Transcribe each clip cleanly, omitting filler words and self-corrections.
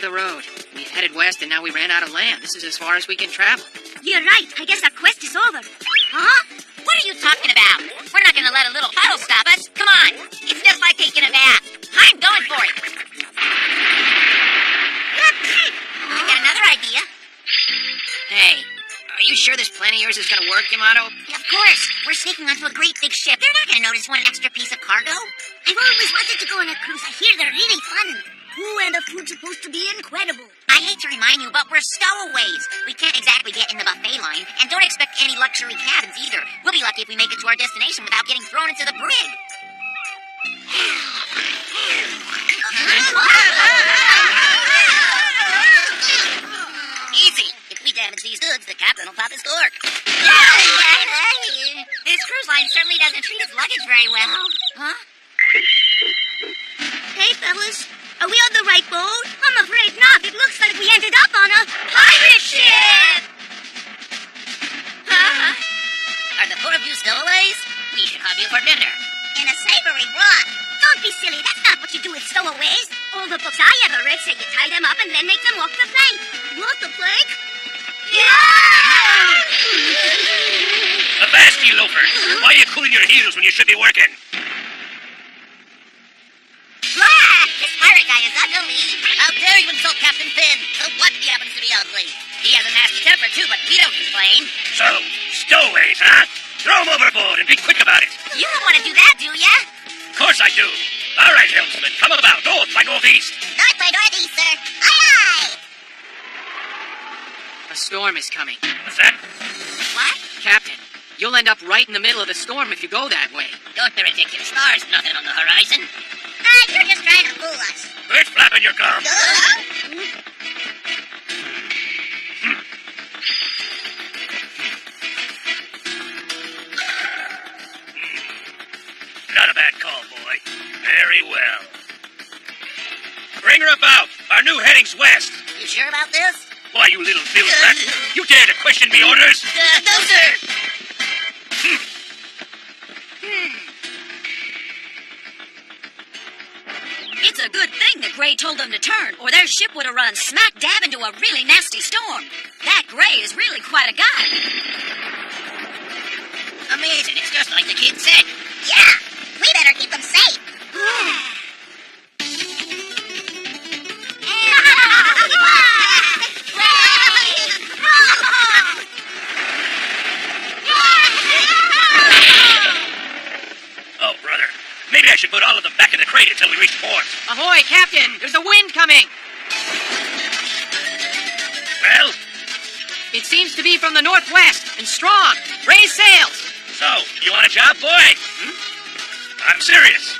the road. We headed west and now we ran out of land. This is as far as we can travel. You're right. I guess our quest is over. Huh? What are you talking about? We're not gonna let a little puddle stop us. Come on. It's just like taking a bath. I'm going for it. I got another idea. Hey, are you sure this plan of yours is gonna work, Yamato? Of course. We're sneaking onto a great big ship. They're not gonna notice one extra piece of cargo. I've always wanted to go on a cruise. I hear they're really fun. Ooh, and the food's supposed to be incredible. I hate to remind you, but we're stowaways. We can't exactly get in the buffet line, and don't expect any luxury cabins either. We'll be lucky if we make it to our destination without getting thrown into the brig. Easy. If we damage these goods, the captain will pop his cork. This cruise line certainly doesn't treat its luggage very well. Huh? Hey, fellas. Are we on the right boat? I'm afraid not. It looks like we ended up on a pirate ship! Are the four of you stowaways? We should have you for dinner. In a savory broth. Don't be silly. That's not what you do with stowaways. All the books I ever read say you tie them up and then make them walk the plank. Walk the plank? Yeah! Avast, you loafers! Why are you cooling your heels when you should be working? This pirate guy is ugly. How dare you insult Captain Finn? So what if he happens to be ugly? He has a nasty temper too, but we don't complain. So, stowaways, huh? Throw them overboard and be quick about it. You don't want to do that, do ya? Of course I do. All right, helmsman, come about. North by northeast. North by northeast, sir. Aye, aye. A storm is coming. What's that? What? Captain, you'll end up right in the middle of the storm if you go that way. Don't be ridiculous. There's nothing on the horizon. You're just trying to fool us. Quit flapping your gums. Not a bad call, boy. Very well. Bring her about. Our new heading's west. You sure about this? Why, you little bill rat. You dare to question me orders? No, sir. It's a good thing that Gray told them to turn, or their ship would have run smack dab into a really nasty storm. That Gray is really quite a guy. Amazing. It's just like the kid said. Yeah. We better keep them safe. Oh, brother. Maybe I should put all of them back in the crate until we reach port. Ahoy, Captain! There's a wind coming! Well? It seems to be from the northwest, and strong. Raise sails! So, you want a job, boy? I'm serious.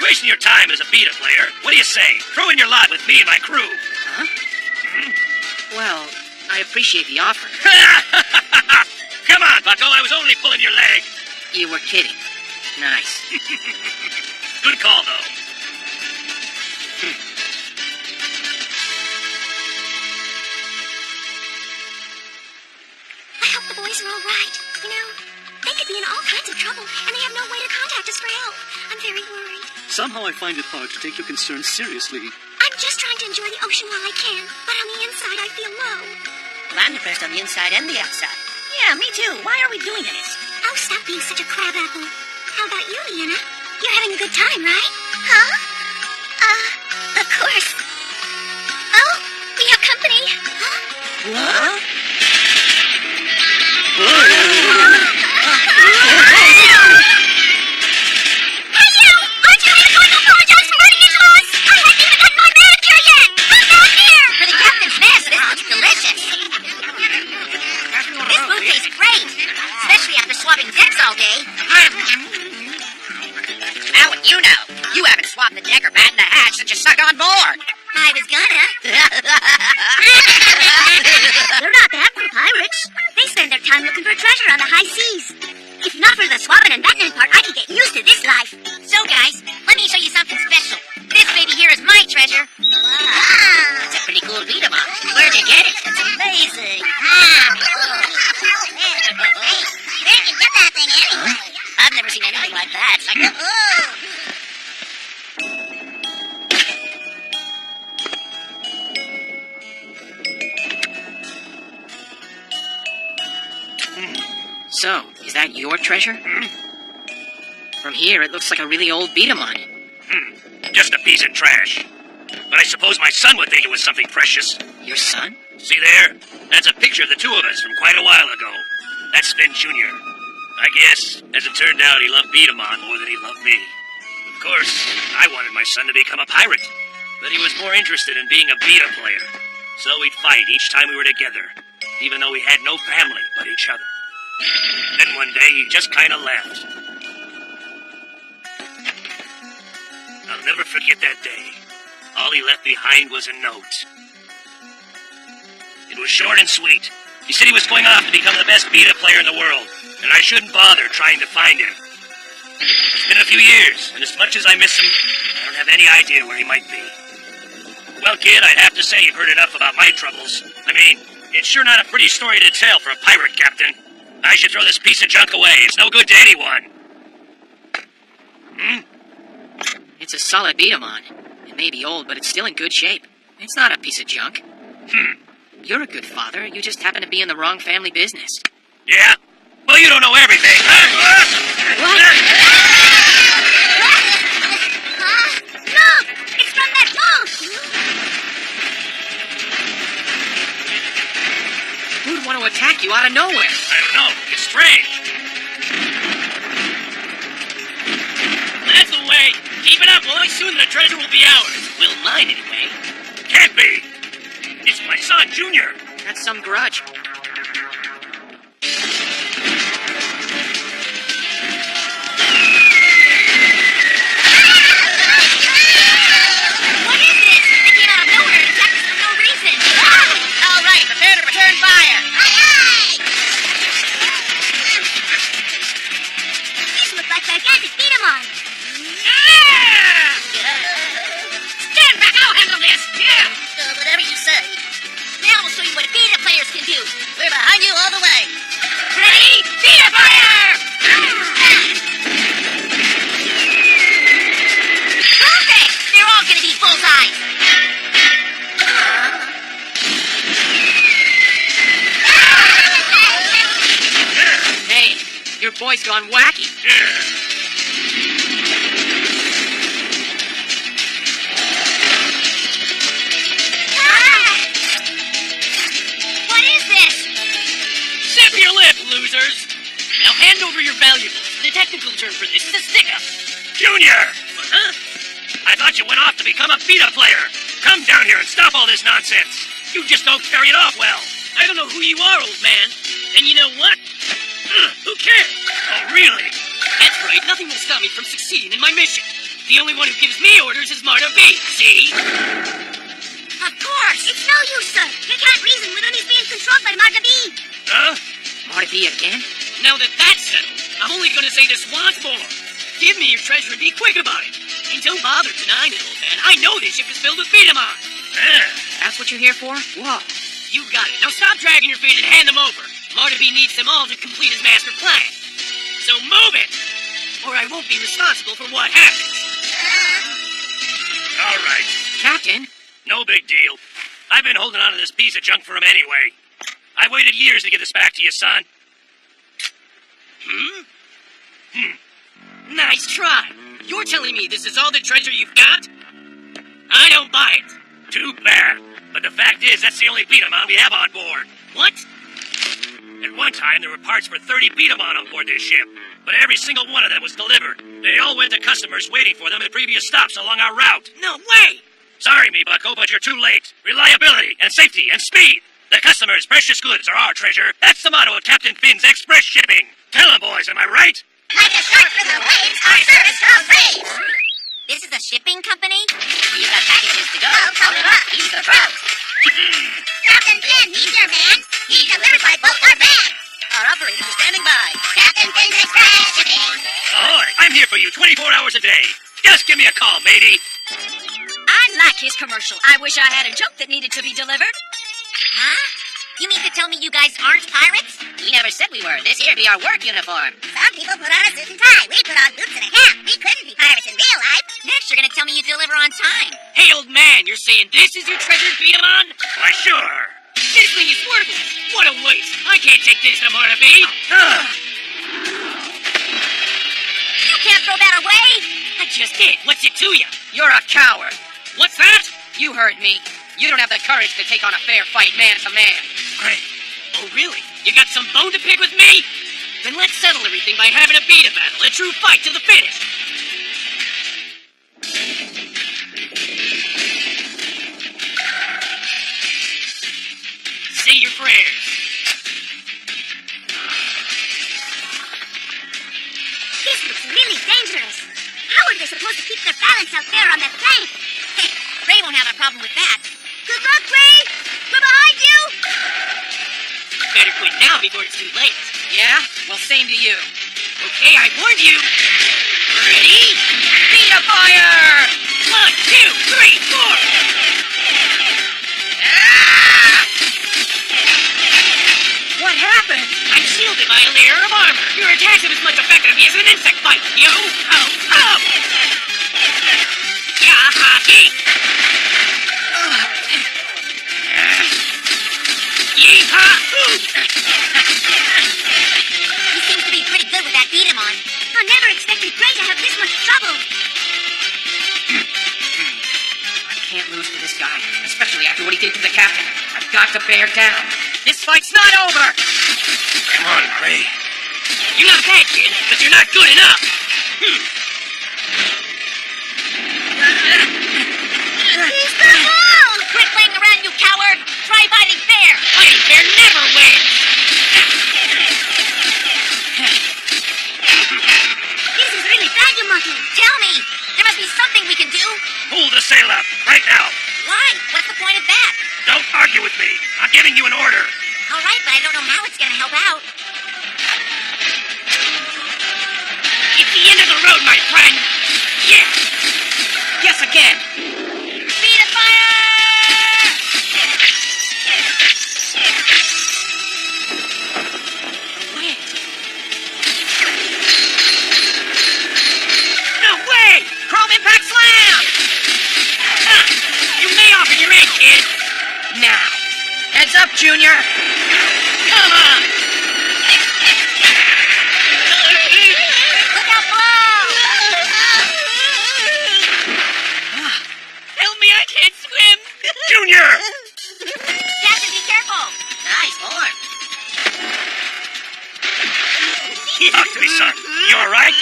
Wasting your time as a beta player. What do you say? Throw in your lot with me and my crew. Huh? Well, I appreciate the offer. Come on, Bucko. I was only pulling your leg. You were kidding. Nice. Good call, though. I hope the boys are all right. You know, they could be in all kinds of trouble, and they have no way to contact us for help. I'm very worried. Somehow I find it hard to take your concerns seriously. I'm just trying to enjoy the ocean while I can, but on the inside I feel low. Well, I'm depressed on the inside and the outside. Yeah, me too. Why are we doing this? Oh, stop being such a crab apple. How about you, Leanna? You're having a good time, right? Huh? Of course. Oh, we have company. Huh? What? Hey, you! Aren't you really going to apologize for running into us? I haven't even gotten my manicure yet! Come down here! For the captain's mess, this looks delicious. This food tastes great, especially after swabbing decks all day. How would you know? You haven't swabbed the deck or battened the hatch since you stuck on board. I was gonna. They're not bad for pirates. They spend their time looking for treasure on the high seas. If not for the swabbing and battening part, I could get used to this life. So, guys, let me show you something special. This baby here is my treasure. Wow. It's a pretty cool beat 'em up. Where'd you get it? It's amazing. Hey, where'd you get that thing anyway? I've never seen anything like that. It's like, So, is that your treasure? From here, it looks like a really old B Daman. Just a piece of trash. But I suppose my son would think it was something precious. Your son? See there? That's a picture of the two of us from quite a while ago. That's Finn Jr. I guess, as it turned out, he loved B Daman more than he loved me. Of course, I wanted my son to become a pirate, but he was more interested in being a beta player. So we'd fight each time we were together, even though we had no family but each other. Then one day, he just kind of left. I'll never forget that day. All he left behind was a note. It was short and sweet. He said he was going off to become the best beta player in the world, and I shouldn't bother trying to find him. It's been a few years, and as much as I miss him, I don't have any idea where he might be. Well, kid, I'd have to say you've heard enough about my troubles. I mean, it's sure not a pretty story to tell for a pirate captain. I should throw this piece of junk away. It's no good to anyone. It's a solid B Daman. It may be old, but it's still in good shape. It's not a piece of junk. You're a good father. You just happen to be in the wrong family business. Yeah? Well, you don't know everything. What? Look! It's from that boat! Who'd want to attack you out of nowhere? I don't know. It's strange. That's the way. Keep it up, boys. Soon the treasure will be ours. Well, mine anyway. Can't be. It's my son, Junior. That's some grudge. What is this? They came out of nowhere and attacked us for no reason. All right, prepare to return fire. These look like gigantic B Daman. Stand back, I'll handle this. Whatever you say. Now we'll show you what beta players can do. We're behind you all the way. Ready? Beta fire! Perfect! They're all gonna be bullseyes. Hey, your boy's gone wacky. What is this? Zip your lip, losers. Now hand over your valuables. The technical term for this is a stick-up. Junior! Huh? I thought you went off to become a beta player. Come down here and stop all this nonsense. You just don't carry it off well. I don't know who you are, old man. And you know what? Who cares? Oh, really? That's right. Nothing will stop me from succeeding in my mission. The only one who gives me orders is Marta B. See? Of course. It's no use, sir. You can't reason with he's being controlled by Marta B. Huh? Marta B again? Now that that's settled, I'm only going to say this once more. Give me your treasure and be quick about it. And don't bother denying it, old man. I know this ship is filled with B Daman. That's what you're here for? Whoa. You got it. Now stop dragging your feet and hand them over. Marta B needs them all to complete his master plan. So move it, or I won't be responsible for what happens. All right. Captain? No big deal. I've been holding on to this piece of junk for him anyway. I waited years to get this back to you, son. Nice try. You're telling me this is all the treasure you've got? I don't buy it. Too bad. But the fact is, that's the only B Daman we have on board. What? At one time, there were parts for 30 B Daman on board this ship. But every single one of them was delivered. They all went to customers waiting for them at previous stops along our route. No way. Sorry, me bucko, but you're too late. Reliability and safety and speed. The customer's precious goods are our treasure. That's the motto of Captain Finn's Express Shipping. Tell 'em, boys, am I right? Like a shark through the waves, our service shall raise. This is a shipping company? We've got packages to go. Call him up. He's the truck. Captain Finn, he's your man. He delivers by boat or van. Our operators are standing by. Captain Finn's Express Shipping. Ahoy! I'm here for you 24 hours a day. Just give me a call, matey. I like his commercial. I wish I had a junk that needed to be delivered. Huh? You mean to tell me you guys aren't pirates? We never said we were. This here be our work uniform. Some people put on a suit and tie. We put on boots and a hat. We couldn't be pirates in real life. Next, you're gonna tell me you deliver on time. Hey, old man, you're saying this is your treasured B Daman? Why, sure. This thing is worthless. What a waste. I can't take this to Marta B. You can't throw that away. I just did. What's it to you? You're a coward. What's that? You heard me. You don't have the courage to take on a fair fight man to man. Gray, Oh, really? You got some bone to pick with me? Then let's settle everything by having a beta battle, a true fight to the finish. Say your prayers. This looks really dangerous. How are they supposed to keep their balance out there on that plank? Hey, Ray won't have a problem with that. Good luck, Ray! We're behind you! Better quit now before it's too late. Yeah? Well, same to you. Okay, I warned you. Ready? Beta fire! 1, 2, 3, 4. Ah! What happened? I'm shielded by a layer of armor. Your attacks have as much effect on me as an insect bite. Yo, ho, ho! Yah-ha-hee! Yee-ha-hoo! He seems to be pretty good with that beat him on. I never expected Gray to have this much trouble. I can't lose to this guy, especially after what he did to the captain. I've got to bear down. This fight's not over! come on, Gray. You're not bad, kid, but you're not good enough. He's the ball! Quit playing around, you coward! Try fighting fair! Fighting fair never wins. This is really bad, Yamato. Tell me! There must be something we can do! Pull the sail up, right now. Why? What's the point of that? Don't argue with me. I'm giving you an order. All right, but I don't know how it's gonna help out. It's the end of the road, my friend. Yes! Yes, again! Speed of fire! Wait. No way! Chrome Impact Slam! Ah, you may offer your egg, kid. Now. Heads up, Junior! Come on! Look out below! Help me, I can't swim! Junior! Captain, be careful! Nice form. Talk to me, son. You all right?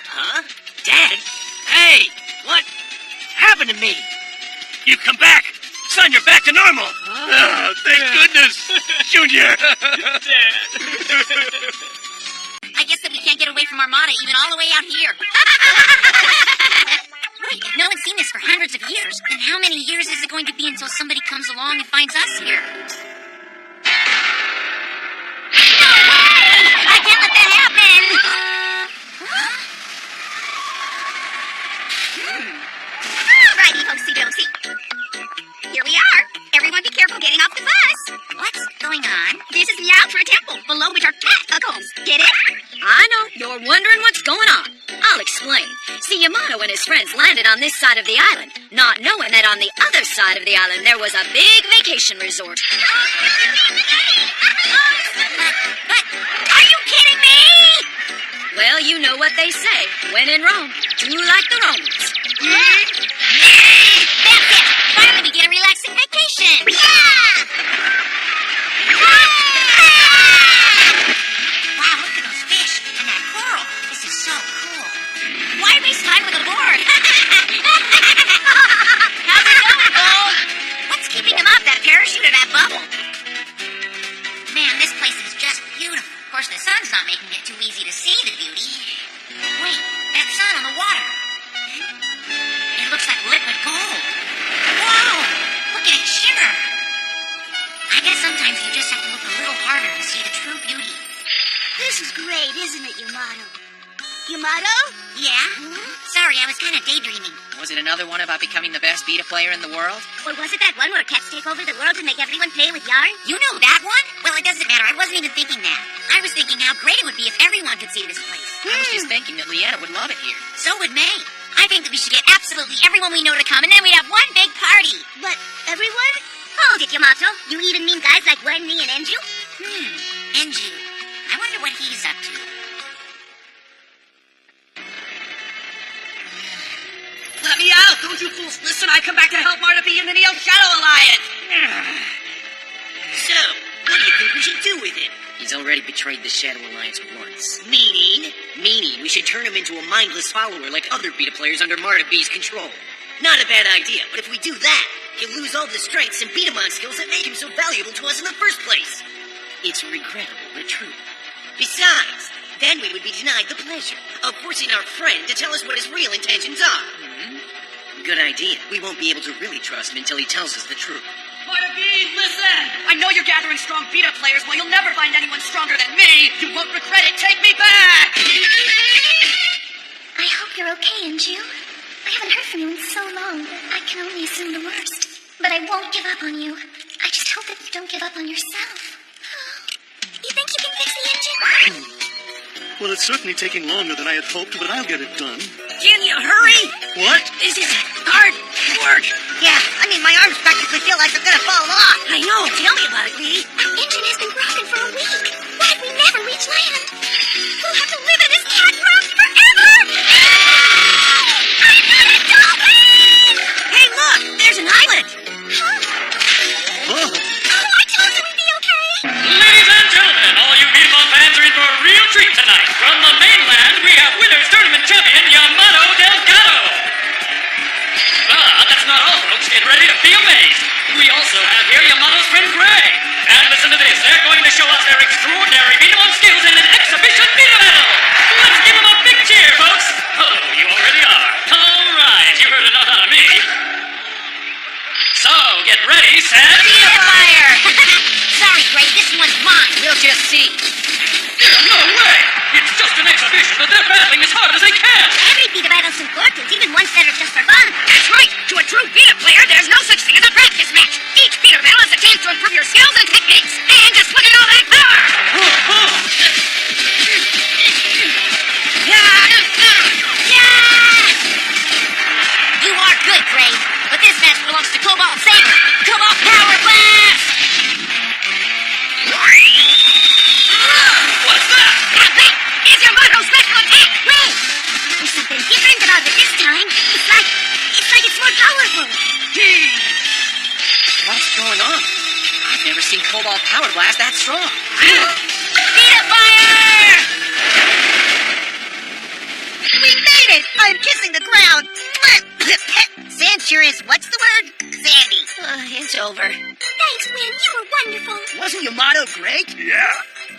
Huh? Dad? Hey, what happened to me? You come back. Son, you're back to normal. Oh, thank goodness. Junior. I guess that we can't get away from Armada even all the way out here. Wait, if no one's seen this for hundreds of years, then how many years is it going to be until somebody comes along and finds us here? No way! I can't let that happen! Alrighty, hosey dosey. Here we are. Everyone be careful getting off the bus. What's going on? This is the out for a temple, below which are catacombs. Get it? I know. You're wondering what's going on. I'll explain. See, Yamato and his friends landed on this side of the island, not knowing that on the other side of the island there was a big vacation resort. But, are you kidding me? Well, you know what they say. When in Rome, do like the Romans. That's it! Finally we get a relaxing vacation! Yeah! Wow, look at those fish and that coral. This is so cool. Why waste time with a board? How's it going, Gold? What's keeping him up, that parachute or that bubble? Man, this place is just beautiful. Of course, the sun's not making it too easy to see the beauty. Wait, that sun on the water. It looks like liquid gold. Whoa! Look at it shimmer. I guess sometimes you just have to look a little harder to see the true beauty. This is great, isn't it, Yamato? Yamato? Yeah? Sorry, I was kind of daydreaming. Was it another one about becoming the best beta player in the world? Or was it that one where cats take over the world and make everyone play with yarn? You know that one? Well, it doesn't matter. I wasn't even thinking that. I was thinking how great it would be if everyone could see this place. I was just thinking that Leanna would love it here. So would May. I think that we should get absolutely everyone we know to come, and then we'd have one big party. But everyone? Hold it, Yamato. You even mean guys like Wendy and Enju? Enju. I wonder what he's up to. Let me out! Don't you fools listen! I come back to help Marta B and the Neo Shadow Alliance! So, what do you think we should do with him? He's already betrayed the Shadow Alliance once. Meaning? Meaning, we should turn him into a mindless follower like other beta players under Marta B's control. Not a bad idea, but if we do that, he'll lose all the strengths and Betamon skills that made him so valuable to us in the first place. It's regrettable, but true. Besides, then we would be denied the pleasure of forcing our friend to tell us what his real intentions are. Good idea. We won't be able to really trust him until he tells us the truth. Marta B, listen! I know you're gathering strong beta players. Well, you'll never find anyone stronger than me. You won't regret it. Take me back! I hope you're okay, Enju. I haven't heard from you in so long that I can only assume the worst. But I won't give up on you. I just hope that you don't give up on yourself. You think you can fix the engine? Well, it's certainly taking longer than I had hoped, but I'll get it done. Can you hurry? What? This is hard work. Yeah, I mean, my arms practically feel like they're gonna fall off. I know. Tell me about it, Lee. Our engine has been broken for a week. What if we never reach land? We'll have to live in this cat room forever! I'm not a dolphin! Hey, look! There's an island. Oh, Oh, I told you we'd be okay! Ladies and gentlemen, all you baseball fans are in for a real treat tonight. From the mainland, we have Winners Tournament champion Yamato Delgado. But that's not all, folks. Get ready to be amazed. We also have here Yamato's friend Gray. And listen to this. They're going to show us their extraordinary beat-em-up skills in an exhibition beat-em battle. Let's give them a big cheer, folks. Oh, you already are. All right, you've heard enough out of me. So, get ready, set... Fire! Sorry, Gray, this one's mine. We'll just see. No way! It's just an exhibition, but they're battling as hard as they can. Every beta battle's important, even ones that are just for fun. That's right. To a true beta player, there's no such thing as a practice match. Each beta battle is a chance to improve your skills and techniques. And just look at all that power! You are good, Gray, but this match belongs to Cobalt Saber. Cobalt Power Blast! What's that? That is your motto special attack! Wait! There's something different about it this time. It's like it's more powerful. What's going on? I've never seen Cobalt Power Blast that strong. Beta Fire! We made it! I'm kissing the ground. Sand sure is, what's the word? Sandy. It's over. Thanks, Win. You were wonderful. Wasn't Yamato great? Yeah,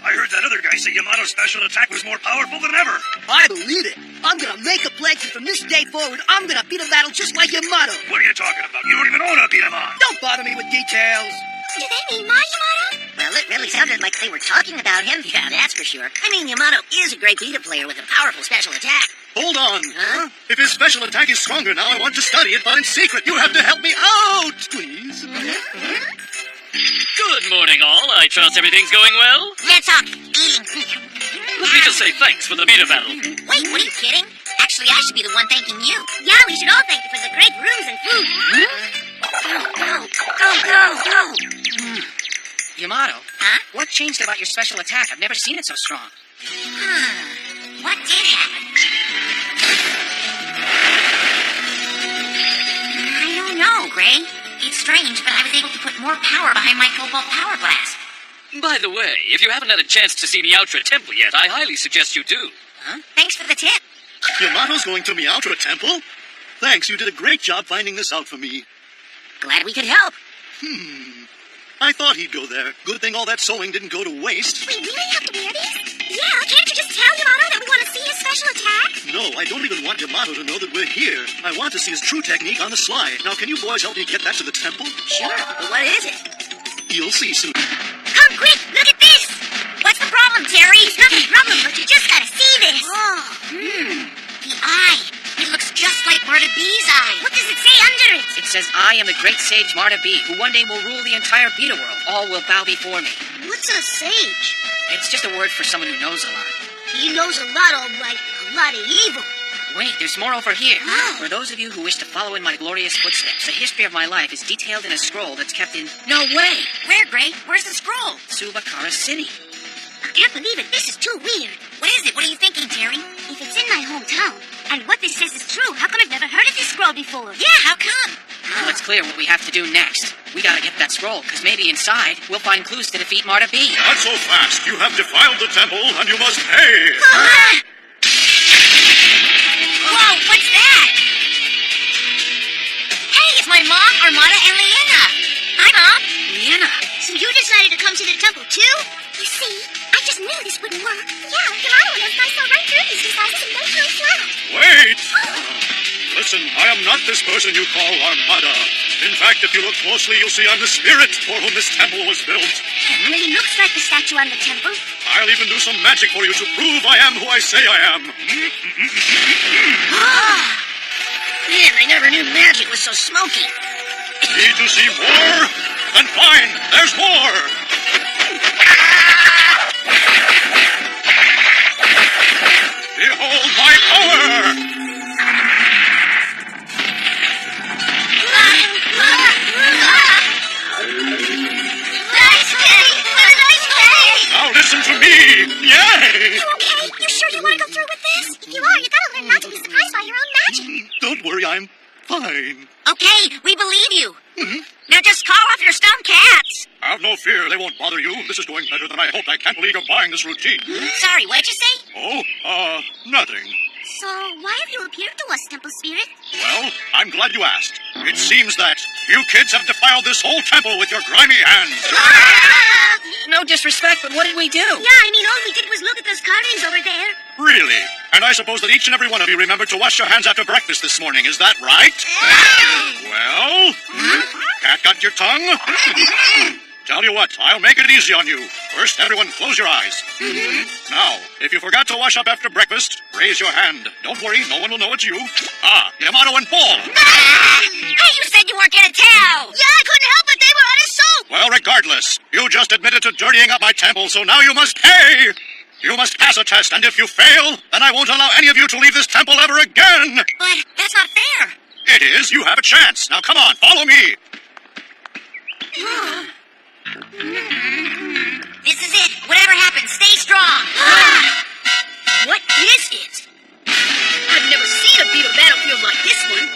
I heard that other guy say Yamato's special attack was more powerful than ever. I believe it. I'm gonna make a pledge that from this day forward, I'm gonna beat a battle just like Yamato. What are you talking about? You don't even own a Betamon. Don't bother me with details. Do they mean my Yamato? Well, it really sounded like they were talking about him. Yeah, that's for sure. I mean, Yamato is a great beta player with a powerful special attack. hold on. Huh? If his special attack is stronger now, I want to study it, but in secret. You have to help me out, please. Good morning, all. I trust everything's going well. Let's talk eating. Let me just say thanks for the beta battle. Wait, what are you kidding? Actually, I should be the one thanking you. Yeah, we should all thank you for the great rooms and food. Go. Yamato, Huh? what changed about your special attack? I've never seen it so strong. What did happen? I don't know, Gray. It's strange, but I was able to put more power behind my Cobalt Power Blast. By the way, if you haven't had a chance to see Meowtra Temple yet, I highly suggest you do. Thanks for the tip. Yamato's going to Meowtra Temple? Thanks, you did a great job finding this out for me. Glad we could help. I thought he'd go there. Good thing all that sewing didn't go to waste. We really have to wear this? Yeah, can't you just tell Yamato that we want to see his special attack? No, I don't even want Yamato to know that we're here. I want to see his true technique on the sly. Now, can you boys help me get that to the temple? Sure, but what is it? You'll see soon. Come quick, look at this! What's the problem, Terry? It's not a problem, but you just gotta see this. The eye. It looks just like Marta B's eye. What does it say under it? It says, I am the great sage Marta B, who one day will rule the entire Beta world. All will bow before me. What's a sage? It's just a word for someone who knows a lot. He knows a lot of, like, a lot of evil. Wait, there's more over here. For those of you who wish to follow in my glorious footsteps, the history of my life is detailed in a scroll that's kept in... No way! Where, Gray? Where's the scroll? Subakara City. I can't believe it. This is too weird. What is it? What are you thinking, Terry? If it's in my hometown, and what this says is true, how come I've never heard of this scroll before? Yeah, how come? Well, it's clear what we have to do next. We gotta get that scroll, because maybe inside we'll find clues to defeat Marta B. Not so fast. You have defiled the temple, and you must pay. Whoa, what's that? Hey, it's my mom, Armada, and Leanna. Hi, Mom. Leanna. So you decided to come to the temple too? You see, I just knew this wouldn't work. Yeah, Yamato and those guys saw right through these disguises and they fell flat. Wait! Listen, I am not this person you call Armada. In fact, if you look closely, you'll see I'm the spirit for whom this temple was built. It really looks like the statue on the temple. I'll even do some magic for you to prove I am who I say I am. Man, I never knew magic was so smoky. Need to see more? Then fine, there's more! Behold my power! Now listen to me! Yay! You okay? You sure you want to go through with this? If you are, you gotta learn not to be surprised by your own magic. Don't worry, I'm fine. Okay, we believe you. Now just call off your stone cats. Have no fear, they won't bother you. This is going better than I hoped. I can't believe you're buying this routine. Sorry, what'd you say? Oh, nothing. So, why have you appeared to us, Temple Spirit? Well, I'm glad you asked. It seems that you kids have defiled this whole temple with your grimy hands. No disrespect, but what did we do? Yeah, I mean, all we did was look at those carvings over there. Really? And I suppose that each and every one of you remembered to wash your hands after breakfast this morning. Is that right? Well, cat got your tongue? Tell you what, I'll make it easy on you. First, everyone close your eyes. Now, if you forgot to wash up after breakfast, raise your hand. Don't worry, no one will know it's you. Yamato and Paul. Hey, you said you weren't gonna tell. Yeah, I couldn't help it. They were out of soap. Well, regardless, you just admitted to dirtying up my temple, so now you must pay. You must pass a test, and if you fail, then I won't allow any of you to leave this temple ever again. But that's not fair. It is. You have a chance. Now, come on, follow me. This is it. Whatever happens, stay strong. What is it? I've never seen a beetle battlefield like this one.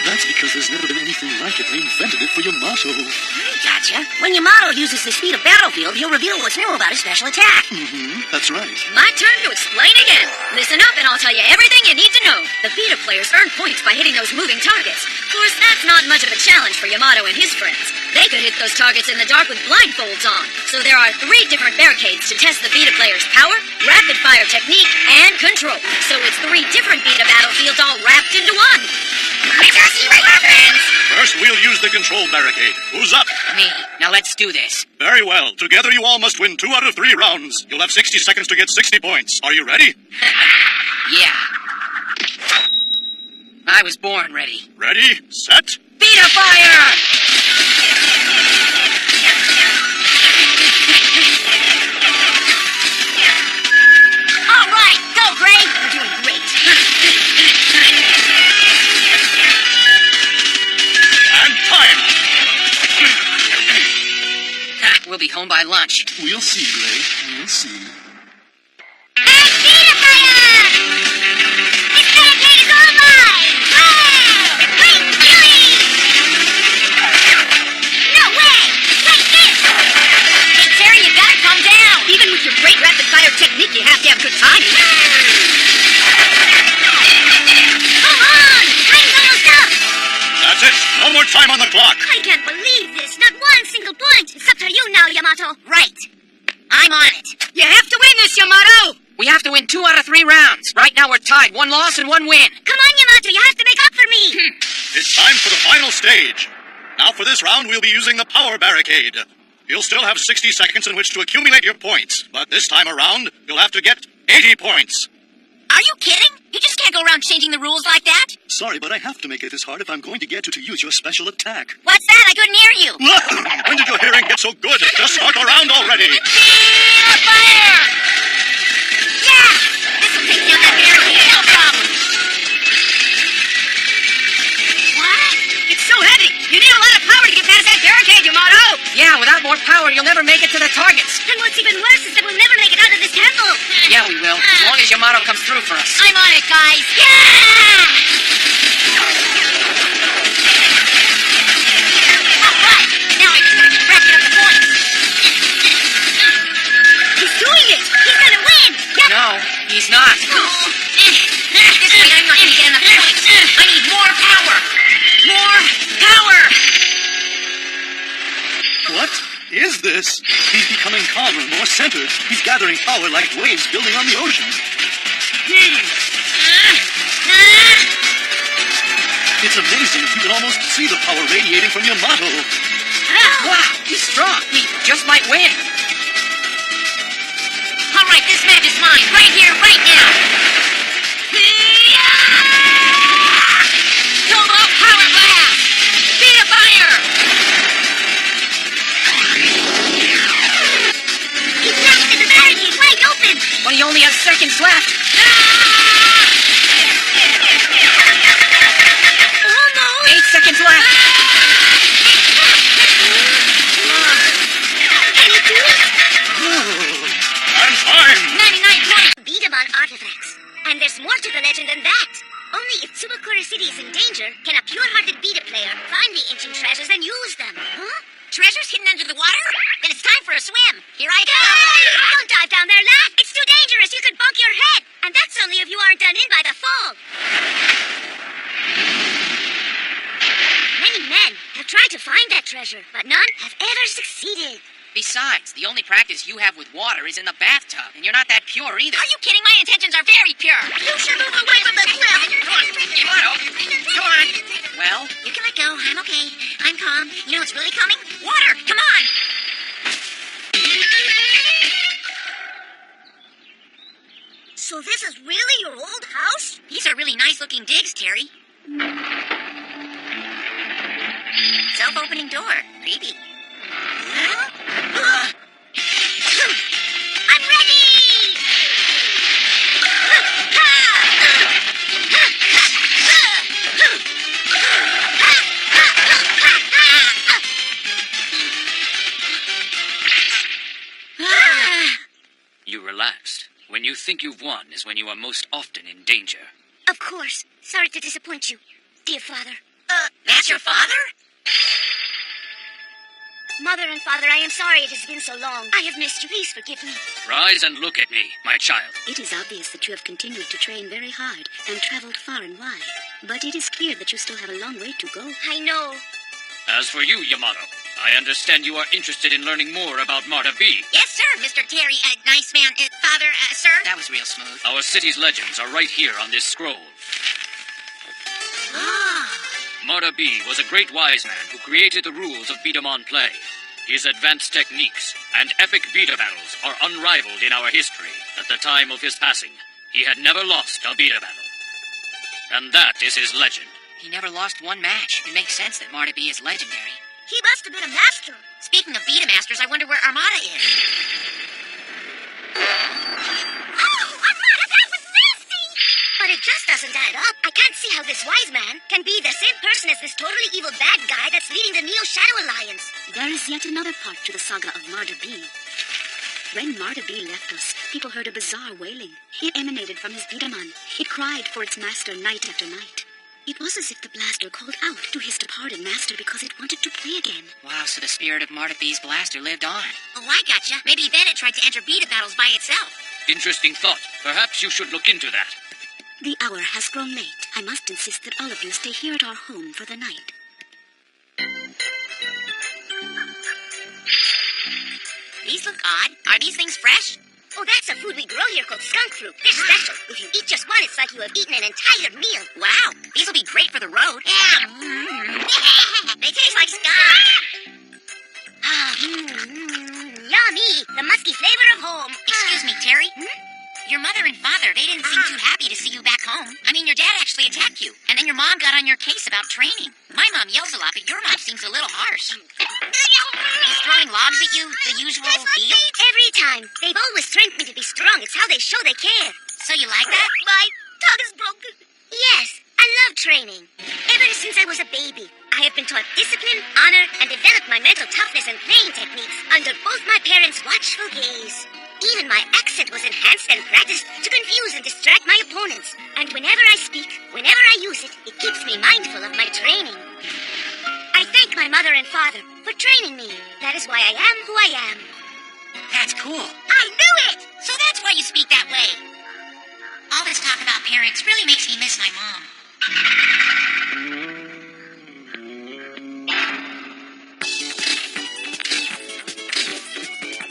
That's because there's never been anything like it. They invented it for Yamato. Gotcha. When Yamato uses the speed of battlefield, he'll reveal what's new about his special attack. That's right. My turn to explain again. Listen up and I'll tell you everything you need to know. The Vita players earn points by hitting those moving targets. Of course, that's not much of a challenge for Yamato and his friends. They could hit those targets in the dark with blindfolds on. So there are 3 different barricades to test the Vita players' power, rapid fire technique, and control. So it's 3 different Vita battlefields all wrapped into one. Let's see what happens. First, we'll use the control barricade. Who's up? Me. Now let's do this. Very well. Together, you all must win 2 out of 3 rounds. You'll have 60 seconds to get 60 points. Are you ready? Yeah. I was born ready. Ready, set. Vita fire! All right, go, Gray. You're doing great. And time. We'll be home by lunch. We'll see, Gray. We'll see. And Vita Fire! This barricade is all mine! Wow! Great Billy! No way! Like this! Hey, Terry, you gotta calm down. Even with your great rapid fire technique, you have to have good timing. Come on! Time's almost up! That's it. No more time on the clock. I can't believe this! Not one single point! It's up to you now, Yamato! Right. I'm on it. You have to win this, Yamato. We have to win 2 out of 3 rounds. Right now we're tied. 1 loss and 1 win. Come on, Yamato! You have to make up for me! It's time for the final stage. Now, for this round, we'll be using the power barricade. You'll still have 60 seconds in which to accumulate your points, but this time around, you'll have to get 80 points. Are you kidding? You just can't go around changing the rules like that. Sorry, but I have to make it this hard if I'm going to get you to use your special attack. What's that? I couldn't hear you. When did your hearing get so good? Just start the round already. Vita fire! Yeah! This'll take down that barricade, no problem. more power, you'll never make it to the targets. And what's even worse is that we'll never make it out of this temple. Yeah, we will. As long as Yamato comes through for us. I'm on it, guys. Yeah! All right. Now I just gotta keep racking up the points. He's doing it. He's gonna win. Yep. No, he's not. This way I'm not gonna get enough points. I need more power. More power. What is this? He's becoming calmer, more centered. He's gathering power like waves building on the ocean. It's amazing. You can almost see the power radiating from Yamato. Wow, he's strong. He just might win. All right, this match is mine. Right here, right now. Turbo power blast. Beat a fire. He's knocked the barricade wide open. But he only has seconds left. Almost. 8 seconds left. Can he do it? And time! 99 points. B Daman artifacts. And there's more to the legend than that. Only if Tsubakura City is in danger can a pure-hearted Beta player find the ancient treasures and use them. Huh? Treasures hidden under the water? Then it's time for a swim. Here I go. Hey! Don't dive down there, lad. It's too dangerous. You could bump your head. And that's only if you aren't done in by the fall. Many men have tried to find that treasure, but none have ever succeeded. Besides, the only practice you have with water is in the bathtub, and you're not that pure either. Are you kidding? My intentions are very pure. You should move away from the cliff. Yamato, come on. Well, You can let go. I'm okay. I'm calm. You know what's really coming? Water. Come on. So this is really your old house? These are really nice-looking digs, Terry. Self-opening door. Creepy. I'm ready! You relaxed. When you think you've won is when you are most often in danger. Of course. Sorry to disappoint you, dear father. That's your father? Mother and father, I am sorry it has been so long. I have missed you. Please forgive me. Rise and look at me, my child. It is obvious that you have continued to train very hard and traveled far and wide. But it is clear that you still have a long way to go. I know. As for you, Yamato, I understand you are interested in learning more about Marta B. Yes, sir, Mr. Terry. Nice man. Father, sir? that was real smooth. Our city's legends are right here on this scroll. Marta B was a great wise man who created the rules of Bidaman play. His advanced techniques and epic Bida battles are unrivaled in our history. At the time of his passing, he had never lost a Bida battle. And that is his legend. He never lost one match. It makes sense that Marta B is legendary. He must have been a master. Speaking of Beta Masters, I wonder where Armada is. Oh, Armada, that was nasty! But it just doesn't add up. I can't see how this wise man can be the same person as this totally evil bad guy that's leading the Neo Shadow Alliance. There is yet another part to the saga of Marta B. When Marta B left us, people heard a bizarre wailing. It emanated from his Bidaman. It cried for its master night after night. It was as if the blaster called out to his departed master because it wanted to play again. Wow, so the spirit of Marta B's blaster lived on. Oh, I gotcha. Maybe then it tried to enter Beta battles by itself. Interesting thought. Perhaps you should look into that. The hour has grown late. I must insist that all of you stay here at our home for the night. These look odd. Are these things fresh? Oh, that's a food we grow here called skunk fruit. They're special. If you eat just one, it's like you have eaten an entire meal. Wow, these will be great for the road. Yeah. They taste like skunk. Yummy! The musky flavor of home. Excuse me, Terry. Your mother and father, they didn't seem too happy to see you back home. I mean, your dad actually attacked you, and then your mom got on your case about training. My mom yells a lot, but your mom seems a little harsh. He's throwing logs at you, the usual deal? Every time. They've always trained me to be strong. It's how they show they care. So you like that? My tongue is broken. Yes, I love training. Ever since I was a baby, I have been taught discipline, honor, and developed my mental toughness and playing techniques under both my parents' watchful gaze. Even my accent was enhanced and practiced to confuse and distract my opponents. And whenever I speak, whenever I use it, it keeps me mindful of my training. I thank my mother and father for training me. That is why I am who I am. That's cool. I knew it! So that's why you speak that way. All this talk about parents really makes me miss my mom.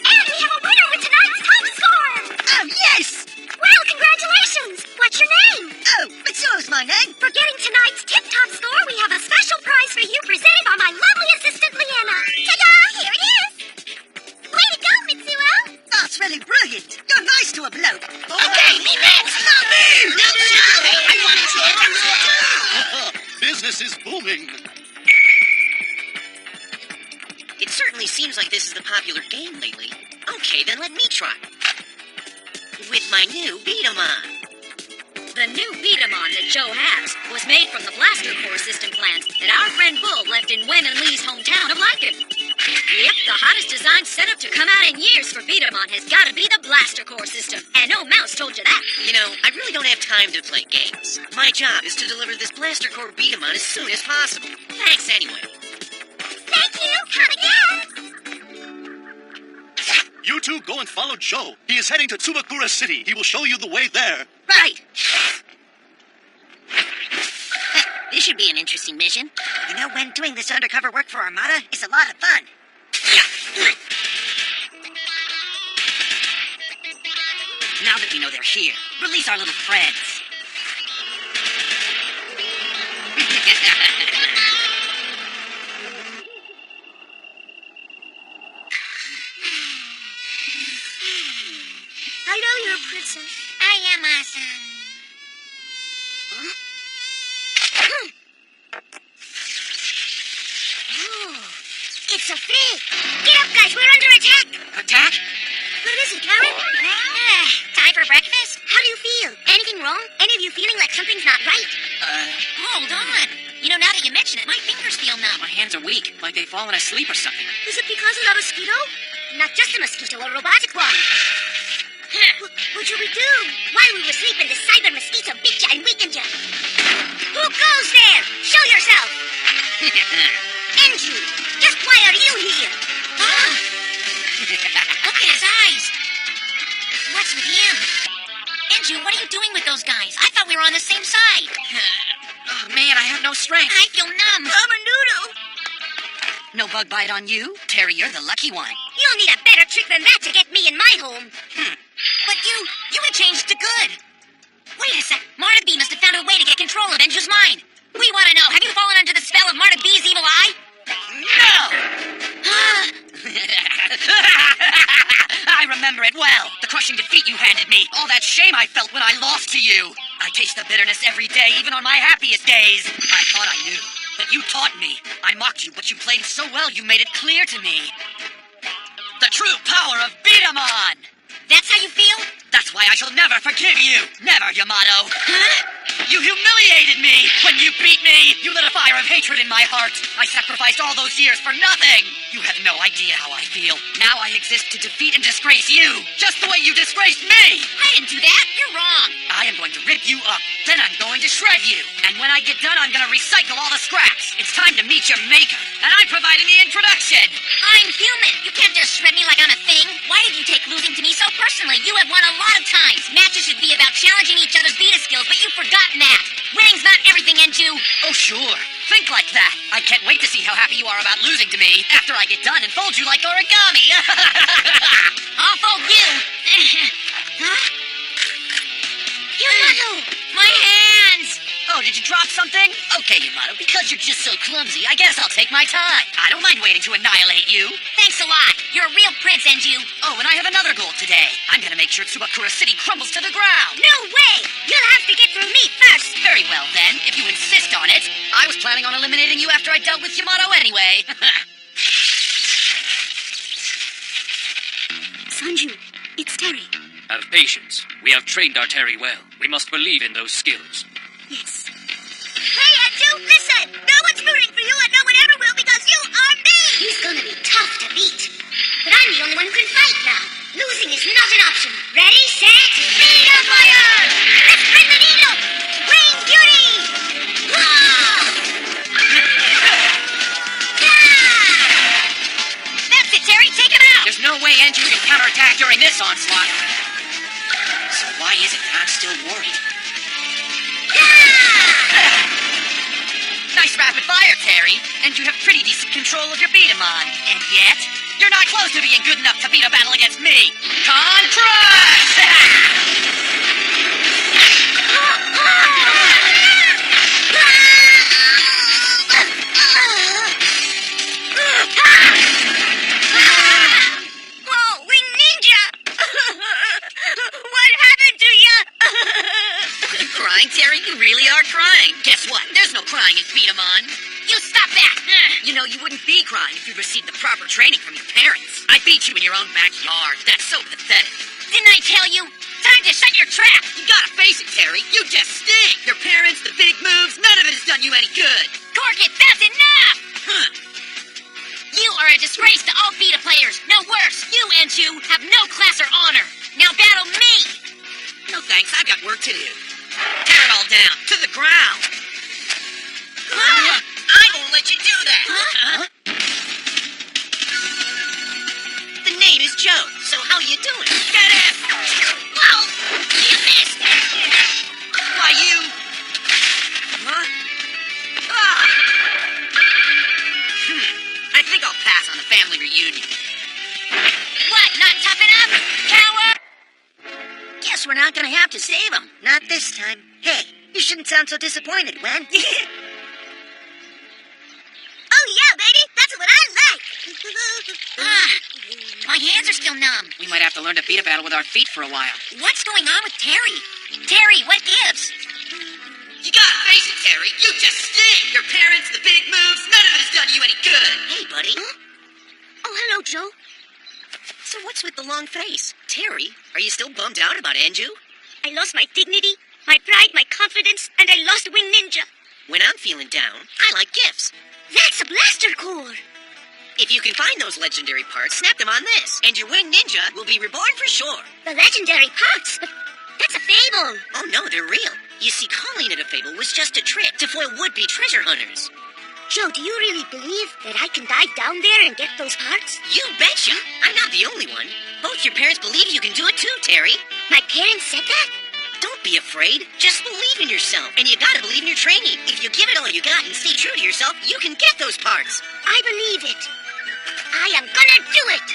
And we have a winner with tonight's top score! Oh, yes! Well, congratulations! What's your name? Oh, but so's my name. For getting tonight's tip-top score, we have a special prize for you presented by my lovely assistant, Leanna. Ta-da! Here it is! Way to go, Mitsuo! That's really brilliant. You're nice to a bloke. Okay, me next! Not me! I want to. Business is booming. It certainly seems like this is the popular game lately. Okay, then let me try. With my new B Daman. The new B Daman that Joe has was made from the blaster core system plans that our friend Bull left in Wen and Lee's hometown of Lycan. Yep, the hottest design setup to come out in years for B Daman has got to be the blaster core system. And no mouse told you that. You know, I really don't have time to play games. My job is to deliver this blaster core B Daman as soon as possible. Thanks anyway. Thank you! Come again! You two go and follow Joe. He is heading to Tsubakura City. He will show you the way there. Right. This should be an interesting mission. You know, when doing this undercover work for Armada is a lot of fun. Now that we know they're here, release our little friends. I know you're a princess. I am awesome. It's a fake! Get up, guys! We're under attack! Attack? What is it, Karen? Time for breakfast? How do you feel? Anything wrong? Any of you feeling like something's not right? Hold on. You know, now that you mention it, my fingers feel numb. My hands are weak, like they've fallen asleep or something. Is it because of the mosquito? Not just a mosquito, a robotic one. What should we do? While we were sleeping, the cyber mosquito bit ya and weakened ya. Who goes there? Show yourself! Andrew, just why are you here? Look at his eyes. What's with him? Andrew, what are you doing with those guys? I thought we were on the same side. Oh, man, I have no strength. I feel numb. I'm a noodle. No bug bite on you? Terry, you're the lucky one. You'll need a better trick than that to get me in my home. But you had changed to good. Wait a sec. Marta B must have found a way to get control of Andrew's mind. We want to know, have you fallen under the spell of Marta B's evil eye? No! I remember it well. The crushing defeat you handed me. All that shame I felt when I lost to you. I taste the bitterness every day, even on my happiest days. I thought I knew, but you taught me. I mocked you, but you played so well you made it clear to me. The true power of B Daman! That's how you feel? That's why I shall never forgive you. Never, Yamato. You humiliated me. When you beat me, you lit a fire of hatred in my heart. I sacrificed all those years for nothing. You have no idea how I feel. Now I exist to defeat and disgrace you, just the way you disgraced me. I didn't do that. You're wrong. I am going to rip you up. Then I'm going to shred you. And when I get done, I'm going to recycle all the scraps. It's time to meet your maker. And I'm providing the introduction. I'm human. You can't just shred me like I'm a thing. Why did you take losing to me so personally? You have won a lot of times. Matches should be about challenging each other's Vita skills, but you've forgotten that. Winning's not everything, Enju. Oh, sure. Think like that. I can't wait to see how happy you are about losing to me after I get done and fold you like origami. I'll fold you. Huh? Yamato! My hands! Oh, did you drop something? Okay, Yamato, because you're just so clumsy, I guess I'll take my time. I don't mind waiting to annihilate you. Thanks a lot. You're a real prince, Enju. Oh, and I have another goal today. I'm gonna make sure Tsubakura City crumbles to the ground. No way! You'll have to get through me first. Very well, then, if you insist on it. I was planning on eliminating you after I dealt with Yamato anyway. Sanju, it's Terry. Have patience. We have trained our Terry well. We must believe in those skills. Yes. Hey, Enju! Listen, no one's rooting for you and no one ever will because you are me! He's gonna be tough to beat. But I'm the only one who can fight now. Losing is not an option. Ready, set, speed of fire! Let's thread the needle! Wing beauty! That's it, Terry. Take him out. There's no way Andrew can counterattack during this onslaught. So why is it that I'm still worried? Nice rapid fire, Terry. And you have pretty decent control of your Betamon. And yet, you're not close to being good enough to beat a battle against me. Contrast! Whoa, Wing Ninja! What happened to you? Crying, Terry? You really are crying. Guess what? There's no crying in Betamon. You stop that! You know, you wouldn't be crying if you received the proper training from your parents. I beat you in your own backyard. That's so pathetic. Didn't I tell you? Time to shut your trap! You gotta face it, Terry. You just stink. Your parents, the big moves, none of it has done you any good. Corkit, that's enough! Huh. You are a disgrace to all Vita players. No worse, you and you have no class or honor. Now battle me! No thanks, I've got work to do. Tear it all down, to the ground. I won't let you do that. Huh? The name is Joe, so how you doing? Get it! Whoa! You missed! Why, you... Huh? Ah! I think I'll pass on the family reunion. What, not tough enough? Coward! Guess we're not gonna have to save him. Not this time. Hey, you shouldn't sound so disappointed, Gwen. Oh yeah, baby! That's what I like! My hands are still numb. We might have to learn to beat a battle with our feet for a while. What's going on with Terry? Terry, what gives? You gotta face it, Terry. You just stink. Your parents, the big moves, none of it has done you any good. Hey, buddy. Oh, hello, Joe. So what's with the long face? Terry, are you still bummed out about Anju? I lost my dignity, my pride, my confidence, and I lost Wing Ninja. When I'm feeling down, I like gifts. That's a blaster core. If you can find those legendary parts, snap them on this, and your winged ninja will be reborn for sure. The legendary parts, but that's a fable. Oh no, they're real. You see, calling it a fable was just a trick to foil would-be treasure hunters. Joe, do you really believe that I can dive down there and get those parts? You betcha! I'm not the only one. Both your parents believe you can do it too, Terry. My parents said that? Don't be afraid. Just believe in yourself. And you gotta believe in your training. If you give it all you got and stay true to yourself, you can get those parts. I believe it. I am gonna do it.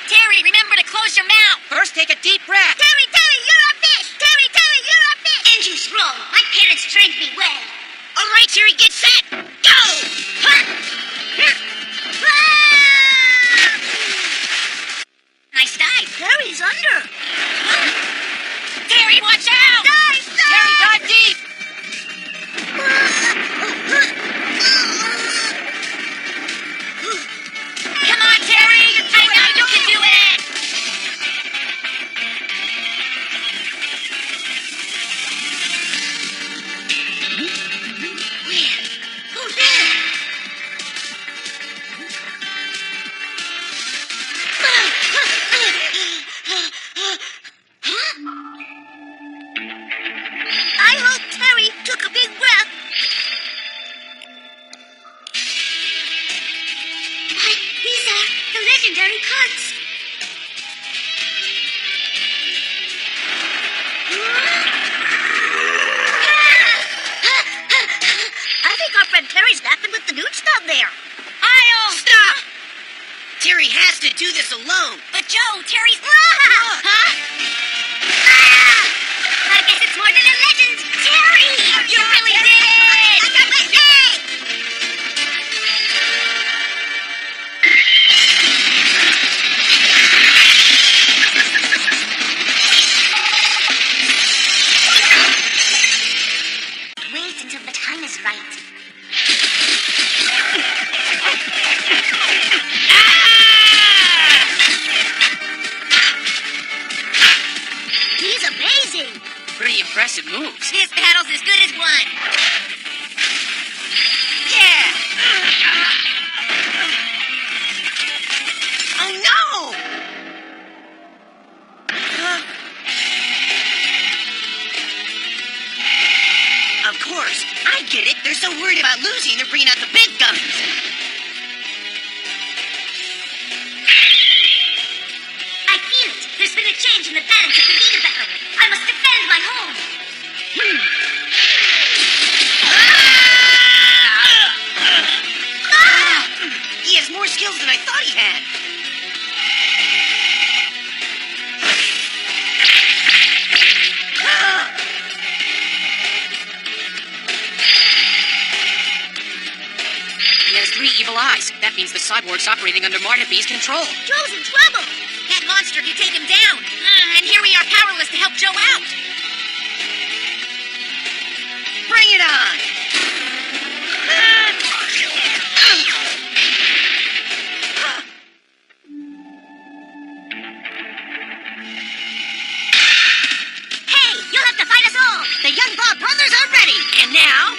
Terry, remember to close your mouth! First, take a deep breath. Terry, you're a fish! Terry, you're a fish! Andrew's wrong. My parents trained me well. All right, Terry, get set! Go! Nice dive. Terry's under. Terry, watch out! Dive! Terry, dive deep! Come on, Terry! I know you can do it! Where? Oh, there. I hope Terry took a big breath. Why, these are the legendary parts. I think our friend Terry's laughing with the dudes down there. Stop! Terry has to do this alone. But Joe, Terry's... Huh? I guess it's more than a legend. Terry! You really did it! I got my egg! Wait until the time is right. He's amazing! so worried about losing, they're bringing out the big guns. I feel it. There's been a change in the balance of the leader battle. I must defend my home. He has more skills than I thought he had. He has 3 evil eyes. That means the cyborg's operating under Martaby's control. Joe's in trouble. That monster can take him down. And here we are powerless to help Joe out. Bring it on! Hey, you'll have to fight us all. The Young Bob brothers are ready! And now...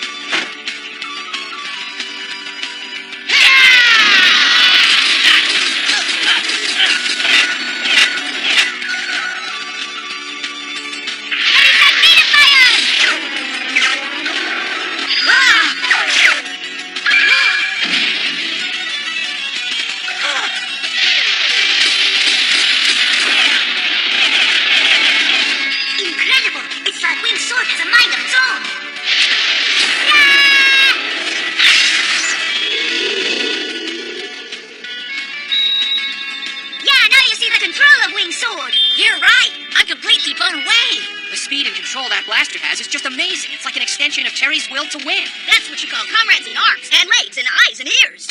Incredible! It's like Winged Sword has a mind of its own. Yeah, now you see the control of Winged Sword. You're right. I'm completely blown away. The speed and control that blaster has is just amazing. It's like an extension of Terry's will to win. That's what you call comrades in arms and legs and eyes and ears.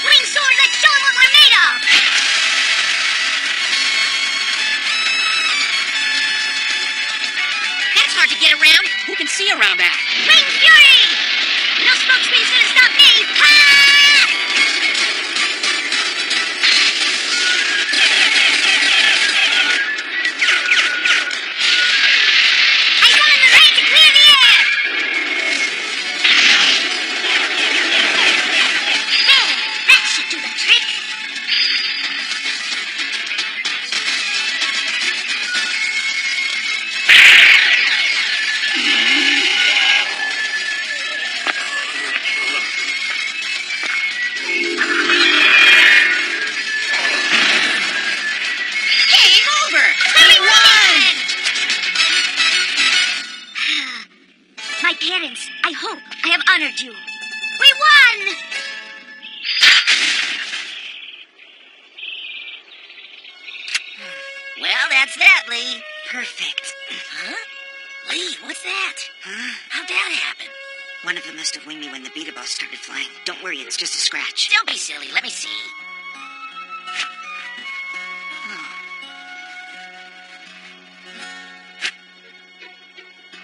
Winged Sword, let's show them what we're made of. That's hard to get around. Who can see around that? Wing Fury! No smoke screen's gonna stop me. Ha! I summon the rain to clear the air. There, that should do the trick. Game over. We won! My parents, I hope I have honored you. We won! Well, that's that, Lee. Perfect. Huh? Lee, what's that? Huh? How'd that happen? One of them must have winged me when the Beta Boss started flying. Don't worry, it's just a scratch. Don't be silly. Let me see.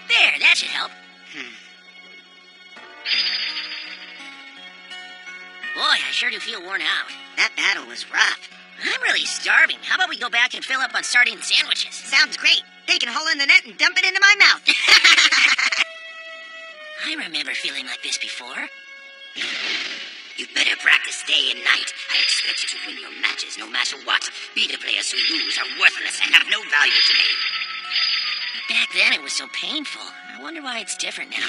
There, that should help. Boy, I sure do feel worn out. That battle was rough. I'm really starving. How about we go back and fill up on sardine sandwiches? Sounds great. Take a hole in the net and dump it into my mouth. I remember feeling like this before. You'd better practice day and night. I expect you to win your matches no matter what. Beta players who lose are worthless and have no value to me. Back then it was so painful. I wonder why it's different now.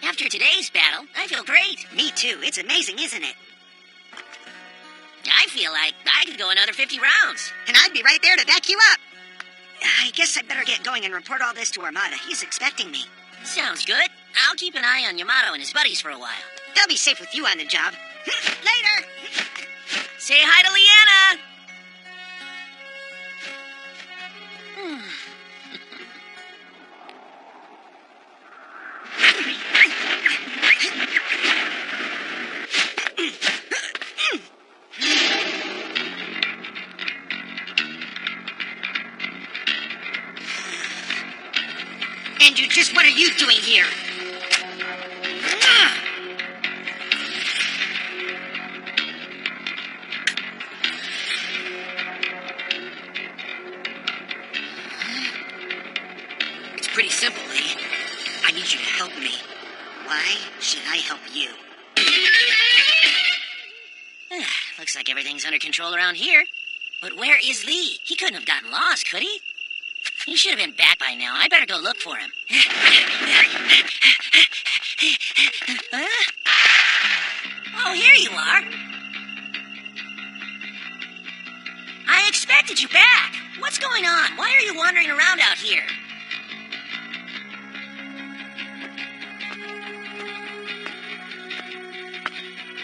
After today's battle, I feel great. Me too. It's amazing, isn't it? I feel like I could go another 50 rounds. And I'd be right there to back you up. I guess I'd better get going and report all this to Armada. He's expecting me. Sounds good. I'll keep an eye on Yamato and his buddies for a while. They'll be safe with you on the job. Later! Say hi to Leanna! Andrew, just what are you doing here? It's pretty simple, Lee. I need you to help me. Why should I help you? Looks like everything's under control around here. But where is Lee? He couldn't have gotten lost, could he? He should have been back by now. I better go look for him. Huh? Oh, here you are. I expected you back. What's going on? Why are you wandering around out here?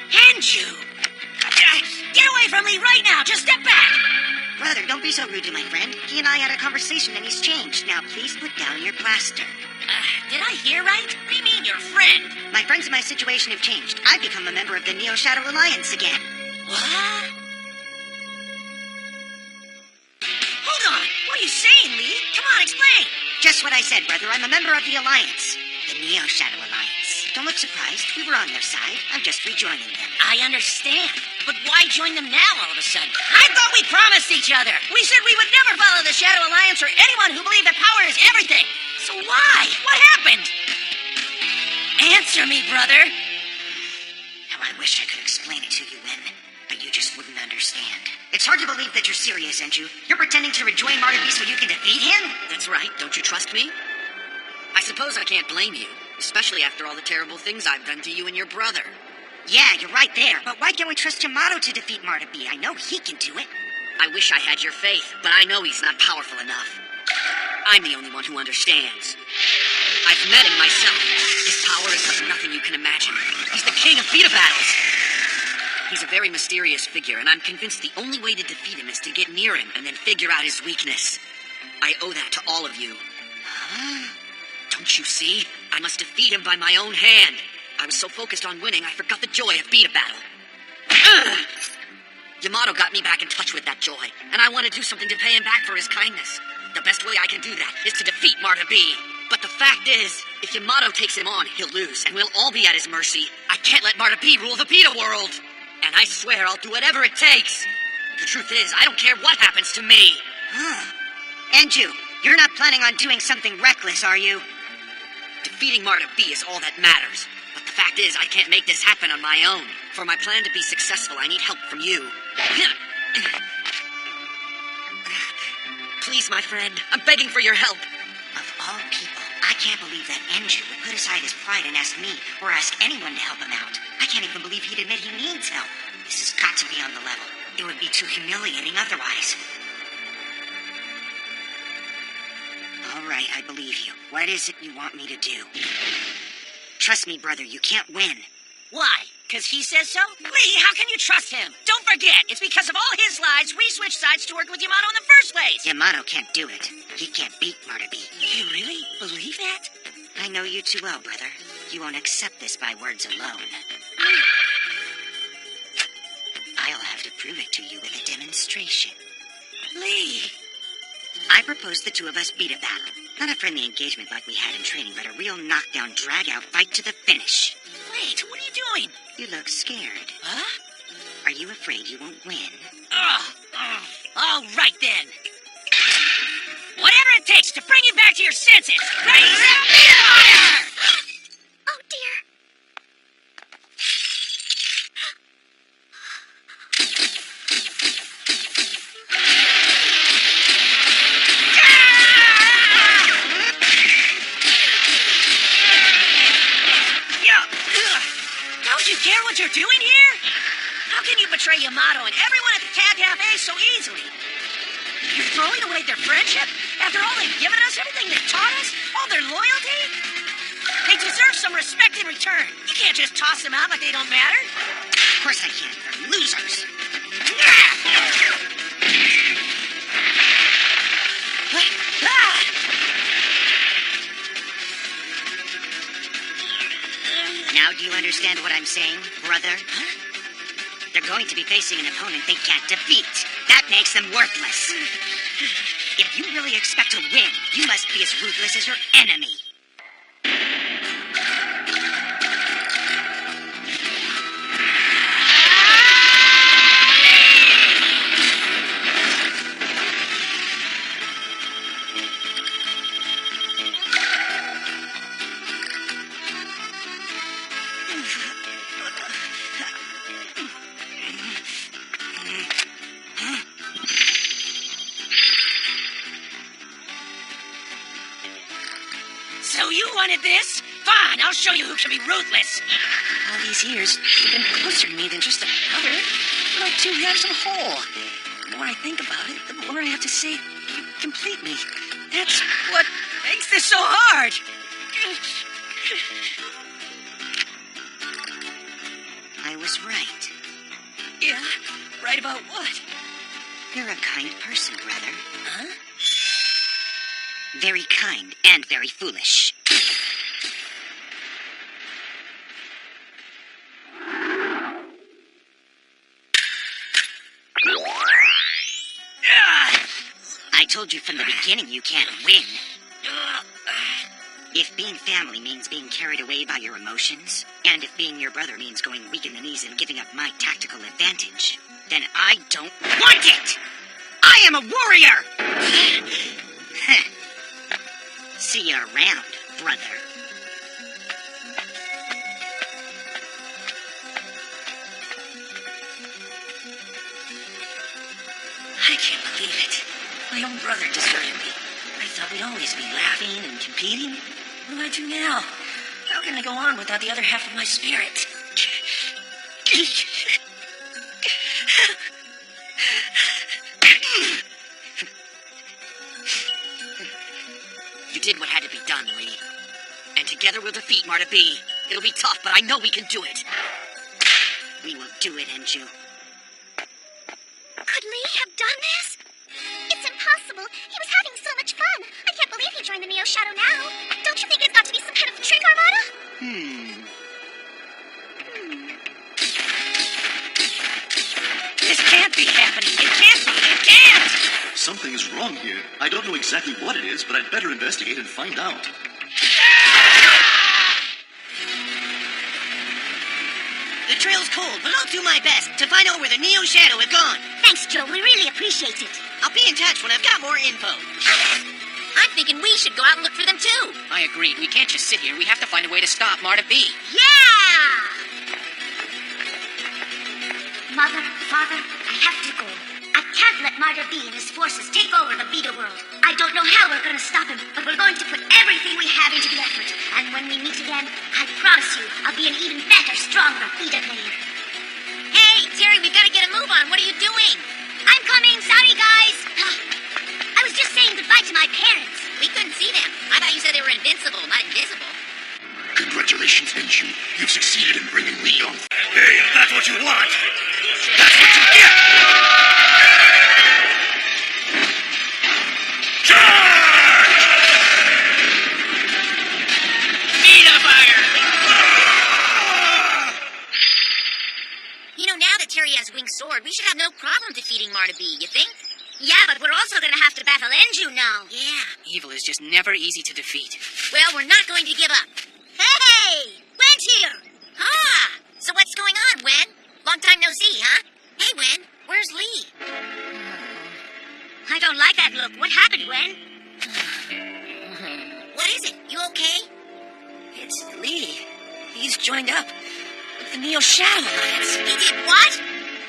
Henju! Get away from me right now! Just step back! Brother, don't be so rude to my friend. He and I had a conversation and he's changed. Now please put down your blaster. Did I hear right? What do you mean, your friend? My friends and my situation have changed. I've become a member of the Neo Shadow Alliance again. What? Hold on! What are you saying, Lee? Come on, explain! Just what I said, brother. I'm a member of the Alliance. The Neo Shadow Alliance. Don't look surprised. We were on their side. I'm just rejoining them. I understand. But why join them now all of a sudden? I thought we promised each other. We said we would never follow the Shadow Alliance or anyone who believed that power is everything. So why? What happened? Answer me, brother. How I wish I could explain it to you, Win, but you just wouldn't understand. It's hard to believe that you're serious, Enju. You're pretending to rejoin Martabi so you can defeat him? That's right. Don't you trust me? I suppose I can't blame you, especially after all the terrible things I've done to you and your brother. Yeah, you're right there. But why can't we trust Yamato to defeat Martabi? I know he can do it. I wish I had your faith, but I know he's not powerful enough. I'm the only one who understands. I've met him myself. His power is like nothing you can imagine. He's the king of Vita battles. He's a very mysterious figure, and I'm convinced the only way to defeat him is to get near him and then figure out his weakness. I owe that to all of you. Don't you see? I must defeat him by my own hand. I was so focused on winning, I forgot the joy of Vita battle. Yamato got me back in touch with that joy, and I want to do something to pay him back for his kindness. The best way I can do that is to defeat Marta B. But the fact is, if Yamato takes him on, he'll lose, and we'll all be at his mercy. I can't let Marta B rule the Vita world. And I swear I'll do whatever it takes. The truth is, I don't care what happens to me. Enju, you're not planning on doing something reckless, are you? Defeating Marta B is all that matters. But the fact is, I can't make this happen on my own. For my plan to be successful, I need help from you. Please, my friend, I'm begging for your help. Of all people, I can't believe that Enju would put aside his pride and ask me, or ask anyone to help him out. I can't even believe he'd admit he needs help. This has got to be on the level. It would be too humiliating otherwise. All right, I believe you. What is it you want me to do? Trust me, brother, you can't win. Why? Because he says so? Lee, how can you trust him? Don't forget, it's because of all his lies we switched sides to work with Yamato in the first place. Yamato can't do it. He can't beat Martabi. You really believe that? I know you too well, brother. You won't accept this by words alone. I'll have to prove it to you with a demonstration. Lee! I propose the two of us beat a battle. Not a friendly engagement like we had in training, but a real knockdown, drag-out fight to the finish. Wait, what are you doing? You look scared. Huh? Are you afraid you won't win? All right then. Whatever it takes to bring you back to your senses. Raise up fire! Oh, dear. Don't you care what you're doing here? How can you betray Yamato and everyone at the Cat Cafe so easily? You're throwing away their friendship? After all they've given us, everything they've taught us, all their loyalty? They deserve some respect in return. You can't just toss them out like they don't matter. Of course I can. They're losers. Now do you understand what I'm saying, brother? They're going to be facing an opponent they can't defeat. That makes them worthless. If you really expect to win, you must be as ruthless as your enemy. So you wanted this? Fine. on, I'll show you who can be ruthless. All these years, you've been closer to me than just a brother. You're like two halves of a whole. The more I think about it, the more I have to say, you complete me. That's what makes this so hard. I was right. Yeah? Right about what? You're a kind person, brother. Huh? Very kind and very foolish. I told you from the beginning you can't win. If being family means being carried away by your emotions, and if being your brother means going weak in the knees and giving up my tactical advantage, then I don't want it! I am a warrior! See you around, brother. I can't believe it. My own brother deserted me. I thought we'd always be laughing and competing. What do I do now? How can I go on without the other half of my spirit? You did what had to be done, Lee. And together we'll defeat Marta B. It'll be tough, but I know we can do it. We will do it, Enju. Could Lee have done this? It's impossible. He was having so much fun. I can't believe he joined the Neo Shadow now. Don't you think it's got to be some kind of trick, Armada? This can't be happening. It can't be. It can't! Something is wrong here. I don't know exactly what it is, but I'd better investigate and find out. The trail's cold, but I'll do my best to find out where the Neo Shadow has gone. Thanks, Joe. We really appreciate it. I'll be in touch when I've got more info. I'm thinking we should go out and look for them too. I agree. We can't just sit here. We have to find a way to stop Marta B. Yeah! Mother, Father, I have to go. I can't let Marta B and his forces take over the Vita world. I don't know how we're going to stop him, but we're going to put everything we have into the effort. And when we meet again, I promise you, I'll be an even better, stronger Vita player. Hey, Terry, we've got to get a move on. What are you doing? I'm coming. Sorry, guys. I was just saying goodbye to my parents. We couldn't see them. I thought you said they were invincible, not invisible. Congratulations, Enju. You've succeeded in bringing Lee on. Hey, that's what you want. That's what you get. Charge! Vita fire! You know, now that Terry has Winged Sword, we should have no problem defeating Marta B, you think? Yeah, but we're also going to have to battle Enju now. Yeah. Evil is just never easy to defeat. Well, we're not going to give up. Hey! Wen's here! Ah! So what's going on, Wen? Long time no see, huh? Hey, Wen, where's Lee? I don't like that look. What happened, Wen? What is it? You okay? It's Lee. He's joined up with the Neo Shadow Alliance. He did what?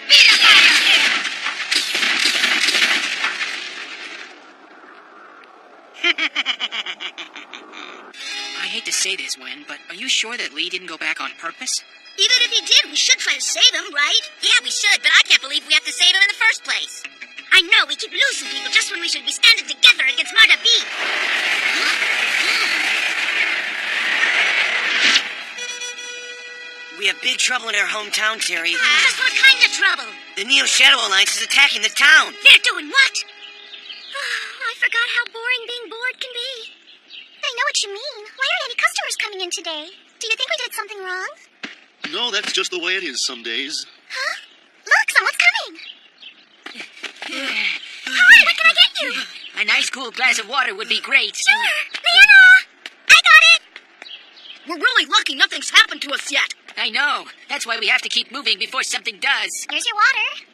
Vita fire! I hate to say this, Wen, but are you sure that Lee didn't go back on purpose? Even if he did, we should try to save him, right? Yeah, we should, but I can't believe we have to save him in the first place. I know, we keep losing people just when we should be standing together against Marta B. We have big trouble in our hometown, Terry. Just what kind of trouble? The Neo Shadow Alliance is attacking the town. They're doing what? I forgot how boring being bored can be. I know what you mean. Why aren't any customers coming in today? Do you think we did something wrong? No, that's just the way it is some days. Huh? Look, someone's coming. Hi, what can I get you? A nice cool glass of water would be great. Sure. Leanna! I got it! We're really lucky nothing's happened to us yet. I know. That's why we have to keep moving before something does. Here's your water.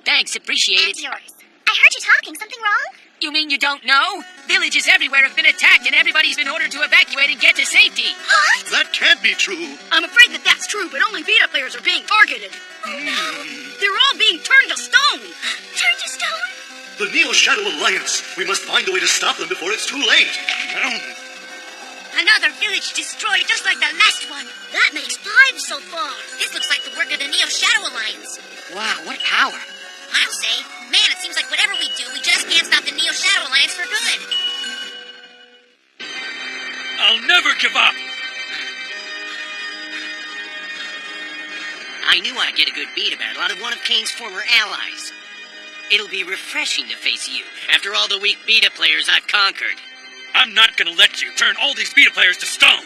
Thanks, appreciate It's it. yours. I heard you talking. Something wrong? You mean you don't know? Villages everywhere have been attacked and everybody's been ordered to evacuate and get to safety. What? That can't be true. I'm afraid that that's true, but only Vita players are being targeted. Oh, no. They're all being turned to stone. Turn to stone? The Neo Shadow Alliance. We must find a way to stop them before it's too late. I Another village destroyed just like the last one. That makes 5 so far. This looks like the work of the Neo Shadow Alliance. Wow, what power. I'll say, man, it seems like whatever we do, we just can't stop the Neo Shadow Alliance for good. I'll never give up. I knew I'd get a good beat battle out of one of Kane's former allies. It'll be refreshing to face you after all the weak beta players I've conquered. I'm not gonna let you turn all these beta players to stone.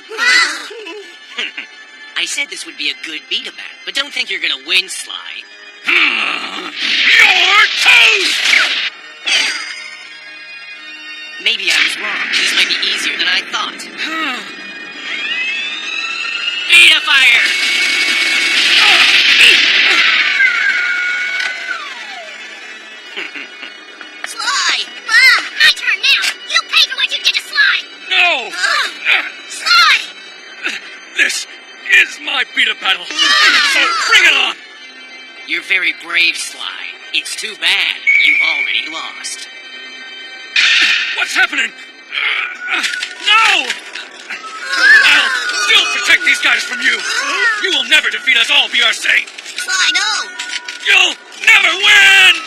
I said this would be a good beta battle, but don't think you're gonna win, Sly. You're toast! Maybe I was wrong. This might be easier than I thought. Beta fire! Sly! My turn now! You'll pay for what you did to Sly! No! Sly! This is my beta battle, so bring it on! You're very brave, Sly. It's too bad you've already lost. What's happening? No! I'll still protect these guys from you. You will never defeat us all, BRC. Sly, no! You'll never win!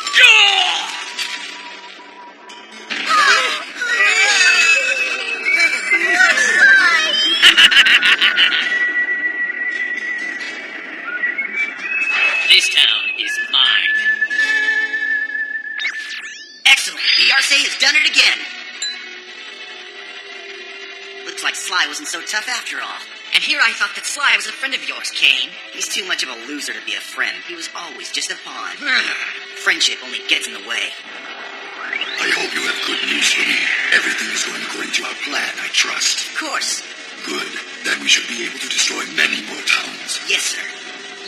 This town is mine. Excellent. The RC has done it again. Looks like Sly wasn't so tough after all. And here I thought that Sly was a friend of yours, Kane. He's too much of a loser to be a friend. He was always just a pawn. Friendship only gets in the way. I hope you have good news for me. Everything is going according to our plan, I trust. Of course. Good. Then we should be able to destroy many more towns. Yes, sir.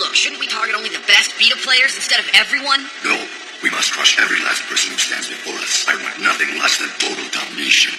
Look, shouldn't we target only the best beta players instead of everyone? No. We must crush every last person who stands before us. I want nothing less than total domination.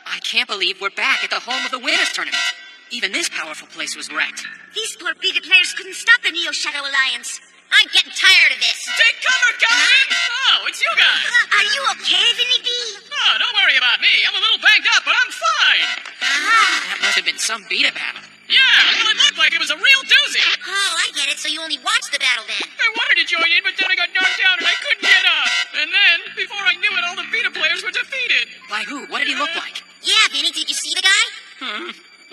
I can't believe we're back at the home of the winners tournament. Even this powerful place was wrecked. These poor beta players couldn't stop the Neo Shadow Alliance. I'm getting tired of this. Take cover, Captain! Oh, it's you guys. Are you okay, Vinny B? Oh, don't worry about me. I'm a little banged up, but I'm fine. That must have been some beta battle. Yeah, well, it looked like it was a real doozy. Oh, I get it. So you only watched the battle then. I wanted to join in, but then I got knocked down and I couldn't get up. And then, before I knew it, all the beta players were defeated. By who? What did he look like? Yeah, Vinny, did you see the guy?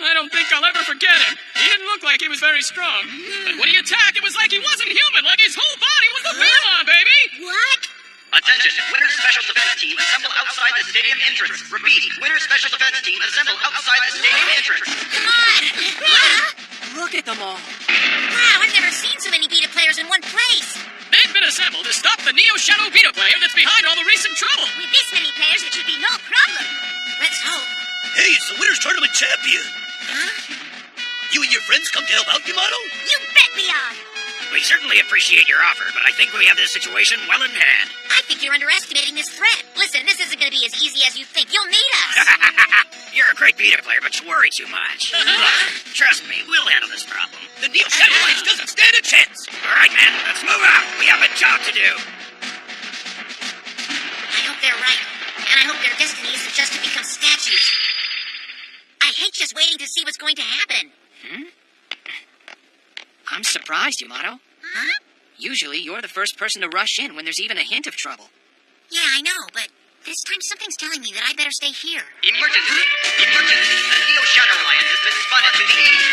I don't think I'll ever forget him. He didn't look like he was very strong. But when he attacked, it was like he wasn't human, like his whole body was the Pokemon, baby! What? Attention, Winter Special Defense Team, assemble outside the stadium entrance. Repeat, Winter Special Defense Team, assemble outside the stadium entrance. Come on! Look at them all. Wow, I've never seen so many beta players in one place. They've been assembled to stop the Neo Shadow beta player that's behind all the recent trouble. With this many players, it should be no problem. Let's hope. Hey, it's the Winners Tournament champion. You and your friends come to help out, Yamato? You bet we are. We certainly appreciate your offer, but I think we have this situation well in hand. I think you're underestimating this threat. Listen, this isn't going to be as easy as you think. You'll need us. You're a great beta player, but you worry too much. Trust me, we'll handle this problem. The Neo Shadow Alliance doesn't stand a chance. All right, men, let's move out. We have a job to do. I hope they're right. And I hope their destiny isn't just to become statues. I hate just waiting to see what's going to happen. I'm surprised, Yamato. Huh? Usually, you're the first person to rush in when there's even a hint of trouble. Yeah, I know, but this time something's telling me that I better stay here. Emergency! Emergency! The Neo Shadow Alliance has been spotted to the east.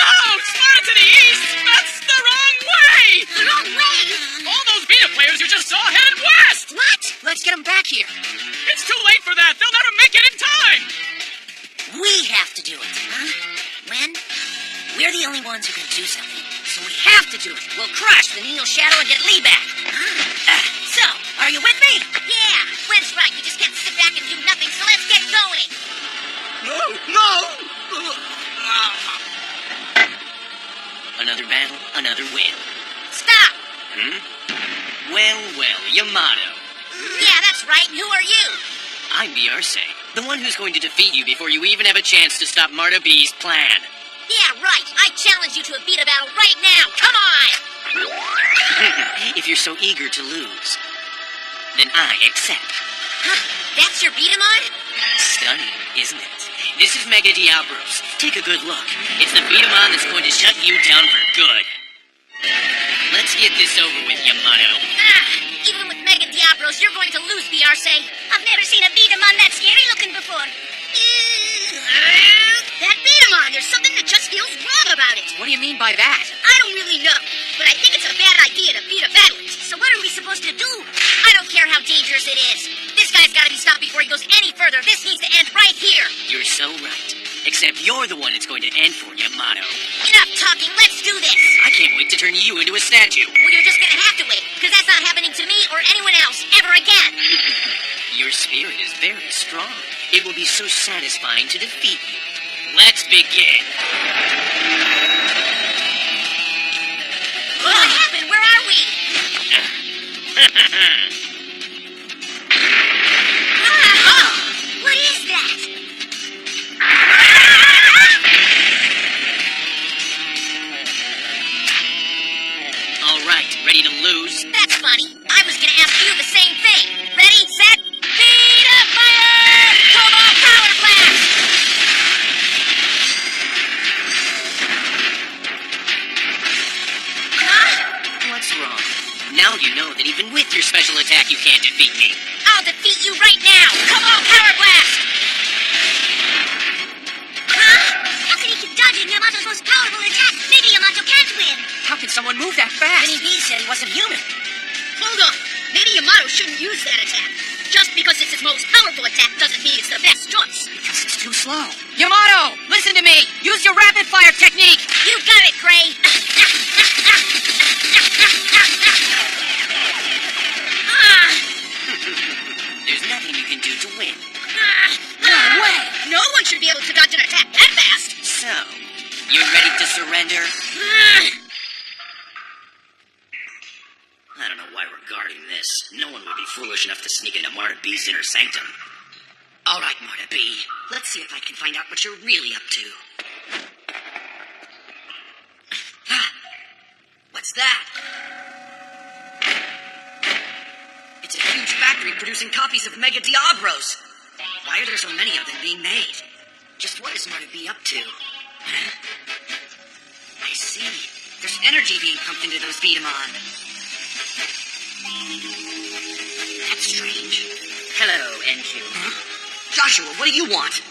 No! Spotted to the east! That's the wrong way! The wrong way! All those beta players you just saw headed west! What? Let's get them back here. It's too late for that! They'll never make it in time! We have to do it. Huh? When? We're the only ones who can do something, so we have to do it. We'll crush the Neo Shadow and get Lee back. So, are you with me? Yeah, Gwen's right. You just can't sit back and do nothing, so let's get going. No! Another battle, another win. Stop! Well, Yamato. Yeah, that's right. And who are you? I'm BRC, the one who's going to defeat you before you even have a chance to stop Marta B's plan. Yeah, right. I challenge you to a beta battle right now. Come on! If you're so eager to lose, then I accept. Huh? That's your beta mod? Stunning, isn't it? this is Mega Diablos. Take a good look. It's the Betamon that's going to shut you down for good. Let's get this over with, Yamato. Even with Mega Diablos, you're going to lose, BRC. I've never seen a Betamon that scary looking before. That Betamon, there's something that just feels wrong about it. What do you mean by that? I don't really know, but I think it's a bad idea to beat a battle it. So what are we supposed to do? I don't care how dangerous it is. This guy's got to be stopped before he goes any further. This needs to end right here. You're so right. Except you're the one it's going to end for, Yamato. Enough talking, let's do this. I can't wait to turn you into a statue. Well, you're just gonna have to wait, because that's not happening to me or anyone else ever again. Your spirit is very strong. It will be so satisfying to defeat you. Let's begin. What happened? Where are we? What is that? All right, ready to lose? That's funny. I was gonna ask you the same thing. Ready, set, speed up, fire! Cobalt power blast! What's wrong? Now you know that even with your special attack, you can't defeat me. I'll defeat you right now! Cobalt power blast! How can he keep dodging Yamato's most powerful attack? Maybe Yamato can't win. How can someone move that fast? Vinny B said he wasn't human. Hold on. Maybe Yamato shouldn't use that attack. Just because it's his most powerful attack doesn't mean it's the best choice. Because it's too slow. Yamato, listen to me. Use your rapid fire technique. You got it, Gray. There's nothing you can do to win. No way! No one should be able to dodge an attack that fast. So, you're ready to surrender? I don't know why we're guarding this. No one would be foolish enough to sneak into Marta B's inner sanctum. All right, Marta B. Let's see if I can find out what you're really up to. What's that? It's a huge factory producing copies of Mega Diablos. Why are there so many of them being made? Just what is Marta B up to? I see. There's energy being pumped into those Betamon. That's strange. Hello, NQ. Joshua, what do you want?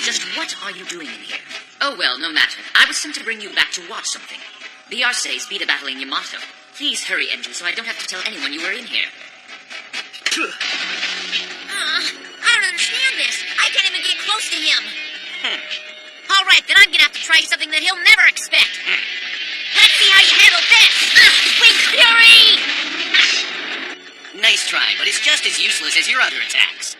Just what are you doing in here? Oh, well, no matter. I was sent to bring you back to watch something. BRC's Beta battling Yamato. Please hurry, NQ, so I don't have to tell anyone you were in here. I don't understand this. I can't even get close to him. All right, then I'm gonna have to try something that he'll never expect. Let's see how you handle this. Wing Fury! Nice try, but it's just as useless as your other attacks.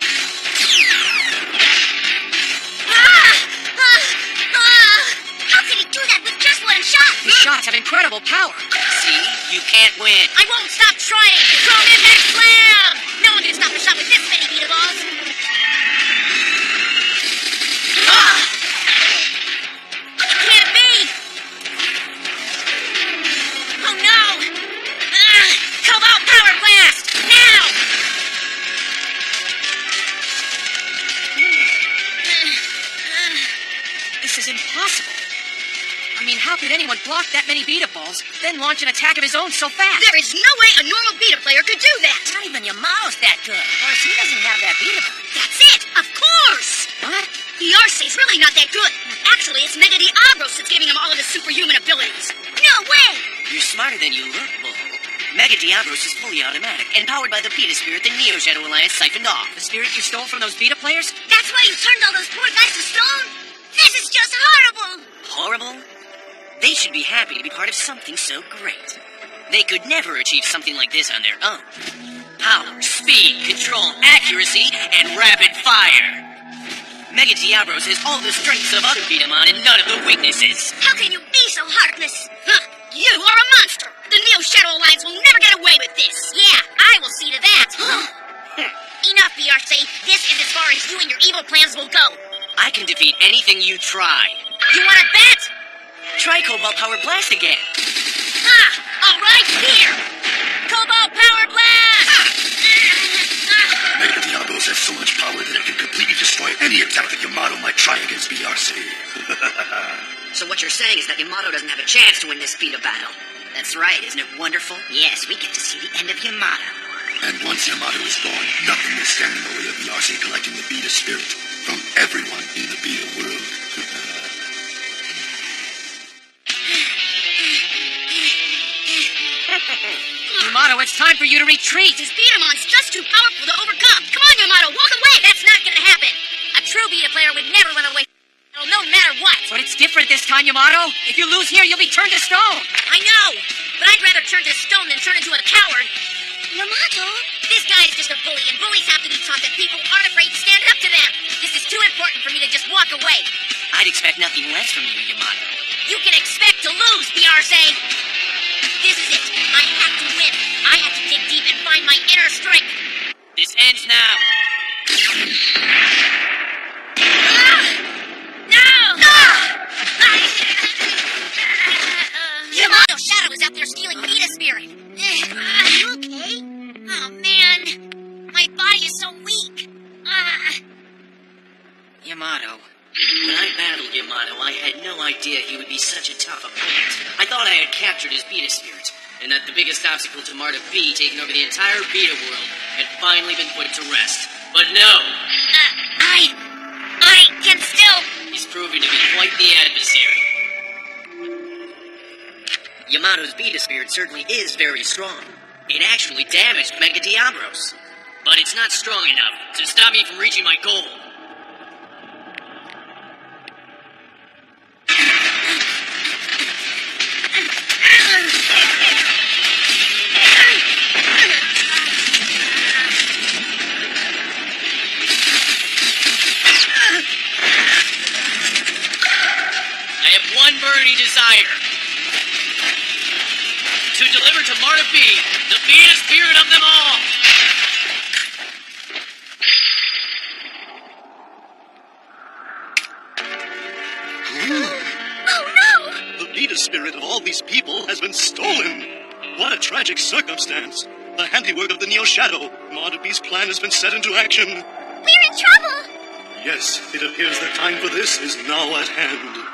How could he do that with just one shot? His shots have incredible power. See? You can't win. I won't stop trying. Strong impact slam! No one can stop a shot with this many beat balls. Can't be! Oh no! Cobalt power blast! Now! This is impossible. I mean, how could anyone block that many Beta balls, then launch an attack of his own so fast? There is no way a normal Beta player could do that. Not even Yamato's that good. Of course, he doesn't have that Beta. That's it, of course. What? Yarse's really not that good. Actually, it's Mega Diablos that's giving him all of his superhuman abilities. No way! You're smarter than you look, Bull. Mega Diablos is fully automatic and powered by the Beta Spirit the Neo Shadow Alliance siphoned off. The spirit you stole from those Beta players? That's why you turned all those poor guys to stone? This is just horrible! Horrible? They should be happy to be part of something so great. They could never achieve something like this on their own. Power, speed, control, accuracy, and rapid fire. Mega Diablos has all the strengths of other Betamon and none of the weaknesses. How can you be so heartless? You are a monster. The Neo Shadow Alliance will never get away with this. Yeah, I will see to that. Enough, BRC. This is as far as you and your evil plans will go. I can defeat anything you try. You want to bet? Try Cobalt Power Blast again. All right, here. Cobalt Power Blast! Mega Diablos have so much power that it can completely destroy any attack that Yamato RC. So what you're saying is that Yamato doesn't have a chance to win this Beta battle. That's right, isn't it wonderful? Yes, we get to see the end of Yamato. And once Yamato is gone, nothing will stand in the way of the RC collecting the Beta spirit from everyone in the Beta world. Yamato, it's time for you to retreat. This Bedamon's just too powerful to overcome. Come on, Yamato, walk away. That's not gonna happen. A true Beta player would never run away from no matter what. But it's different this time, Yamato. If you lose here, you'll be turned to stone. I know, but I'd rather turn to stone than turn into a coward. Yamato? This guy is just a bully, and bullies have to be taught that people aren't afraid to stand up to them. This is too important for me to just walk away. I'd expect nothing less from you, Yamato. You can expect to lose, BRC. This is it. I have to win. I have to dig deep and find my inner strength. This ends now. No! Yamato's shadow is out there stealing Beta spirit. Are you okay? Oh, man. My body is so weak. Yamato. When I battled Yamato, I had no idea he would be such a tough opponent. I thought I had captured his Beta spirit, and that the biggest obstacle to Marta B taking over the entire Beta world had finally been put to rest. But no! I can still... He's proving to be quite the adversary. Yamato's Beta spirit certainly is very strong. It actually damaged Mega Diablos. But it's not strong enough to stop me from reaching my goal. One burning desire. To deliver to Marta B, the Beta spirit of them all. Oh no! The Beta spirit of all these people has been stolen. What a tragic circumstance. The handiwork of the Neo Shadow. Marta B's plan has been set into action. We're in trouble! Yes, it appears the time for this is now at hand.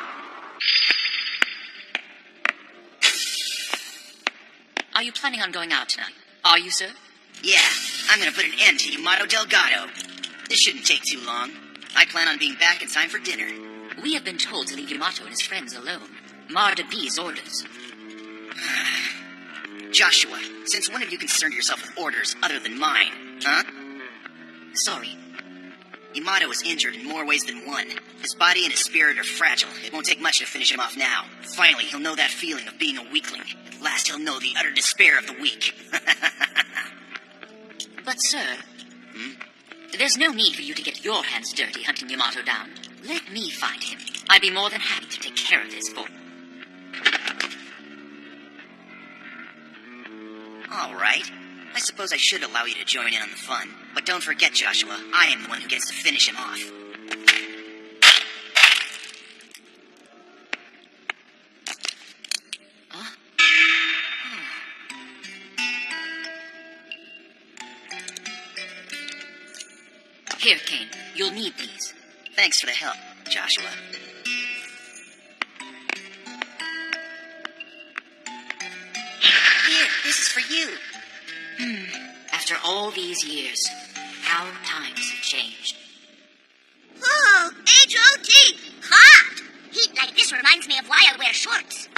Are you planning on going out tonight? Are you, sir? Yeah, I'm gonna put an end to Yamato Delgado. This shouldn't take too long. I plan on being back in time for dinner. We have been told to leave Yamato and his friends alone. Marta B's orders. Joshua, since when have you concerned yourself with orders other than mine? Huh? Sorry. Yamato is injured in more ways than one. His body and his spirit are fragile. It won't take much to finish him off now. Finally, he'll know that feeling of being a weakling. At last, he'll know the utter despair of the weak. But, sir, there's no need for you to get your hands dirty hunting Yamato down. Let me find him. I'd be more than happy to take care of this for him. All right. I suppose I should allow you to join in on the fun. But don't forget, Joshua, I am the one who gets to finish him off. Huh? Here, Kane. You'll need these. Thanks for the help, Joshua. Here, this is for you. After all these years, how times have changed. Oh, H.O.T. Hot! Heat like this reminds me of why I wear shorts.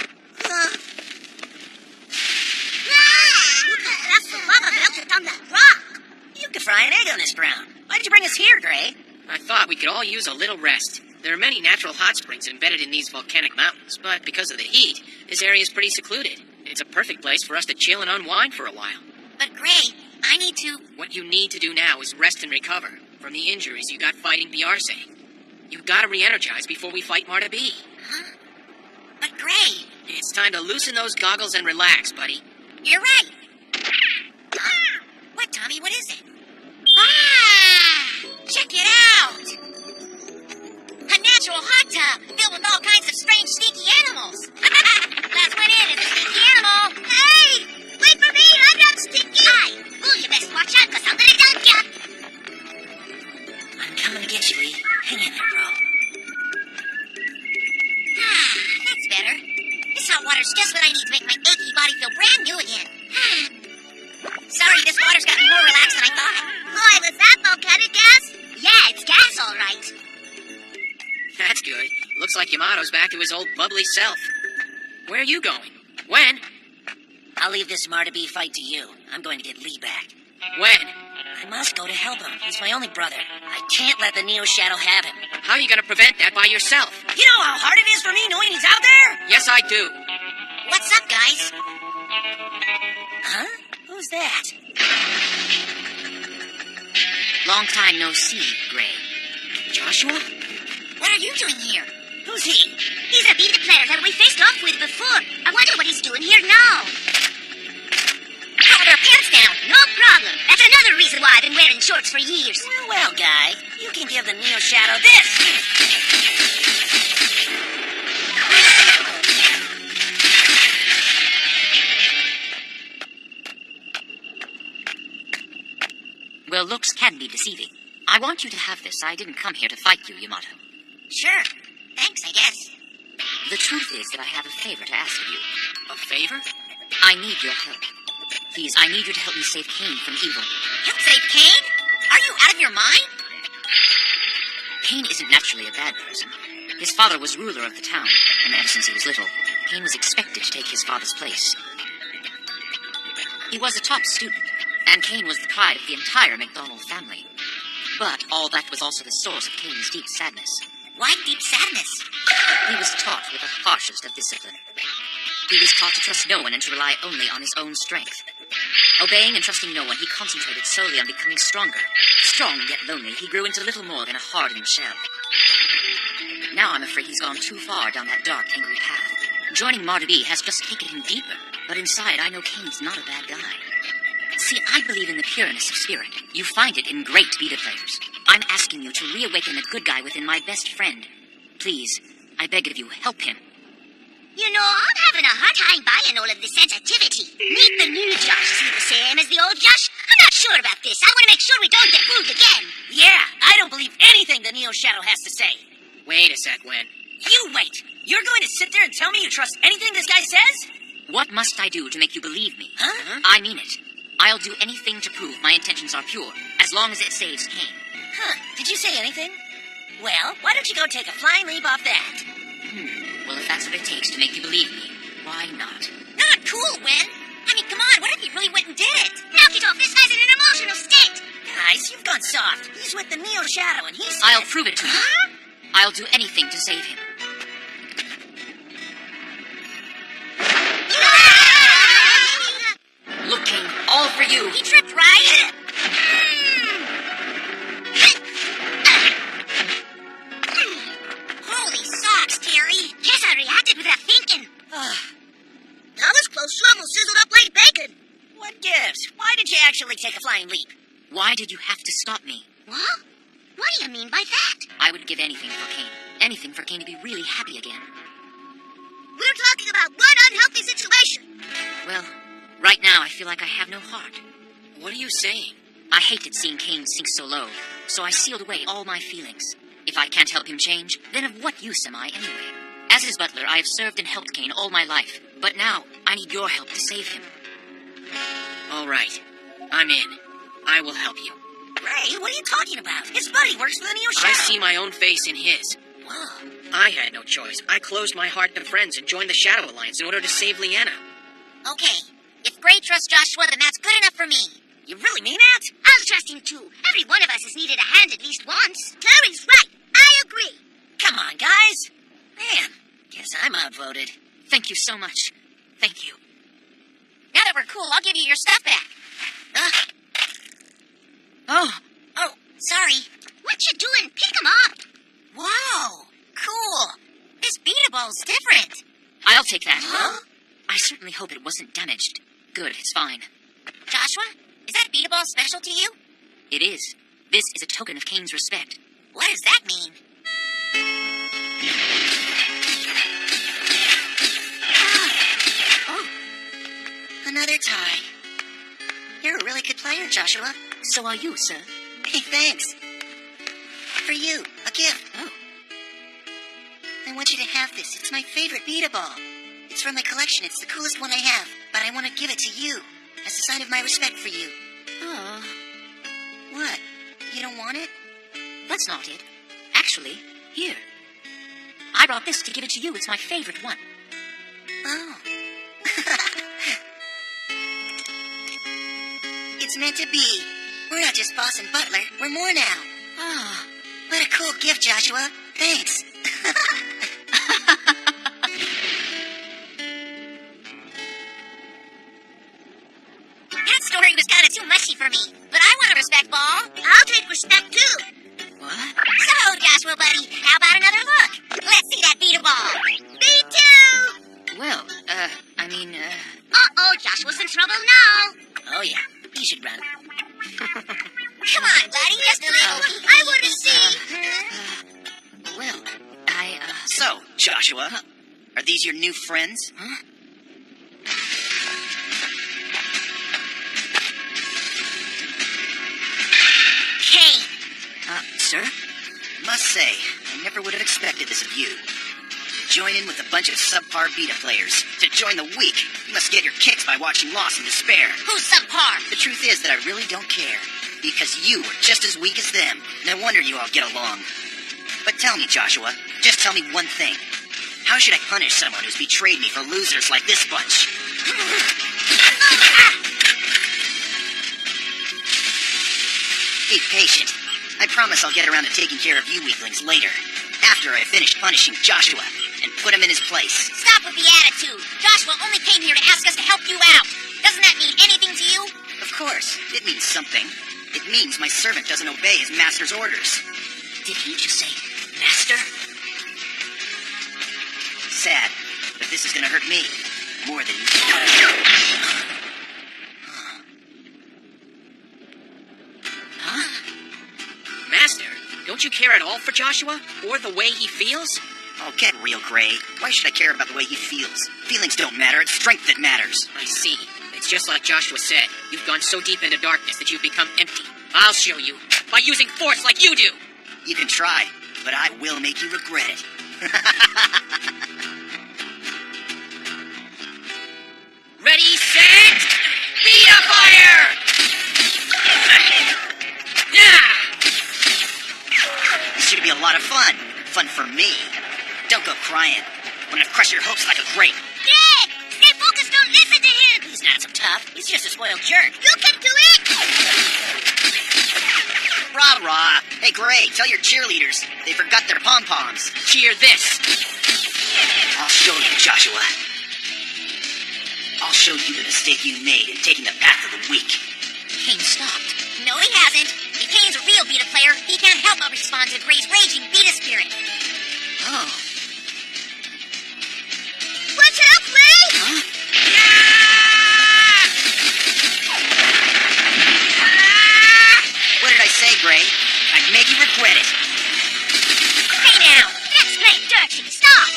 That's the lava melted on that rock. You could fry an egg on this ground. Why did you bring us here, Gray? I thought we could all use a little rest. There are many natural hot springs embedded in these volcanic mountains, but because of the heat, this area is pretty secluded. It's a perfect place for us to chill and unwind for a while. But Gray, I need to... What you need to do now is rest and recover from the injuries you got fighting Beyarce. You've got to re-energize before we fight Marta B. Huh? But Gray... It's time to loosen those goggles and relax, buddy. You're right. What, Tommy? What is it? Ah! Check it out! A natural hot tub filled with all kinds of strange, sneaky animals. Last one in is a sneaky animal. Hey! Wait for me! I'm not stinky! Ooh, you best watch out, because I'm gonna dunk ya! I'm coming to get you, E. Hang in there, bro. water's got me more relaxed than I thought. Boy, was that volcanic gas? Yeah, it's gas, all right. That's good. Looks like Yamato's back to his old bubbly self. Where are you going? When? I'll leave this Marta-B fight to you. I'm going to get Lee back. When? I must go to help him. He's my only brother. I can't let the Neo Shadow have him. How are you going to prevent that by yourself? You know how hard it is for me knowing he's out there? Yes, I do. What's up, guys? Huh? Who's that? Long time no see, Gray. Joshua? What are you doing here? Who's he? He's a beta player that we faced off with before. I wonder what he's doing here now. Pull their pants down. No problem. That's another reason why I've been wearing shorts for years. Well, guy, you can give the Neo Shadow this. Well, looks can be deceiving. I want you to have this. I didn't come here to fight you, Yamato. Sure. Thanks, I guess. The truth is that I have a favor to ask of you. A favor? I need your help. Please, I need you to help me save Cain from evil. Help save Cain? Are you out of your mind? Cain isn't naturally a bad person. His father was ruler of the town, and ever since he was little, Cain was expected to take his father's place. He was a top student, and Cain was the pride of the entire MacDonald family. But all that was also the source of Cain's deep sadness. Why deep sadness? He was taught with the harshest of discipline. He was taught to trust no one and to rely only on his own strength. Obeying and trusting no one, he concentrated solely on becoming stronger. Strong yet lonely, he grew into little more than a hardened shell. Now I'm afraid he's gone too far down that dark, angry path. Joining Marta-B has just taken him deeper, but inside I know Cain's not a bad guy. See, I believe in the pureness of spirit. You find it in great beta players. I'm asking you to reawaken the good guy within my best friend. Please, I beg of you, help him. You know, I'm having a hard time buying all of this sensitivity. Meet the new Josh. Is he the same as the old Josh? I'm not sure about this. I want to make sure we don't get fooled again. Yeah, I don't believe anything the Neo Shadow has to say. Wait a sec, Wen. You wait. You're going to sit there and tell me you trust anything this guy says? What must I do to make you believe me? Huh? I mean it. I'll do anything to prove my intentions are pure, as long as it saves Cain. Huh. Did you say anything? Well, why don't you go take a flying leap off that? Well, if that's what it takes to make you believe me, why not? Not cool, Wen. I mean, come on. What if he really went and did it? Knock it off. This guy's in an emotional state. Guys, you've gone soft. He's with the Neo Shadow, and he's... I'll prove it to you. I'll do anything to save him. Look, Cain, all for you. He tripped, right? Holy socks, Terry. Guess I reacted without thinking. That was close. You almost sizzled up like bacon. What gives? Why did you actually take a flying leap? Why did you have to stop me? What? What do you mean by that? I would give anything for Cain. Anything for Cain to be really happy again. We're talking about one unhealthy situation. Well, right now I feel like I have no heart. What are you saying? I hated seeing Cain sink so low, so I sealed away all my feelings. If I can't help him change, then of what use am I anyway? As his butler, I have served and helped Cain all my life, but now I need your help to save him. All right. I'm in. I will help you. Ray, what are you talking about? His buddy works for the Neo Shadow. I see my own face in his. Whoa. I had no choice. I closed my heart to friends and joined the Shadow Alliance in order to save Leanna. Okay. If Gray trusts Joshua, then that's good enough for me. You really mean that? I'll trust him too. Every one of us has needed a hand at least once. Terry's right. I agree. Come on, guys. Man, guess I'm outvoted. Thank you so much. Thank you. Now that we're cool, I'll give you your stuff back. Oh, Sorry. What you doing? Pick him up. Wow. Cool. This beta ball's different. I'll take that. Huh? I certainly hope it wasn't damaged. Good, it's fine. Joshua, is that beta ball special to you? It is. This is a token of Cain's respect. What does that mean? Oh. Another tie. You're a really good player, Joshua. So are you, sir. Hey, thanks. For you, a gift. Oh. I want you to have this. It's my favorite beta ball. It's from my collection. It's the coolest one I have. But I want to give it to you as a sign of my respect for you. Oh, What? You don't want it? that's not it. Actually, here. I brought this to give it to you. It's my favorite one. Oh. It's meant to be. We're not just boss and butler. We're more now. Ah, What a cool gift, Joshua. Thanks. That story was kind of too mushy for me, but I want a respect ball. I'll take respect too. what? So, Joshua, buddy, how about another look? Let's see that beat a ball. Me too. Well, I mean, Uh-oh, Joshua's in trouble now. oh yeah, he should run. Come on, buddy, just a little. I want to see. Well, So, Joshua, are these your new friends? Kane. sir? Must say, I never would have expected this of you. Join in with a bunch of subpar beta players. To join the weak, you must get your kicks by watching loss and despair. Who's subpar? The truth is that I really don't care. Because you are just as weak as them. No wonder you all get along. But tell me, Joshua, just tell me one thing. How should I punish someone who's betrayed me for losers like this bunch? Be patient. I promise I'll get around to taking care of you weaklings later. After I finish punishing Joshua and put him in his place. Stop with the attitude. Joshua only came here to ask us to help you out. Doesn't that mean anything to you? Of course, it means something. It means my servant doesn't obey his master's orders. Did he just say master? Sad, but this is gonna hurt me more than you. Master, don't you care at all for Joshua? Or the way he feels? Oh, get real, Gray. Why should I care about the way he feels? Feelings don't matter, it's strength that matters. I see. It's just like Joshua said. You've gone so deep into darkness that you've become empty. I'll show you. By using force like you do. You can try, but I will make you regret it. Ready, set, beat a fire! This should be a lot of fun. Fun for me. Don't go crying. I'm gonna crush your hopes like a grape. Dad! Stay focused, don't listen to him! He's not so tough. He's just a spoiled jerk. You can do it! Rah rah. Hey, Gray, tell your cheerleaders they forgot their pom-poms. Cheer this. I'll show you, Joshua. I'll show you the mistake you made in taking the path of the weak. Kane stopped. No, he hasn't. If Kane's a real beta player, he can't help but respond to Gray's raging beta spirit. Oh. Watch out, Gray! What did I say, Gray? I'd make you regret it. Hey now! That's playing dirty! Stop!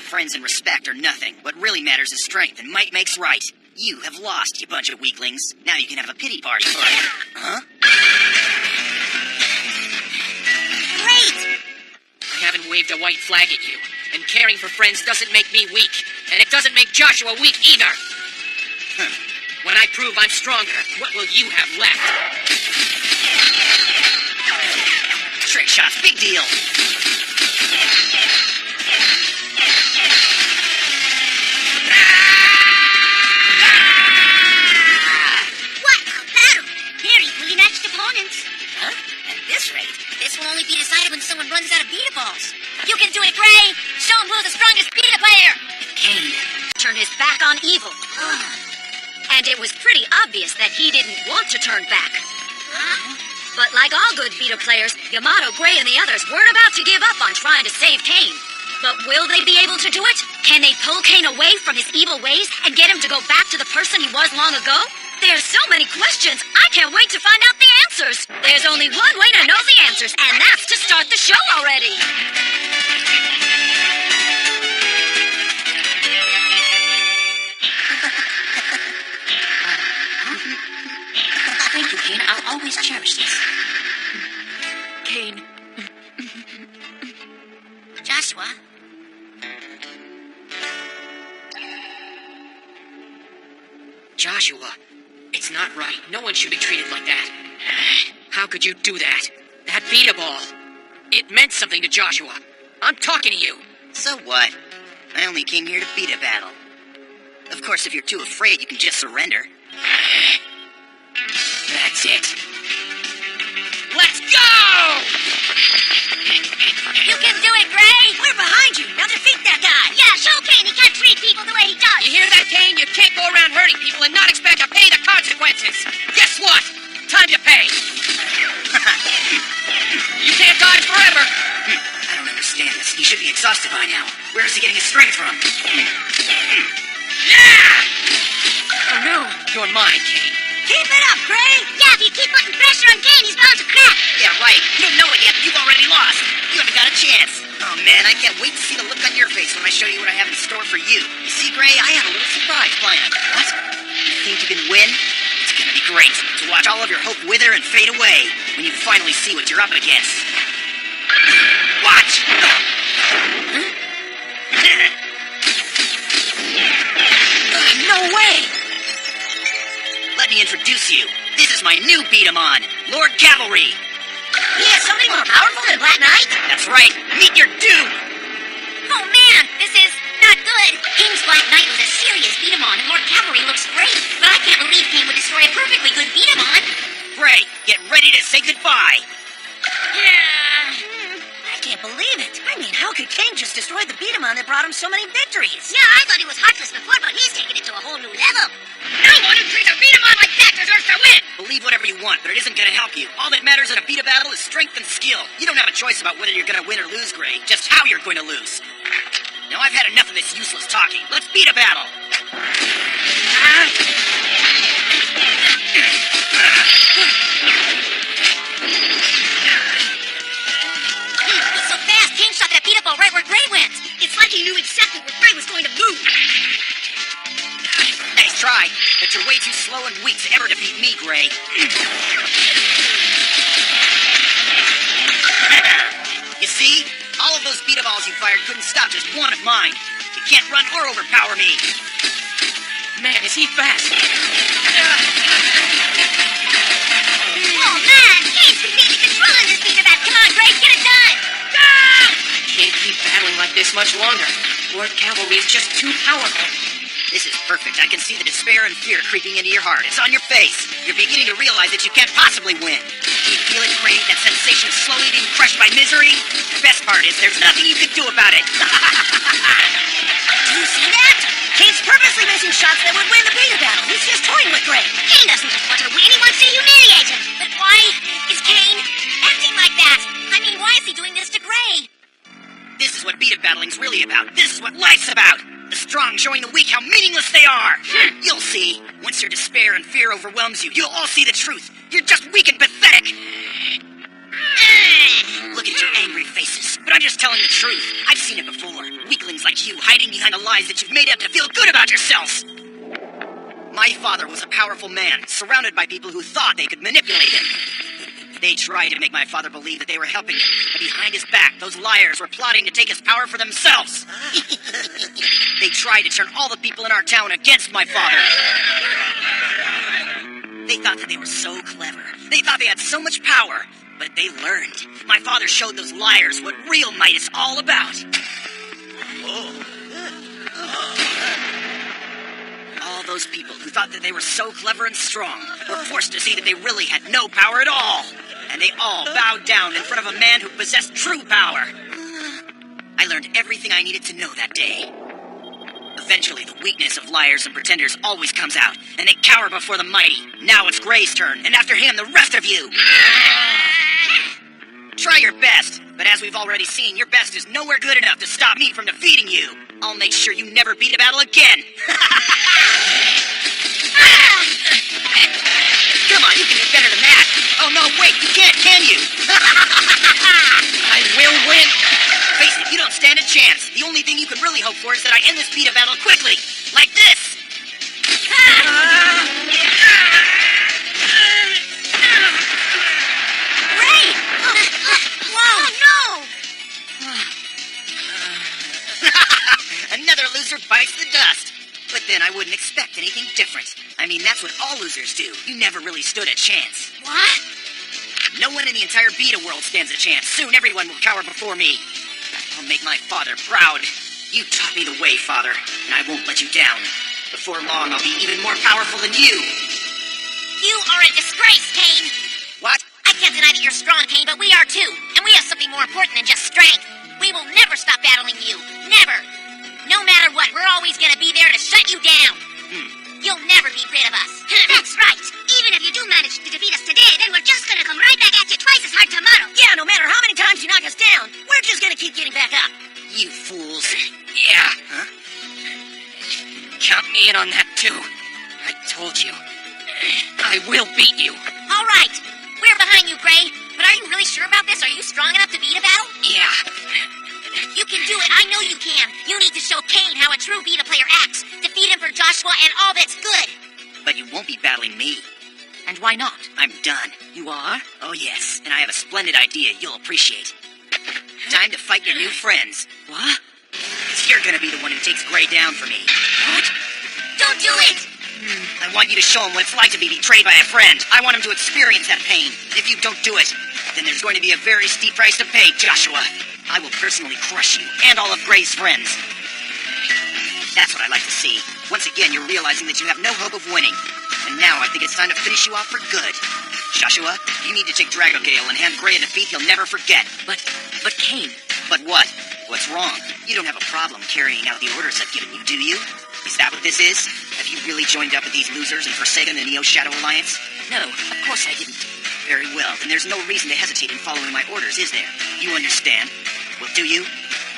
Friends and respect are nothing. What really matters is strength, and might makes right. You have lost, you bunch of weaklings. Now you can have a pity party. Huh? Great! I haven't waved a white flag at you. And caring for friends doesn't make me weak. And it doesn't make Joshua weak either. When I prove I'm stronger, what will you have left? Trick shots, big deal. What a battle! They're equally matched opponents. Huh? At this rate, This will only be decided when someone runs out of beta balls. You can do it, Gray! Show him who's the strongest beta player! Kane turned his back on evil. And it was pretty obvious that he didn't want to turn back. But like all good beta players, Yamato, Gray, and the others weren't about to give up on trying to save Kane. But will they be able to do it? Can they pull Kane away from his evil ways and get him to go back to the person he was long ago? There's so many questions, I can't wait to find out the answers. There's only one way to know the answers, and that's to start the show already. thank you, Kane. I'll always cherish this. Kane. Joshua? Joshua, It's not right. No one should be treated like that. How could you do that? That beat-a-ball. It meant something to Joshua. I'm talking to you. So what? I only came here to beat a battle. Of course, if you're too afraid, you can just surrender. That's it. Let's go! You can do it, Gray! We're behind you. Now defeat that guy. Yeah, show Kane he can't treat people the way he does. You hear that, Kane? You can't go around hurting people and not expect to pay the consequences. Guess what? Time to pay. You can't dodge forever. I don't understand this. He should be exhausted by now. Where is he getting his strength from? Yeah! Oh no, you're mine, Kane. Keep it up, Gray. Yeah, if you keep putting pressure on Kane, he's bound to crack. Yeah, right. You don't know it yet, but you've already lost. You haven't got a chance. Oh, man, I can't wait to see the look on your face when I show you what I have in store for you. You see, Gray, I have a little surprise planned. What? You think you can win? It's gonna be great to watch all of your hope wither and fade away when you finally see what you're up against. Watch! No way! Let me introduce you. This is my new beat-em-on, Lord Cavalry. He has something more powerful than Black Knight? That's right. Meet your doom. Oh man, this is not good. Kane's Black Knight was a serious beat-em-on, and Lord Cavalry looks great. But I can't believe Kane would destroy a perfectly good beat-em-on. Gray, get ready to say goodbye. I can't believe it. I mean, how could Kane just destroy the beat-em-on that brought him so many victories? Yeah, I thought he was heartless before, but he's taken it to a whole new level. No one who treats a beat-em-on like that deserves to win. Believe whatever you want, but it isn't going to help you. All that matters in a beat-a battle is strength and skill. You don't have a choice about whether you're going to win or lose, Gray. Just how you're going to lose. Now I've had enough of this useless talking. Let's beat a battle. He's so fast, Kane shot that beat-up-ball right where Gray went. It's like he knew exactly where Gray was going to move. Nice try, but you're way too slow and weak to ever defeat me, Gray. You see? All of those beat-a-balls you fired couldn't stop just one of mine. You can't run or overpower me. Man, is he fast. Oh man, Kane's completely controlling this beat about. Come on, Gray, get it done. I can't keep battling like this much longer. Lord Cavalry is just too powerful. This is perfect. I can see the despair and fear creeping into your heart. It's on your face. You're beginning to realize that you can't possibly win. Do you feel it, Gray? That sensation of slowly being crushed by misery? The best part is there's nothing you can do about it. Do you see that? Kane's purposely missing shots that would win the beat-a battle. He's just toying with Gray. Kane doesn't just want to win, he wants to humiliate him. But why is Kane acting like that? I mean, why is he doing this to Gray? This is what beat-up battling's really about. This is what life's about. The strong showing the weak how meaningless they are. You'll see. Once your despair and fear overwhelms you, you'll all see the truth. You're just weak and pathetic. Look at your angry faces. But I'm just telling the truth. I've seen it before. Weaklings like you hiding behind the lies that you've made up to feel good about yourselves. My father was a powerful man, surrounded by people who thought they could manipulate him. They tried to make my father believe that they were helping him, but behind his back, those liars were plotting to take his power for themselves. They tried to turn all the people in our town against my father. They thought that they were so clever. They thought they had so much power, but they learned. My father showed those liars what real might is all about. All those people who thought that they were so clever and strong were forced to see that they really had no power at all. And they all bowed down in front of a man who possessed true power. I learned everything I needed to know that day. Eventually, the weakness of liars and pretenders always comes out, and they cower before the mighty. Now it's Gray's turn, and after him, the rest of you. Try your best, but as we've already seen, your best is nowhere good enough to stop me from defeating you. I'll make sure you never beat a battle again. Come on, you can do better than that. Oh, no, wait, you can't, can you? I will win. Face it, you don't stand a chance. The only thing you can really hope for is that I end this beat a battle quickly. Like this. Gray! Oh no! Another loser bites the dust. But then I wouldn't expect anything different. I mean, that's what all losers losers do. You never really stood a chance. What? No one in the entire Beta world stands a chance. Soon everyone will cower before me. I'll make my father proud. You taught me the way, Father, and I won't let you down. Before long, I'll be even more powerful than you. You are a disgrace, Kane. What? I can't deny that you're strong, Kane, but we are too. And we have something more important than just strength. We will never stop battling you. Never. No matter what, we're always gonna be there to shut you down. You'll never be rid of us. That's right. Even if you do manage to defeat us today, then we're just gonna come right back at you twice as hard tomorrow. Yeah, no matter how many times you knock us down, we're just gonna keep getting back up. You fools. Yeah. Huh? Count me in on that, too. I told you. I will beat you. All right. We're behind you, Gray. But are you really sure about this? Are you strong enough to beat a battle? Yeah. You can do it. I know you can. You need to show Kane how a true Vita player acts. Defeat him for Joshua and all that's good. But you won't be battling me. And why not? I'm done. You are? Oh, yes. And I have a splendid idea you'll appreciate. Time to fight your new friends. What? Because you're gonna be the one who takes Gray down for me. What? Don't do it! I want you to show him what it's like to be betrayed by a friend. I want him to experience that pain. If you don't do it, then there's going to be a very steep price to pay, Joshua. I will personally crush you and all of Gray's friends. That's what I like to see. Once again, you're realizing that you have no hope of winning. And now I think it's time to finish you off for good. Joshua, you need to take Dragogale and hand Gray a defeat he'll never forget. But Kane... But what? What's wrong? You don't have a problem carrying out the orders I've given you, do you? Is that what this is? Have you really joined up with these losers and forsaken the Neo Shadow Alliance? No, of course I didn't. Very well, then there's no reason to hesitate in following my orders, is there? You understand? Well, do you?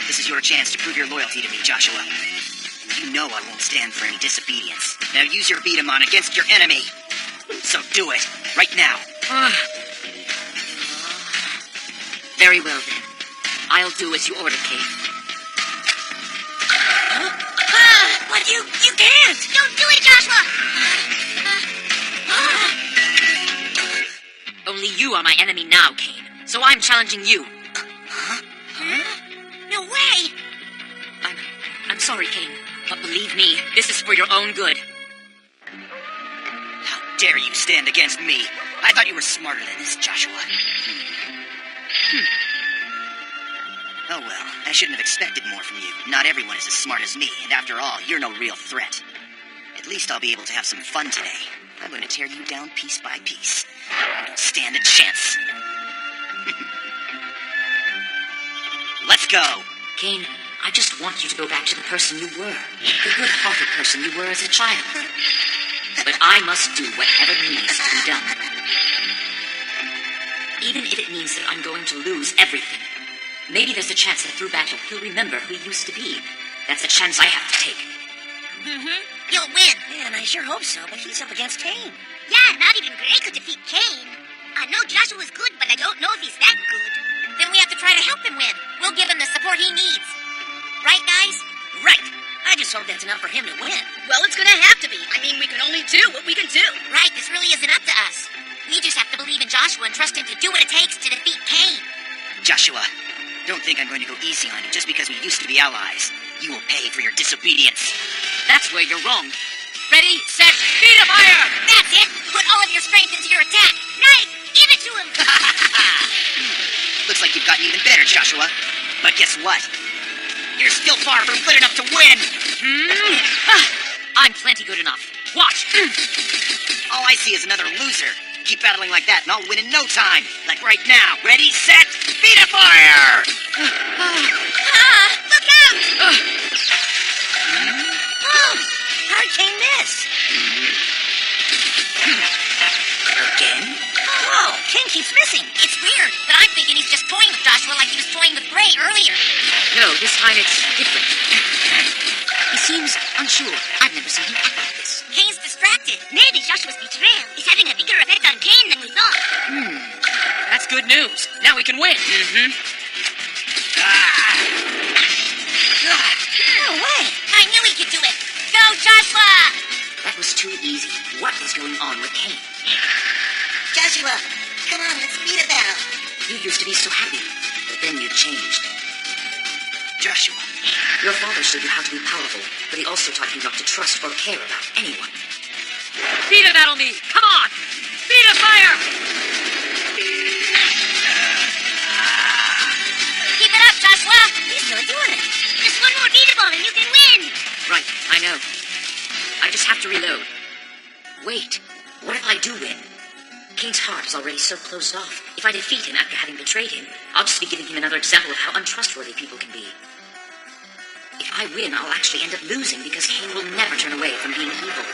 This is your chance to prove your loyalty to me, Joshua. And you know I won't stand for any disobedience. Now use your B Daman against your enemy. So do it, right now. Very well, then. I'll do as you order, Kane. But you can't! Don't do it, Joshua! Only you are my enemy now, Kane. So I'm challenging you. No way! I'm sorry, Kane. But believe me, this is for your own good. How dare you stand against me? I thought you were smarter than this, Joshua. Oh well, I shouldn't have expected more from you. Not everyone is as smart as me, and after all, you're no real threat. At least I'll be able to have some fun today. I'm going to tear you down piece by piece. You don't stand a chance. Let's go! Kane, I just want you to go back to the person you were. The good-hearted person you were as a child. But I must do whatever needs to be done. Even if it means that I'm going to lose everything. Maybe there's a chance that through battle he'll remember who he used to be. That's a chance I have to take. You'll win. Man, I sure hope so, but he's up against Kane. Yeah, not even Gray could defeat Kane. I know Joshua's good, but I don't know if he's that good. Then we have to try to help him win. We'll give him the support he needs. Right, guys? Right. I just hope that's enough for him to win. Well, it's gonna have to be. I mean, we can only do what we can do. Right, this really isn't up to us. We just have to believe in Joshua and trust him to do what it takes to defeat Kane. Joshua, don't think I'm going to go easy on you just because we used to be allies. You will pay for your disobedience. That's where you're wrong. Ready, set, speed of fire! That's it! Put all of your strength into your attack! Nice! Give it to him! Looks like you've gotten even better, Joshua. But guess what? You're still far from good enough to win! I'm plenty good enough. Watch! All I see is another loser. Keep battling like that and I'll win in no time. Like right now. Ready, set, speed of fire! Look out! Oh, how'd Kane miss? Again? Oh, Kane keeps missing. It's weird, but I'm thinking he's just toying with Joshua like he was toying with Gray earlier. No, this time it's different. He seems unsure. I've never seen him act like this. Kane's distracted. Maybe Joshua's betrayal is having a bigger effect on Kane than we thought. That's good news. Now we can win. No way. I knew he could do it. Go, Joshua! That was too easy. What is going on with Kane? Joshua, come on, let's beat a battle. You used to be so happy, but then you changed. Joshua. Your father showed you how to be powerful, but he also taught you not to trust or care about anyone. Beta battle me! Come on! Beta fire! Keep it up, Joshua. He's really doing it. Just one more Beta ball and you can win. Right, I know. I just have to reload. Wait, what if I do win? Kane's heart is already so closed off. If I defeat him after having betrayed him, I'll just be giving him another example of how untrustworthy people can be. If I win, I'll actually end up losing because Kane will never turn away from being evil.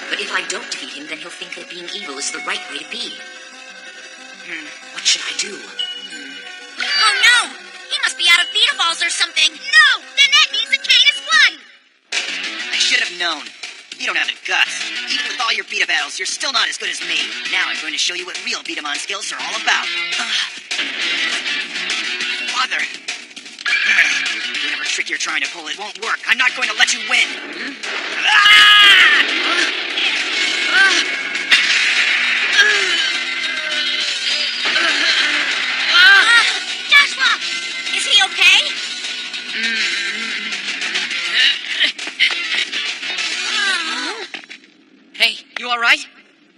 But if I don't defeat him, then he'll think that being evil is the right way to be. What should I do? Oh no! He must be out of Beta balls or something. No! Then that means that Kane has won! I should have known. You don't have the guts. Even with all your Beta battles, you're still not as good as me. Now I'm going to show you what real Beta Daman skills are all about. Mother. Whatever trick you're trying to pull, it won't work. I'm not going to let you win. Joshua! Is he okay? Hey, you alright?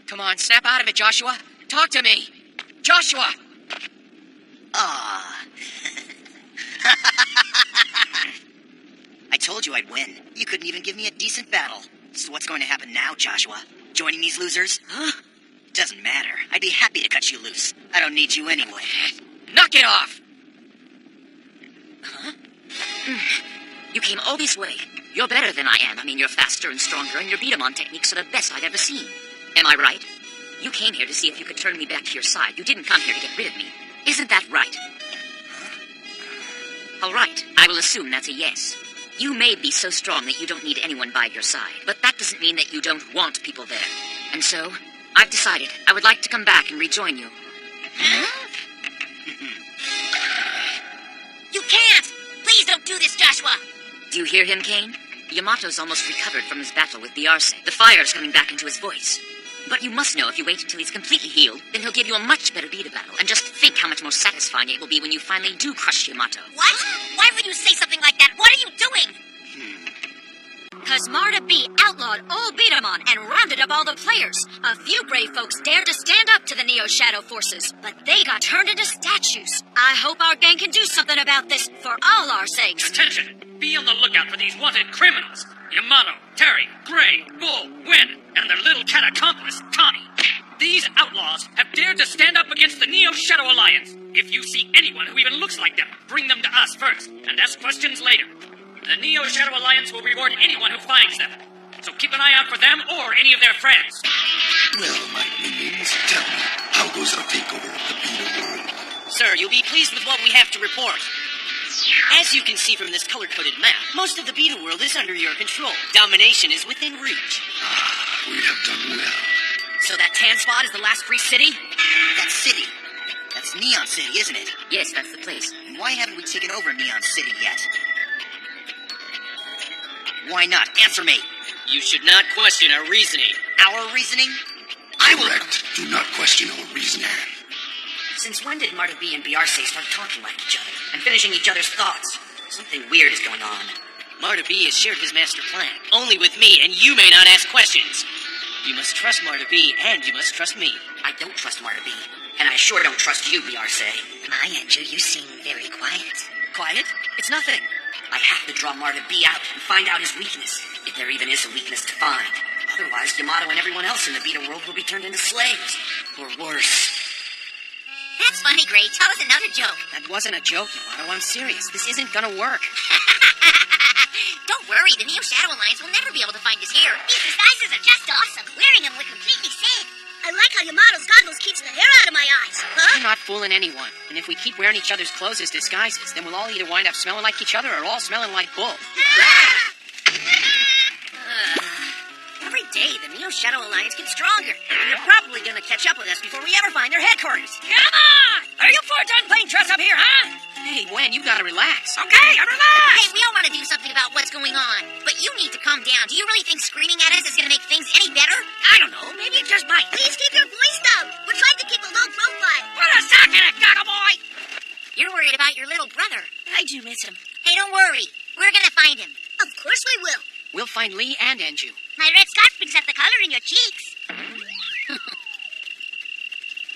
Come on, snap out of it, Joshua. Talk to me. Joshua! Ah. I told you I'd win. You couldn't even give me a decent battle. So what's going to happen now, Joshua? Joining these losers? Huh? Doesn't matter. I'd be happy to cut you loose. I don't need you anyway. Knock it off! You came all this way. You're better than I am. I mean, you're faster and stronger, and your Biedemon techniques are the best I've ever seen. Am I right? You came here to see if you could turn me back to your side. You didn't come here to get rid of me. Isn't that right? All right, I will assume that's a yes. You may be so strong that you don't need anyone by your side, but that doesn't mean that you don't want people there. And so, I've decided I would like to come back and rejoin you. You can't! Please don't do this, Joshua! Do you hear him, Kane? Yamato's almost recovered from his battle with the Arce. The fire's coming back into his voice. But you must know if you wait until he's completely healed, then he'll give you a much better Beta battle. And just think how much more satisfying it will be when you finally do crush Yamato. What? Why would you say something like that? What are you doing? Cause Marta B outlawed all Biedemon and rounded up all the players. A few brave folks dared to stand up to the Neo Shadow forces, but they got turned into statues. I hope our gang can do something about this for all our sakes. Attention! Be on the lookout for these wanted criminals. Yamato, Terry, Gray, Bull, Win, and their little cat accomplice, Tommy. These outlaws have dared to stand up against the Neo Shadow Alliance. If you see anyone who even looks like them, bring them to us first, and ask questions later. The Neo Shadow Alliance will reward anyone who finds them. So keep an eye out for them or any of their friends. Well, my minions, tell me, how goes our takeover of the Beta world? Sir, you'll be pleased with what we have to report. As you can see from this color-coded map, most of the Beta world is under your control. Domination is within reach. We have done well. So that tan spot is the last free city? That city. That's Neon City, isn't it? Yes, that's the place. And why haven't we taken over Neon City yet? Why not? Answer me. You should not question our reasoning. Our reasoning? I will... Correct. Do not question our reasoning. Since when did Marta B and Biarce start talking like each other and finishing each other's thoughts? Something weird is going on. Marta B has shared his master plan. Only with me, and you may not ask questions. You must trust Marta B, and you must trust me. I don't trust Marta B, and I sure don't trust you, Biarce. My Andrew, you seem very quiet. Quiet? It's nothing. I have to draw Marta B out and find out his weakness, if there even is a weakness to find. Otherwise, Yamato and everyone else in the Beta world will be turned into slaves. Or worse. That's funny, Gray. Tell us another joke. That wasn't a joke, Yamato. I'm serious. This isn't gonna work. Don't worry, the Neo Shadow Alliance will never be able to find us here. These disguises are just awesome. Wearing them, we're completely safe. I like how Yamato's goggles keeps the hair out of my eyes. We're not fooling anyone. And if we keep wearing each other's clothes as disguises, then we'll all either wind up smelling like each other or all smelling like Bull. Every day, the Neo Shadow Alliance gets stronger. And they're probably gonna catch up with us before we ever find their headquarters. Come on! Are you four done playing dress up here, huh? Hey, Wen, you gotta relax. Okay, I'm relaxed! Hey, we all want to do something about what's going on. But you need to calm down. Do you really think screaming at us is going to make things any better? I don't know, maybe it just might. Please keep your voice down. We're trying to keep a low profile. Put a sock in it, Goggle Boy! You're worried about your little brother. I do miss him. Hey, don't worry. We're going to find him. Of course we will. we'll find Lee and Anju. My red scarf brings out the color in your cheeks.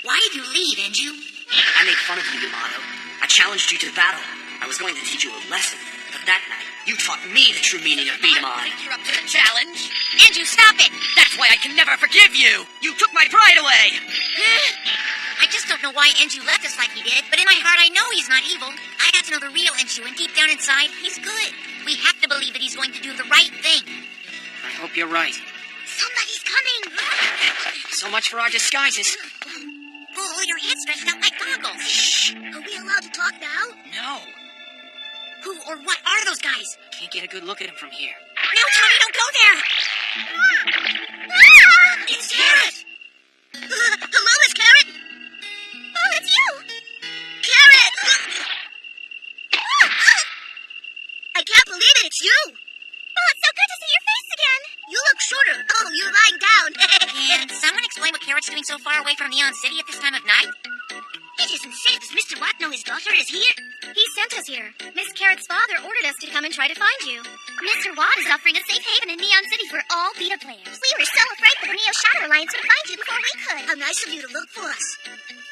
Why did you leave, Anju? I made fun of you, Yamato. I challenged you to battle. I was going to teach you a lesson. But that night, you taught me the true meaning of B Daman. You're up to the challenge. Andrew, stop it! That's why I can never forgive you. You took my pride away. I just don't know why Andrew left us like he did, but in my heart I know he's not evil. I got to know the real Andrew, and deep down inside, he's good. We have to believe that he's going to do the right thing. I hope you're right. Somebody's coming! So much for our disguises. Oh, your head's stretched out like goggles. Shh. Are we allowed to talk now? No. Who or what are those guys? Can't get a good look at him from here. No, Tommy, don't go there! It's Carrot! Hello, Miss Carrot! Oh, it's you! Carrot! I can't believe it, it's you! Oh, it's so good to see your face again! You look shorter. Oh, you're lying down. Can someone explain what Carrot's doing so far away from Neon City at this time of night? It isn't safe. Does Mr. Watt know his daughter is here? He sent us here. Miss Carrot's father ordered us to come and try to find you. Mr. Watt is offering a safe haven in Neon City for all Beta players. We were so afraid that the Neo Shadow Alliance would find you before we could. How nice of you to look for us.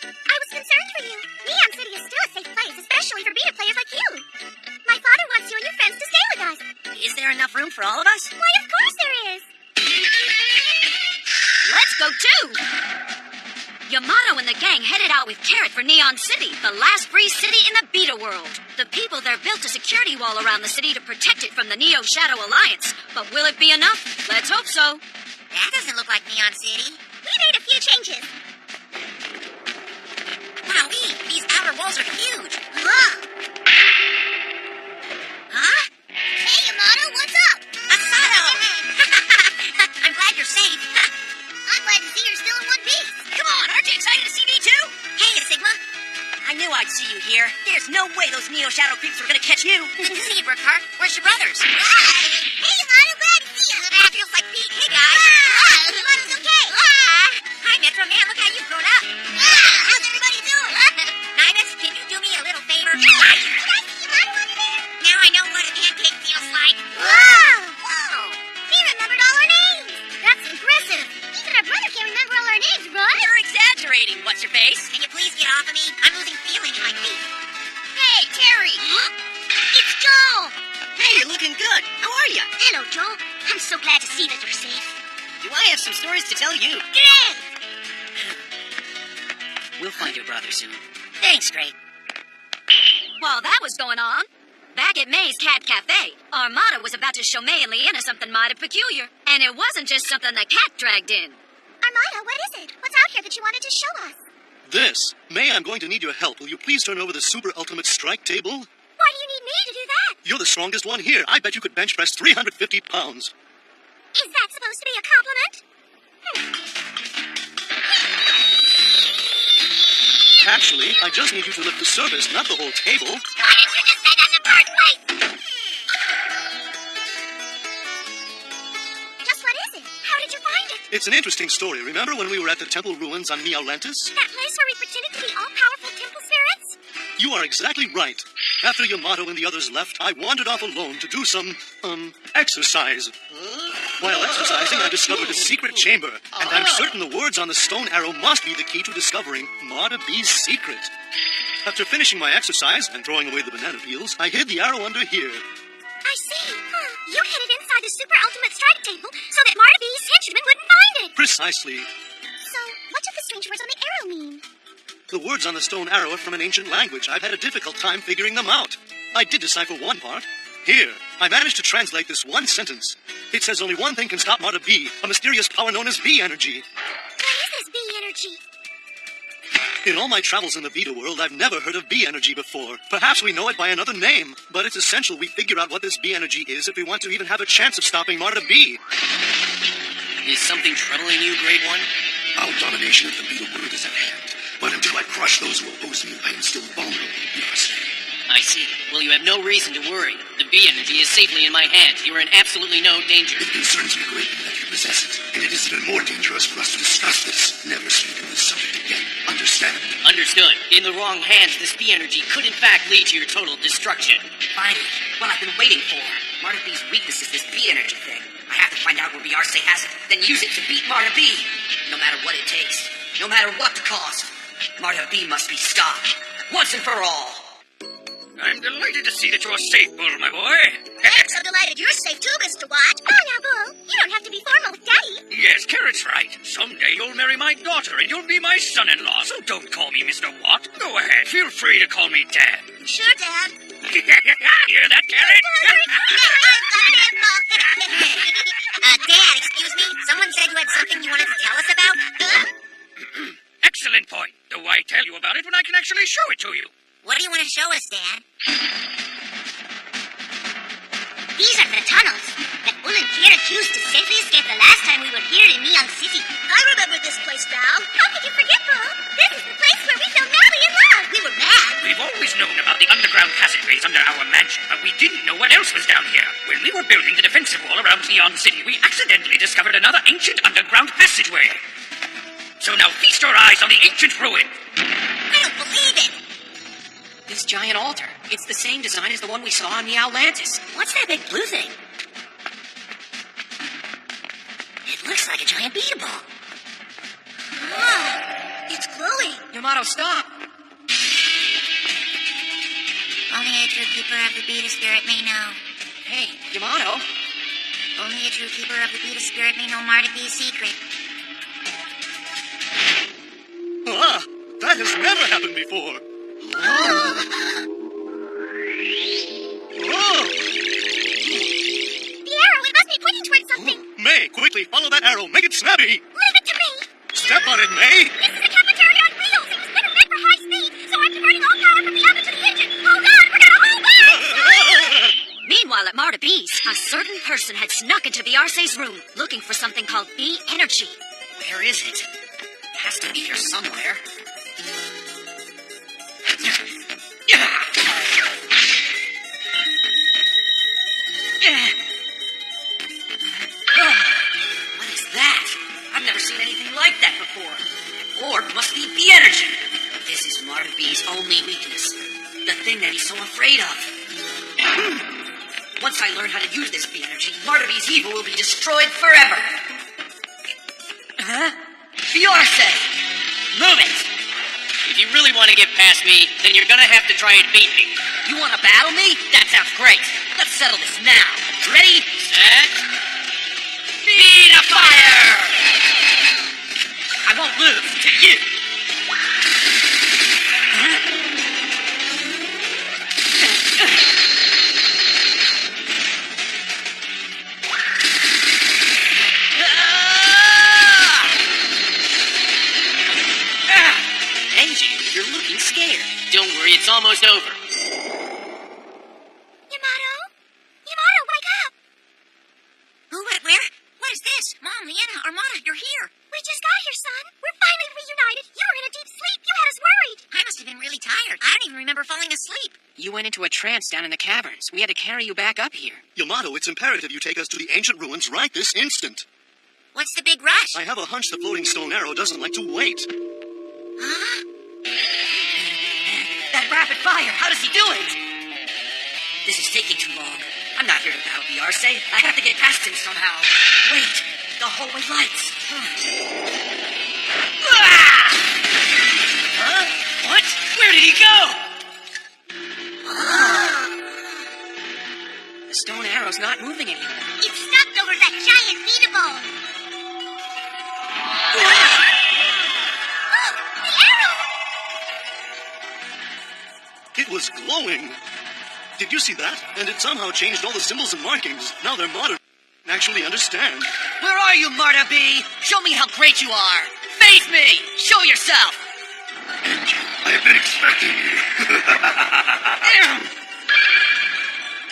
I was concerned for you. Neon City is still a safe place, especially for Beta players like you. My father wants you and your friends to stay with us. Is there enough room for all of us? Why, of course there is. Let's go too! Yamato and the gang headed out with Carrot for Neon City, the last free city in the Beta world. The people there built a security wall around the city to protect it from the Neo Shadow Alliance. But will it be enough? Let's hope so. That doesn't look like Neon City. We made a few changes. Wowee, these outer walls are huge. Huh? Huh? Hey, Yamato, what's up? Asato! I'm glad you're safe. I'm glad to see you're still in one piece. Come on, aren't you excited to see me too? Hey, Sigma. I knew I'd see you here. There's no way those Neo Shadow creeps were gonna catch you. Good to see you, Burkhart. Where's your brothers? Hey, Yamato, glad to see you. That feels like Pete. Hey, guys. Yamato's okay. Hi, Metro Man. Look how you've grown up. How's everybody doing? Nibus, can you do me a little favor? Did I see Yamato over there? Now I know what a pancake feels like. Whoa! He remembered all our names. That's impressive. Even our brother can't remember all our names, right? You're exaggerating, what's your face? Can you please get off of me? I'm losing feeling in my feet. Hey, Terry. It's Joel. Hey, you're looking good. How are you? Hello, Joel. I'm so glad to see that you're safe. Do I have some stories to tell you? Great! We'll find your brother soon. Thanks, Gray. While that was going on, back at May's Cat Cafe, Armada was about to show May and Leanna something mighty peculiar. And it wasn't just something the cat dragged in. Armada, what is it? What's out here that you wanted to show us? This. May, I'm going to need your help. Will you please turn over the super ultimate strike table? Why do you need me to do that? You're the strongest one here. I bet you could bench press 350 pounds. Is that supposed to be a compliment? Actually, I just need you to lift the surface, not the whole table. Why didn't you just say that in the first place? Just what is it? How did you find it? It's an interesting story. Remember when we were at the temple ruins on Neolantis? That place where we pretended to be all-powerful temple spirits? You are exactly right. After Yamato and the others left, I wandered off alone to do some, exercise. While exercising, I discovered a secret chamber, and I'm certain the words on the stone arrow must be the key to discovering Mata B's secret. After finishing my exercise and throwing away the banana peels, I hid the arrow under here. I see. You hid it inside the super ultimate strike table so that Marta B's henchmen wouldn't find it. Precisely. So, what do the strange words on the arrow mean? The words on the stone arrow are from an ancient language. I've had a difficult time figuring them out. I did decipher one part. Here, I managed to translate this one sentence. It says only one thing can stop Mata B, a mysterious power known as B energy. What is this B energy? In all my travels in the Beta world, I've never heard of B energy before. Perhaps we know it by another name, but it's essential we figure out what this B energy is if we want to even have a chance of stopping Mata B. Is something troubling you, Grade 1? Our domination of the Beta world is at hand. But until I crush those who oppose me, I am still vulnerable, you must say. I see. Well, you have no reason to worry. The B energy is safely in my hands. You are in absolutely no danger. It concerns me greatly that you possess it, and it is even more dangerous for us to discuss this. Never speak of this subject again. Understand? Understood. In the wrong hands, this B energy could in fact lead to your total destruction. Finally, what I've been waiting for. Marta B's weakness is this B energy thing. Find out where Beyarce has it, then use it to beat Marta B. No matter what it takes, no matter what the cost, Marta B must be stopped, once and for all. I'm delighted to see that you're safe, Bull, my boy. I'm so delighted you're safe too, Mr. Watt. Oh, now, Bull, you don't have to be formal with Daddy. Yes, Carrot's right. Someday you'll marry my daughter and you'll be my son-in-law, so don't call me Mr. Watt. Go ahead, feel free to call me Dad. Sure, Dad. Hear that, Carrot? Dad, excuse me? Someone said you had something you wanted to tell us about? Excellent point. Though I tell you about it when I can actually show it to you. What do you want to show us, Dad? These are the tunnels that Bull and Carrot used to safely escape the last time we were here in Neon City. I remember this place now. How could you forget, Bull? This is the place where we fell madly in love. We were mad. We've always known about the underground passageways under our mansion, but we didn't know what else was down here. When we were building the defensive wall around Neon City, we accidentally discovered another ancient underground passageway. So now feast your eyes on the ancient ruin. I don't believe it. This giant altar, it's the same design as the one we saw on the Atlantis. What's that big blue thing? It looks like a giant beat ball. Wow, it's glowing. Yamato, stop! Only a true keeper of the Beta Spirit may know. Hey, Yamato. Only a true keeper of the Beta Spirit may know Marta B's secret. Ah, that has never happened before. Whoa! The arrow, it must be pointing towards something. May, quickly follow that arrow. Make it snappy. Leave it to me. Step on it, May. This is a cafeteria on wheels. It was never meant for high speed, so I'm diverting all power from the oven to the engine. Hold on, we're gonna hold on. Meanwhile, at Marta B's, a certain person had snuck into Beyarce's room looking for something called B energy. Where is it? It has to be here somewhere. What is that? I've never seen anything like that before. Orb must be B energy. This is Marta B's only weakness. The thing that he's so afraid of. Once I learn how to use this B energy, Marta B's evil will be destroyed forever. Huh? Beyarce! Move it! If you really want to get past me, then you're gonna have to try and beat me. You want to battle me? That sounds great. Let's settle this now. Ready? Set. Be the fire! I won't lose to you. Angie, you're looking scared. Don't worry, it's almost over. Yamato? Yamato, wake up. Who, what, where? What is this? Mom, Leanna, Armada, you're here. We just got here, son. We're finally reunited. You were in a deep sleep. You had us worried. I must have been really tired. I don't even remember falling asleep. You went into a trance down in the caverns. We had to carry you back up here. Yamato, it's imperative you take us to the ancient ruins right this instant. What's the big rush? I have a hunch the floating stone arrow doesn't like to wait. Huh? That rapid fire, how does he do it? This is taking too long. I'm not here to battle Beyarce. I have to get past him somehow. Wait, the hallway lights. Huh? What? Where did he go? The stone arrow's not moving anymore. It's stuck over that giant beat ball. The arrow! It was glowing. Did you see that? And it somehow changed all the symbols and markings. Now they're modern. Actually understand. Where are you, Marta B? Show me how great you are. Face me! Show yourself! I have been expecting you.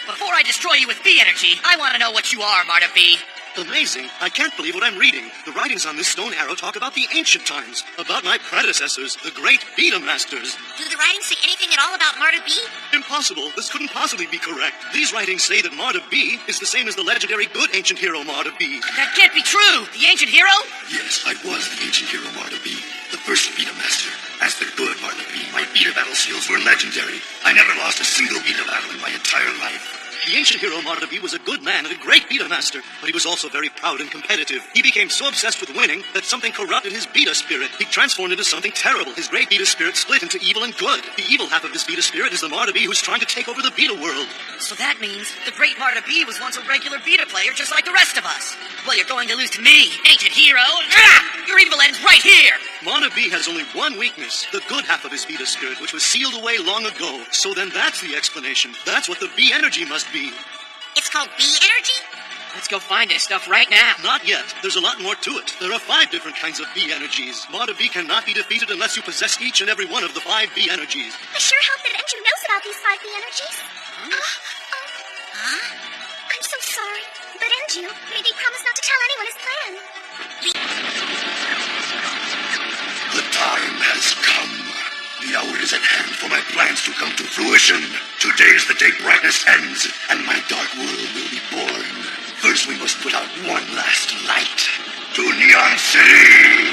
Before I destroy you with B energy, I want to know what you are, Marta B. Amazing. I can't believe what I'm reading. The writings on this stone arrow talk about the ancient times, about my predecessors, the great Beta Masters. Do the writings say anything at all about Marta B? Impossible. This couldn't possibly be correct. These writings say that Marta B is the same as the legendary good ancient hero Marta B. That can't be true. The ancient hero? Yes, I was the ancient hero Marta B, the first Beta Master. As the good Marta B, my Beta battle skills were legendary. I never lost a single Beta battle in my entire life. The ancient hero Mardabi was a good man and a great Beta master, but he was also very proud and competitive. He became so obsessed with winning that something corrupted his Beta spirit. He transformed into something terrible. His great Beta spirit split into evil and good. The evil half of this Beta spirit is the Mardabi who's trying to take over the Beta world. So that means the great Marta B was once a regular Beta player just like the rest of us. Well, you're going to lose to me, ancient hero. Your evil ends right here. Marta B has only one weakness, the good half of his Beta spirit, which was sealed away long ago. So then that's the explanation. That's what the B energy must be. It's called B energy? Let's go find this stuff right now. Not yet. There's a lot more to it. There are 5 different kinds of B energies. Marta B cannot be defeated unless you possess each and every one of the 5 B energies. I sure hope that Enju knows about these 5 B energies. I'm so sorry. But Enju, maybe promise not to tell anyone his plan. The time has come. The hour is at hand for my plans to come to fruition. Today is the day brightness ends, and my dark world will be born. First, we must put out one last light. To Neon City!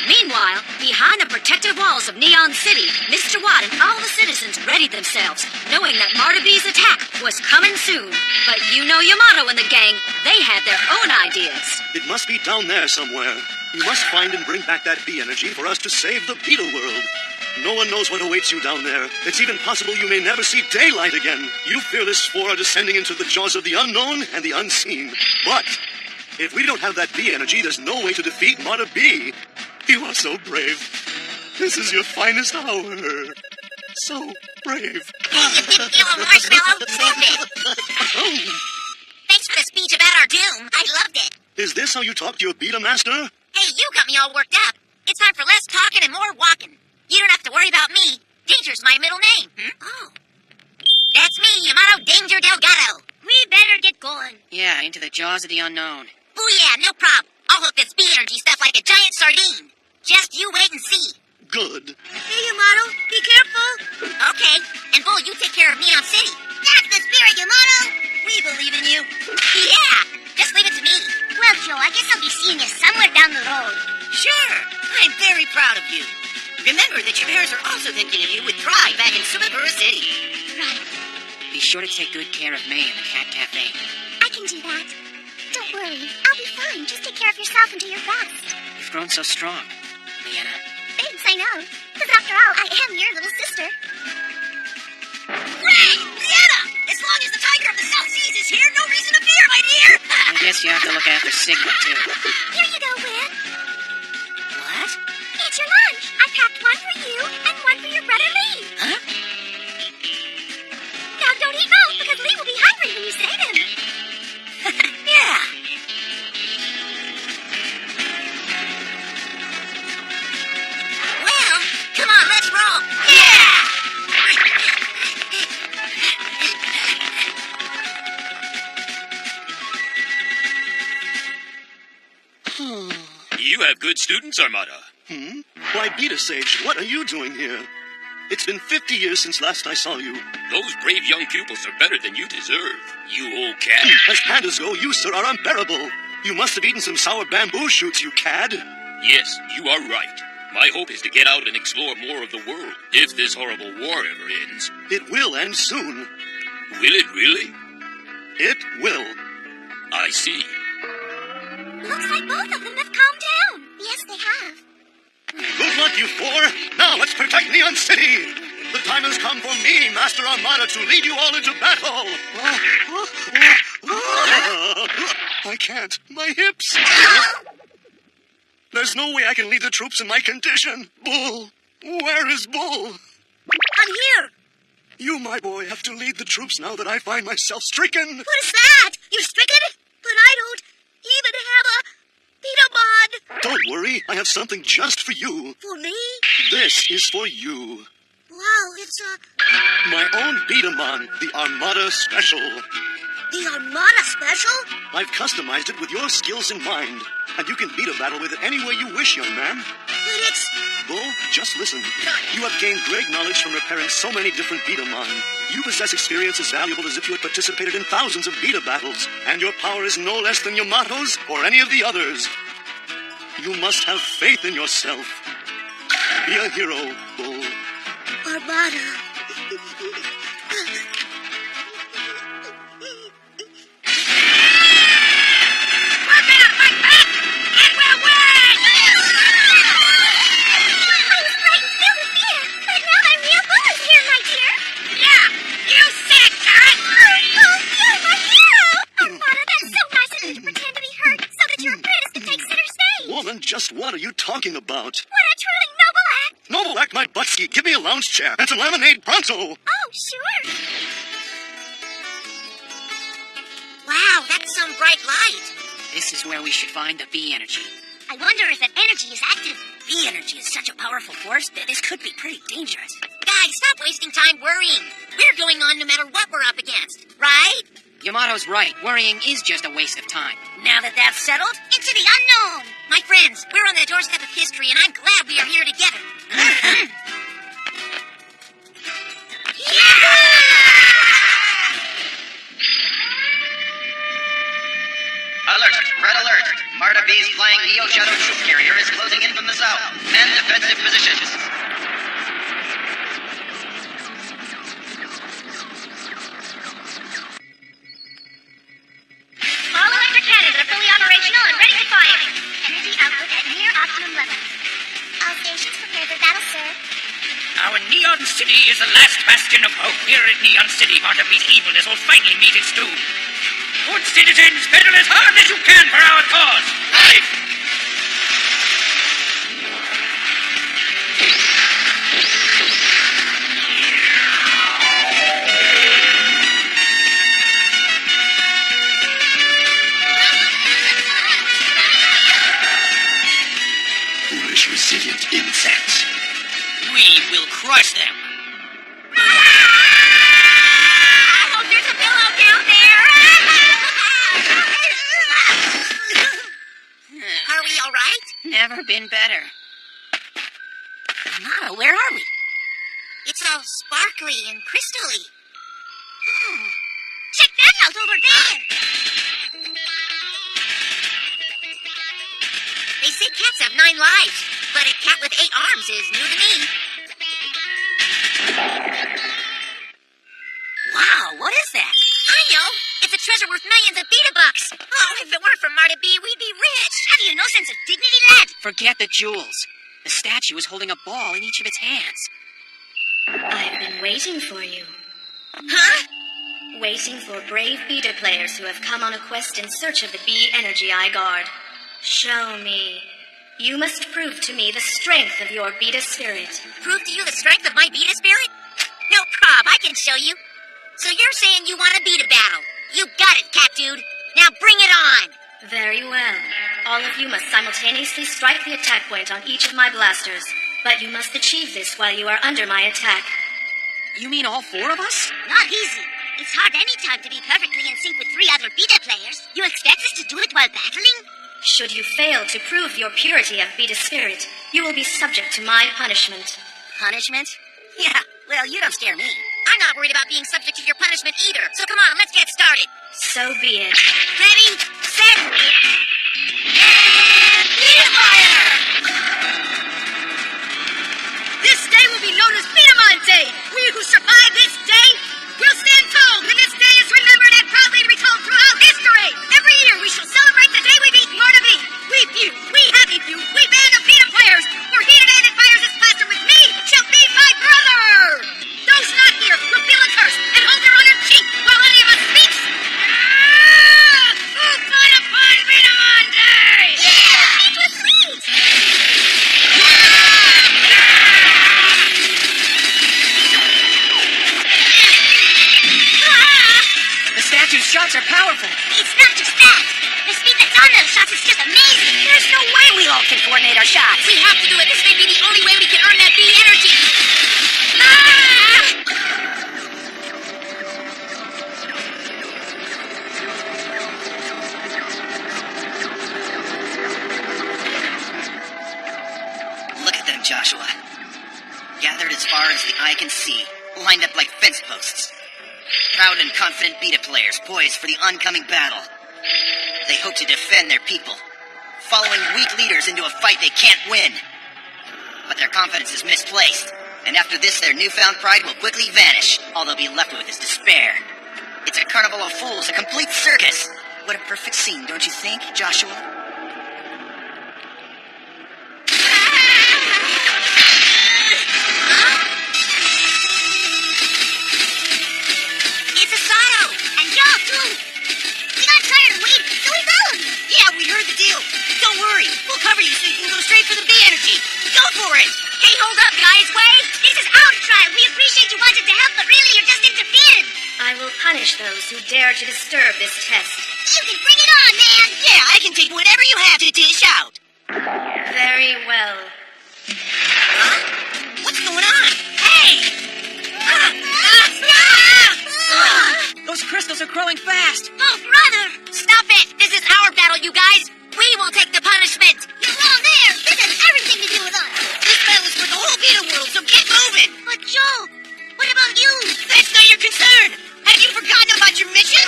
Meanwhile, behind the protective walls of Neon City, Mr. Watt and all the citizens readied themselves, knowing that Marta B's attack was coming soon. But you know Yamato and the gang, they had their own ideas. It must be down there somewhere. You must find and bring back that B energy for us to save the Beta world. No one knows what awaits you down there. It's even possible you may never see daylight again. You fearless 4 are descending into the jaws of the unknown and the unseen. But if we don't have that B energy, there's no way to defeat Marta B. You are so brave. This is your finest hour. So brave. Marshmallow, stop it. Thanks for the speech about our doom. I loved it. Is this how you talk to your Beta master? Hey, you got me all worked up. It's time for less talking and more walking. You don't have to worry about me. Danger's my middle name. Oh. That's me, Yamato Danger Delgado. We better get going. Yeah, into the jaws of the unknown. Oh yeah, no problem. I'll hook this B energy stuff like a giant sardine. Just you wait and see. Good. Hey, Yamato, be careful. Okay, and Bull, you take care of Neon City. That's the spirit, Yamato. We believe in you. Yeah, just leave it to me. Well, Joe, I guess I'll be seeing you somewhere down the road. Sure, I'm very proud of you. Remember that your parents are also thinking of you with pride back in Sumabura City. Right. Be sure to take good care of May in the Cat Cafe. I can do that. Don't worry. I'll be fine. Just take care of yourself and do your best. You've grown so strong, Leanna. Thanks, I know. Because after all, I am your little sister. Great! Leanna! As long as the Tiger of the South Seas is here, no reason to fear, my dear! I guess you have to look after Sigma, too. Here you go, Win. What? It's your lunch. I packed one for you and one for your brother Lee. Huh? Now don't eat both because Lee will be hungry when you say them. Yeah. Well, come on, let's roll. Yeah! You have good students, Armada. Why, Beta Sage, what are you doing here? It's been 50 years since last I saw you. Those brave young pupils are better than you deserve, you old cat. As pandas go, you, sir, are unbearable. You must have eaten some sour bamboo shoots, you cad. Yes, you are right. My hope is to get out and explore more of the world, if this horrible war ever ends. It will end soon. Will it really? It will. I see. Looks like both of them have calmed down. Yes, they have. Good luck, you 4. Now let's protect Neon City. The time has come for me, Master Armada, to lead you all into battle. I can't. My hips. There's no way I can lead the troops in my condition. Bull. Where is Bull? I'm here. You, my boy, have to lead the troops now that I find myself stricken. What is that? You're stricken? But I don't even have a Beta mod. Don't worry. I have something just for you. For me? This is for you. Wow, it's My own Betamon, the Armada Special. the Armada Special? I've customized it with your skills in mind, and you can beat a battle with it any way you wish, young man. But it's... Bull, just listen. You have gained great knowledge from repairing so many different Betamon. You possess experience as valuable as if you had participated in thousands of Beta battles, and your power is no less than Yamato's or any of the others. You must have faith in yourself. Be a hero, Bull. Armada. Woman, just what are you talking about? What a truly noble act! Noble act, my buttski. Give me a lounge chair and some lemonade pronto. Oh, sure. Wow, that's some bright light. This is where we should find the B energy. I wonder if that energy is active. B energy is such a powerful force that this could be pretty dangerous. Guys, stop wasting time worrying. We're going on no matter what we're up against, right? Yamato's right. Worrying is just a waste of time. Now that that's settled, into the unknown. My friends, we're on the doorstep of history, and I'm glad we are here together. Alert! Red alert! Marta B's flying Neo Shadow troop carrier is closing in from the south. Men defensive positions. All electric cannons are fully operational and ready to fire. Energy output at near optimum levels. All stations prepared for battle, sir. Our Neon City is the last bastion of hope. Here at Neon City, Marta B's evilness will finally meet its doom. Good citizens, pedal as hard as you can for our cause. Life! Foolish, resilient insects. We will crush them. Oh, there's a pillow down there. Are we all right? Never been better. Yamato, where are we? It's all sparkly and crystally. Oh, check that out over there. They say cats have 9 lives, but a cat with 8 arms is new to me. Wow, what is that? I know. It's a treasure worth millions of beta bucks. Oh, if it weren't for Marta B, we'd be rich. Have you no sense of dignity, lad? Forget the jewels. The statue is holding a ball in each of its hands. I've been waiting for you. Huh? Waiting for brave beta players who have come on a quest in search of the B energy I guard. Show me. You must prove to me the strength of your beta spirit. Prove to you the strength of my beta spirit? No prob, I can show you. So you're saying you want a beta battle? You got it, cat dude. Now bring it on. Very well. All of you must simultaneously strike the attack point on each of my blasters. But you must achieve this while you are under my attack. You mean all 4 of us? Not easy. It's hard any time to be perfectly in sync with 3 other beta players. You expect us to do it while battling? Should you fail to prove your purity of beta spirit, you will be subject to my punishment. Punishment? Yeah, well, you don't scare me. I'm not worried about being subject to your punishment either. So come on, let's get started. So be it. Ready, set, and beta fire! This day will be known as B Daman Day. We who survive this day will stand tall when this day is remembered and proudly retold throughout history. Every year we shall celebrate the day we beat Marta B. We few, we happy few, we band of beta players, for he today that fires his blaster with me shall be my brother. Those not here will feel a curse and hold their honor cheek while any of us speaks. Who fun upon B Daman Day? Yeah! It was sweet! The statue's shots are powerful. It's not just that. The speed that's on those shots is just amazing. There's no way we all can coordinate our shots. We have to do it. This may be the only way we can earn that B energy. Look at them, Joshua. Gathered as far as the eye can see, lined up like fence posts. Proud and confident beta players poised for the oncoming battle. They hope to defend their people, following weak leaders into a fight they can't win. But their confidence is misplaced, and after this their newfound pride will quickly vanish. All they'll be left with is despair. It's a carnival of fools, a complete circus. What a perfect scene, don't you think, Joshua? It's a Sato! And y'all too. We got tired of waiting, so we followed you. Yeah, we heard the deal. Don't worry, we'll cover you it. Hey, hold up, guys. Wait. This is our trial. We appreciate you wanted to help, but really you're just interfering. I will punish those who dare to disturb this test. You can bring it on, man. Yeah, I can take whatever you have to dish out. Very well. Huh? What's going on? Hey! Those crystals are growing fast. Oh, brother. Stop it! This is our battle, you guys. We will take the punishment. You're wrong there. This has everything to do with us. This battle is for the whole Vita world, so get moving. But, Joe, what about you? That's not your concern. Have you forgotten about your mission?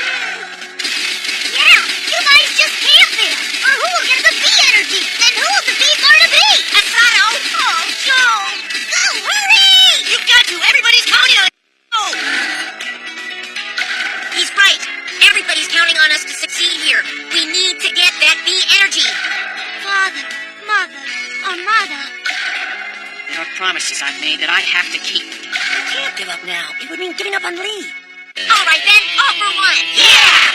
Yeah, you guys just camp there. Or who will get the B energy? And who will the B going to be? Asado! Oh, Joe. Go, hurry! You've got to. Everybody's counting on it. Oh! He's right. Everybody's counting on us to succeed here. We need to get that B energy. Father, Mother, Armada. There are promises I've made that I have to keep. You can't give up now. It would mean giving up on Lee. All right, then. All for one. Yeah!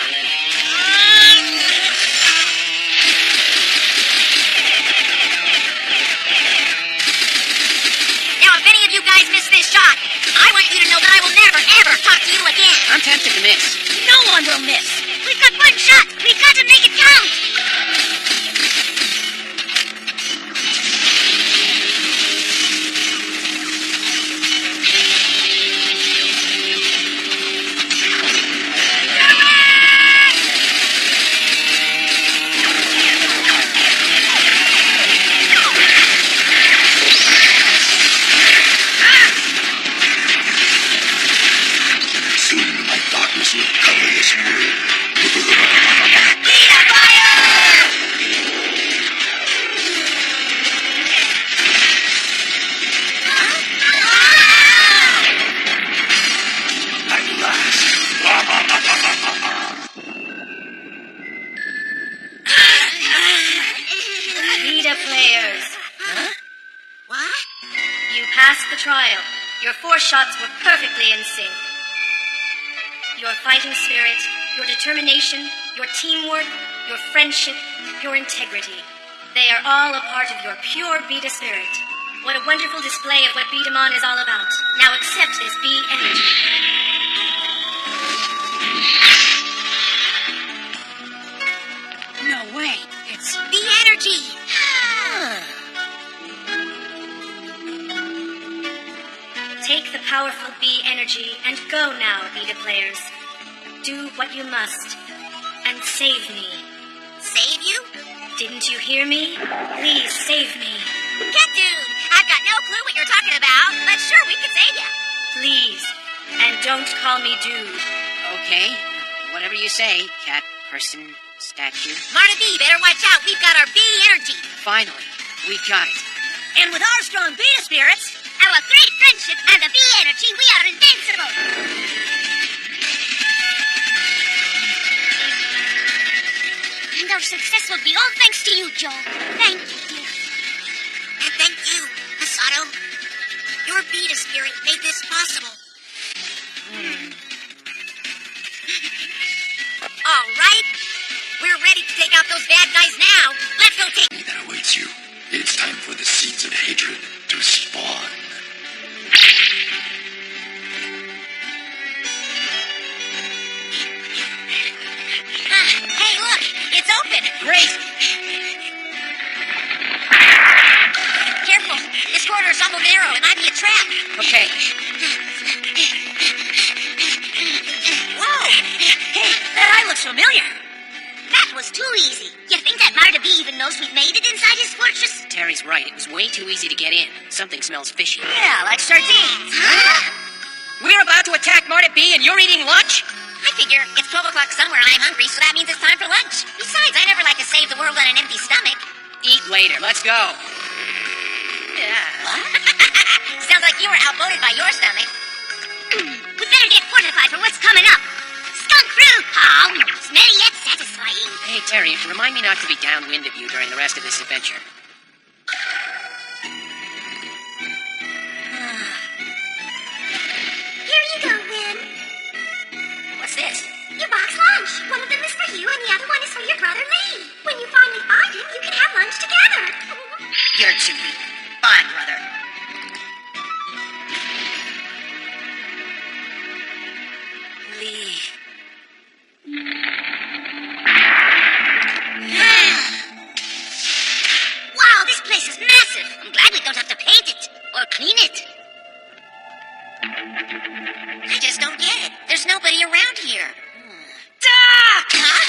Now, if any of you guys miss this shot, I want you to know that I will never, ever talk to you again. I'm tempted to miss. No one will miss. We've got one shot. We've got to make it count. Soon my darkness will cover this world. At last. Vita players, What? you passed the trial. Your 4 shots were perfectly in sync. Your fighting spirit, your determination, your teamwork, your friendship, your integrity. They are all a part of your pure Vita spirit. What a wonderful display of what B Daman is all about. Now accept this B energy. No way. It's... B energy. Take the powerful B energy and go now, Vita players. Do what you must and save me. Save you? Didn't you hear me? Please save me. Cat dude, I've got no clue what you're talking about, but sure, we could save you. Please. And don't call me dude. Okay. Whatever you say, cat, person, statue. Marta B, better watch out. We've got our B energy. Finally, we got it. And with our strong Vita spirits, our great friendship, and the B energy, we are invincible. And our success will be all thanks to you, Joe. Thank you, dear. And thank you, Masato. Your Vita spirit made this possible. All right. We're ready to take out those bad guys now. Let's go take... That awaits you. It's time for the seeds of hatred to spawn. Hey, look. It's open. Great! Careful. This corridor's awful narrow. It might be a trap. Okay. Whoa. Hey, that eye looks familiar. That was too easy. You think that Marta B even knows we've made it inside his fortress? Terry's right. It was way too easy to get in. Something smells fishy. Yeah, like sardines. We're about to attack Marta B and you're eating lunch? I figure it's 12 o'clock somewhere and I'm hungry, so that means it's time for lunch. Besides, I never like to save the world on an empty stomach. Eat later. Let's go. What? Sounds like you were outvoted by your stomach. We better get fortified for what's coming up. Skunk fruit! Oh, smelly yet satisfying. Hey, Terry, remind me not to be downwind of you during the rest of this adventure. Here you go, then. What's this? Your box lunch. One of them is for you, and the other one is for your brother Lee. When you finally find him, you can have lunch together. You're too weak. on, brother. Lee. Wow, this place is massive. I'm glad we don't have to paint it or clean it. I just don't get it. There's nobody around here. Doc! Huh?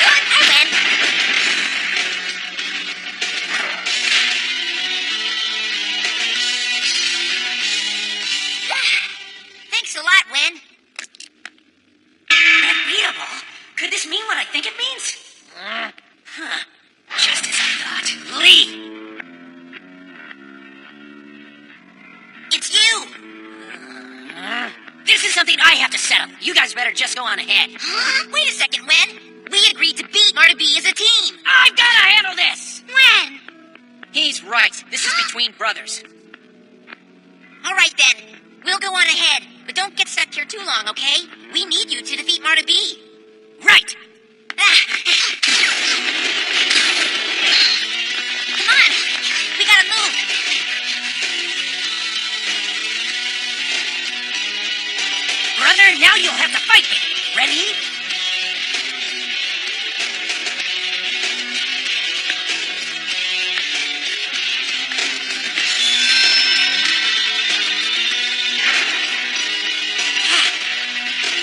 I win. Thanks a lot, Wen. That beat ball. Could this mean what I think it means? Huh. Just as I thought. Lee! It's you. This is something I have to settle. You guys better just go on ahead. Huh? Wait a second, Wen. We agreed to beat Marta B as a team. I've gotta handle this! When? He's right. This is between brothers. All right, then. We'll go on ahead, but don't get stuck here too long, okay? We need you to defeat Marta B. Right! Come on. We gotta move. Brother, now you'll have to fight me. Ready?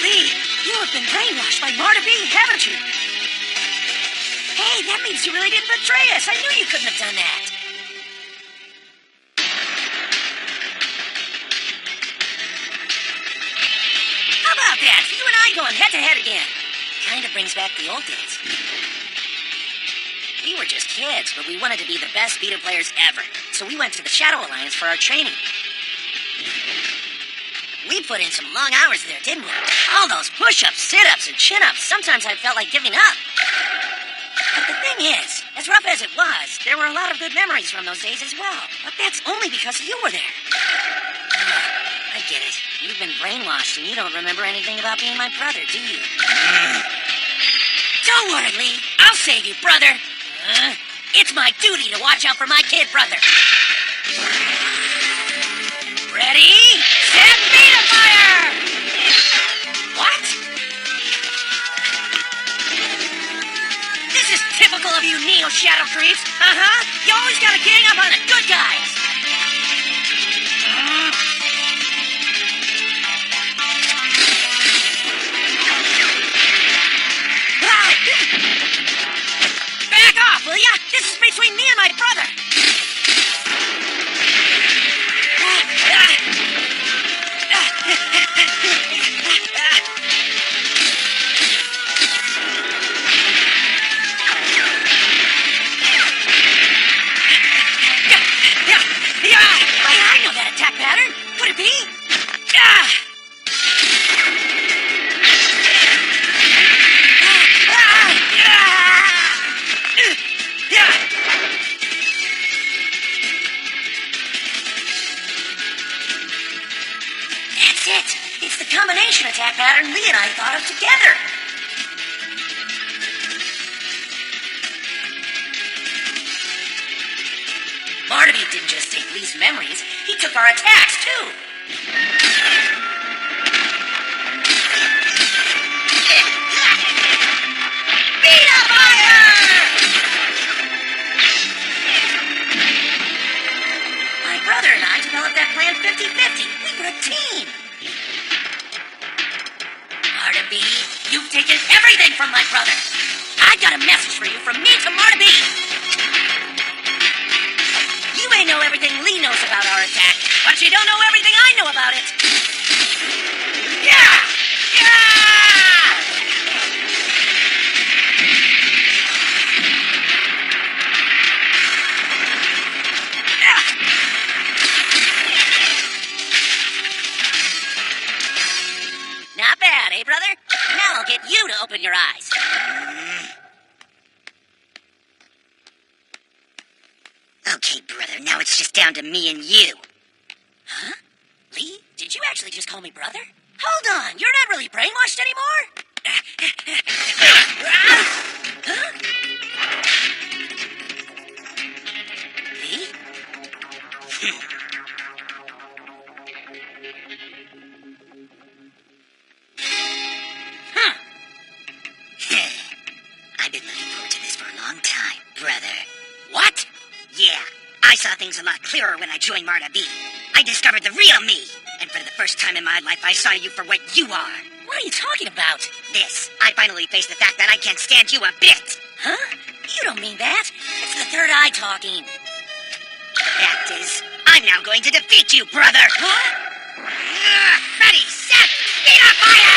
Lee, you have been brainwashed by Marta B, haven't you? Hey, that means you really didn't betray us. I knew you couldn't have done that. How about that? You and I going head to head again. Kind of brings back the old days. We were just kids, but we wanted to be the best Vita players ever. So we went to the Shadow Alliance for our training. We put in some long hours there, didn't we? All those push-ups, sit-ups, and chin-ups. Sometimes I felt like giving up. But the thing is, as rough as it was, there were a lot of good memories from those days as well. But that's only because you were there. I get it. You've been brainwashed and you don't remember anything about being my brother, do you? Don't worry, Lee. I'll save you, brother. It's my duty to watch out for my kid brother. Ready? Set me to fire! What? This is typical of you neo-shadow creeps. Uh-huh. You always gotta gang up on the good guys. Back off, will ya? This is between me and my brother. I know that attack pattern. Could it be? That's it. It's the combination attack pattern Lee and I thought of together. Barnaby didn't just take Lee's memories, he took our attacks, too. Beta fire! My brother and I developed that plan 50-50. We were a team. Marta B, you've taken everything from my brother. I got a message for you from me to Marta B. You may know everything Lee knows about our attack, but you don't know everything I know about it. Yeah! Yeah! Not bad, eh, brother? Now I'll get you to open your eyes. Okay, brother, now it's just down to me and you. Huh? Lee, did you actually just call me brother? Hold on, you're not really brainwashed anymore? Huh? things a lot clearer when I joined Marta B. I discovered the real me, and for the first time in my life, I saw you for what you are. What are you talking about? This. I finally faced the fact that I can't stand you a bit. Huh? You don't mean that. It's the third eye talking. The fact is, I'm now going to defeat you, brother. Huh? Ready, set, feet on fire!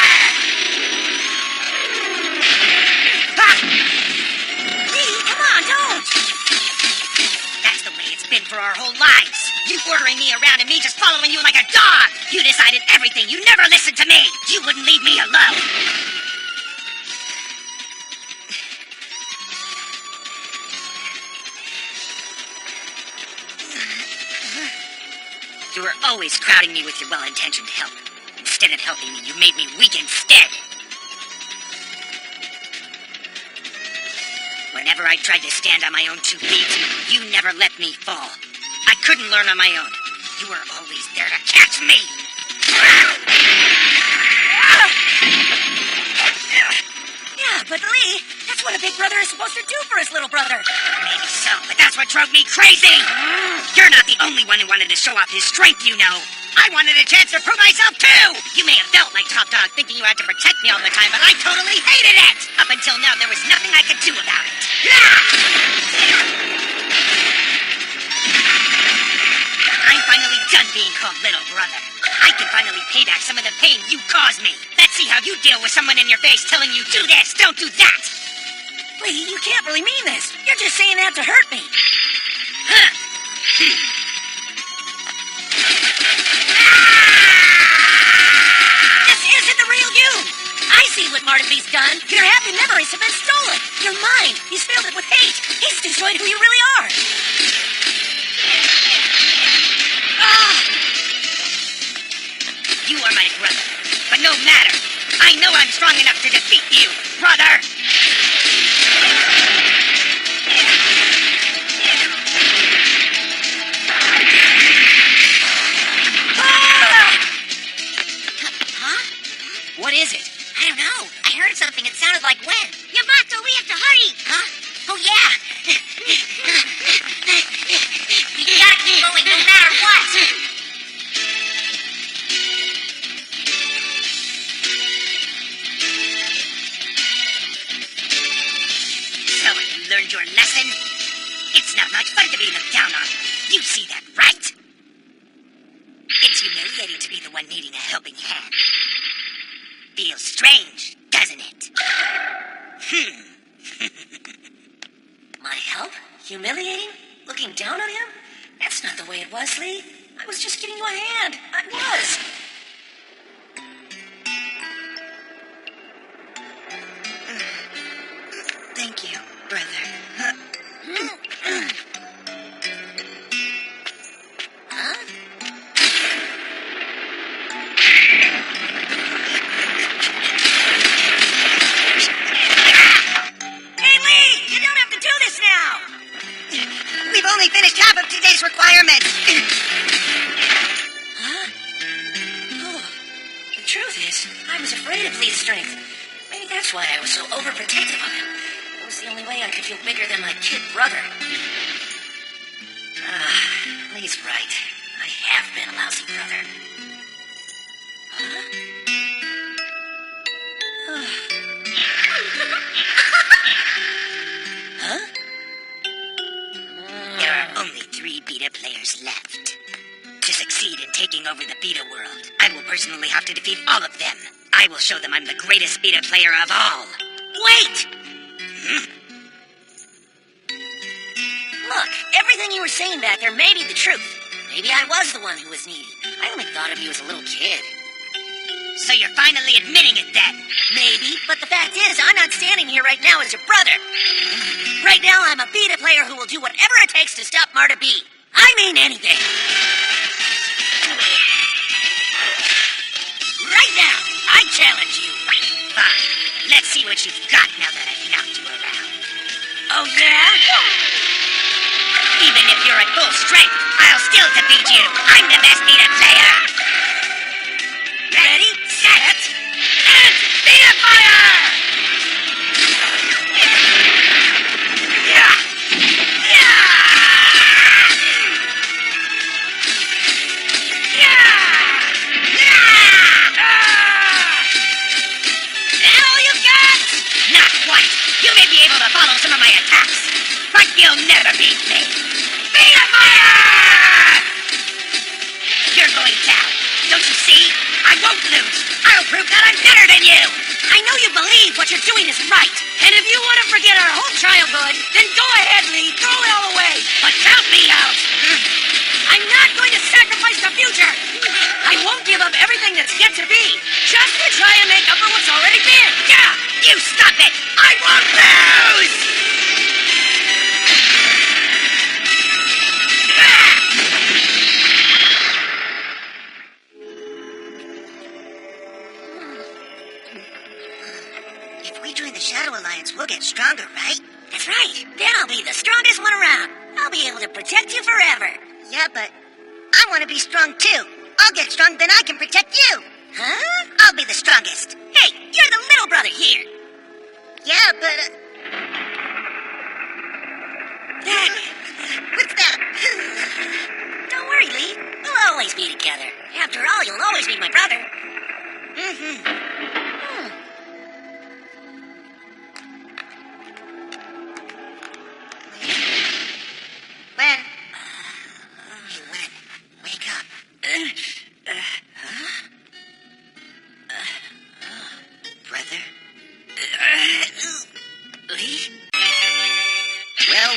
Lee, come on, don't! That's the way it's been for our whole lives. You ordering me around and me just following you like a dog. You decided everything. You never listened to me. You wouldn't leave me alone. You were always crowding me with your well-intentioned help. Instead of helping me, you made me weak instead. Whenever I tried to stand on my own 2 feet, you never let me fall. I couldn't learn on my own. You were always there to catch me. Yeah, but Lee, that's what a big brother is supposed to do for his little brother. Maybe so, but that's what drove me crazy. You're not the only one who wanted to show off his strength, you know. I wanted a chance to prove myself, too. You may have felt like top dog thinking you had to protect me all the time, but I totally hated it. Up until now, there was nothing I could do about it. I'm finally done being called little brother. I can finally pay back some of the pain you caused me. Let's see how you deal with someone in your face telling you, do this, don't do that. Lee, you can't really mean this. You're just saying that to hurt me. This isn't the real you. I see what Marta B's done. Your happy memories have been stolen. Your mind, he's filled it with hate. He's destroyed who you really are. You are my brother, but no matter. I know I'm strong enough to defeat you, brother. What is it? I don't know. I heard something. It sounded like when. Yamato, we have to hurry. Huh? Oh, yeah. We gotta keep going no matter what. So, you learned your lesson? It's not much fun to be looked down on. You see that, right? It's humiliating to be the one needing a helping hand. Feels strange, doesn't it? My help? Humiliating? Looking down on him? That's not the way it was, Lee. I was just giving you a hand. I was. Thank you, brother. Huh? Hey, Lee! You don't have to do this now! We've only finished half of today's requirements. Huh? Oh, the truth is, I was afraid of Lee's strength. Maybe that's why I was so overprotective of him. It was the only way I could feel bigger than my kid brother. Lee's right. I have been a lousy brother. Huh? Huh? There are only 3 beta players left. To succeed in taking over the beta world, I will personally have to defeat all of them. I will show them I'm the greatest beta player of all. Wait! Look, everything you were saying back there may be the truth. Maybe I was the one who was needy. I only thought of you as a little kid. So you're finally admitting it then? Maybe, but the fact is, I'm not standing here right now as your brother. Right now, I'm a beta player who will do whatever it takes to stop Marta B. I mean anything. Right now, I challenge you. Fine. Let's see what you've got now that I've knocked you around. Oh, yeah? Even if you're at full strength, I'll still defeat you. I'm the best beta player. Ready, set, And beta fire! to follow some of my attacks. But you'll never beat me. Beta Fire! You're going down. Don't you see? I won't lose. I'll prove that I'm better than you. I know you believe what you're doing is right. And if you want to forget our whole childhood, then go ahead, Lee. Throw it all away. But count me out. I'm not going to sacrifice the future. I won't give up everything that's yet to be, just to try and make up for what's already been. Yeah, you stop it. I won't lose. If we join the Shadow Alliance, we'll get stronger, right? That's right. Then I'll be the strongest one around. I'll be able to protect you forever. Yeah, but I want to be strong too. I'll get strong, then I can protect you. Huh? I'll be the strongest. Hey, you're the little brother here. Yeah, but... What's that? Don't worry, Lee. We'll always be together. After all, you'll always be my brother. Len. Hey, Len. Wake up. Brother? Lee?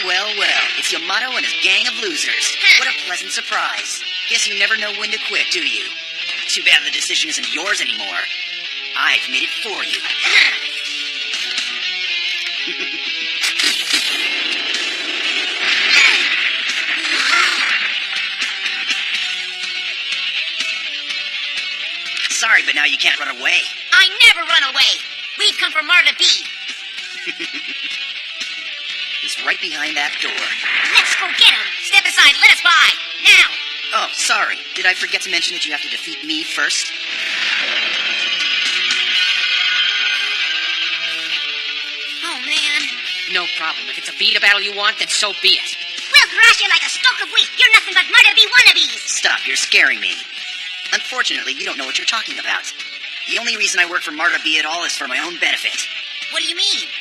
Well. It's Yamato and his gang of losers. What a pleasant surprise. Guess you never know when to quit, do you? Too bad the decision isn't yours anymore. I've made it for you. Sorry, but now you can't run away. I never run away. We've come from Marta B. He's right behind that door. Let's go get him. Step aside. Let us by. Now. Oh, sorry. Did I forget to mention that you have to defeat me first? Oh, man. No problem. If it's a Vita battle you want, then so be it. We'll thrash you like a stalk of wheat. You're nothing but Marta B wannabes. Stop, you're scaring me. Unfortunately, you don't know what you're talking about. The only reason I work for Marta B at all is for my own benefit. What do you mean?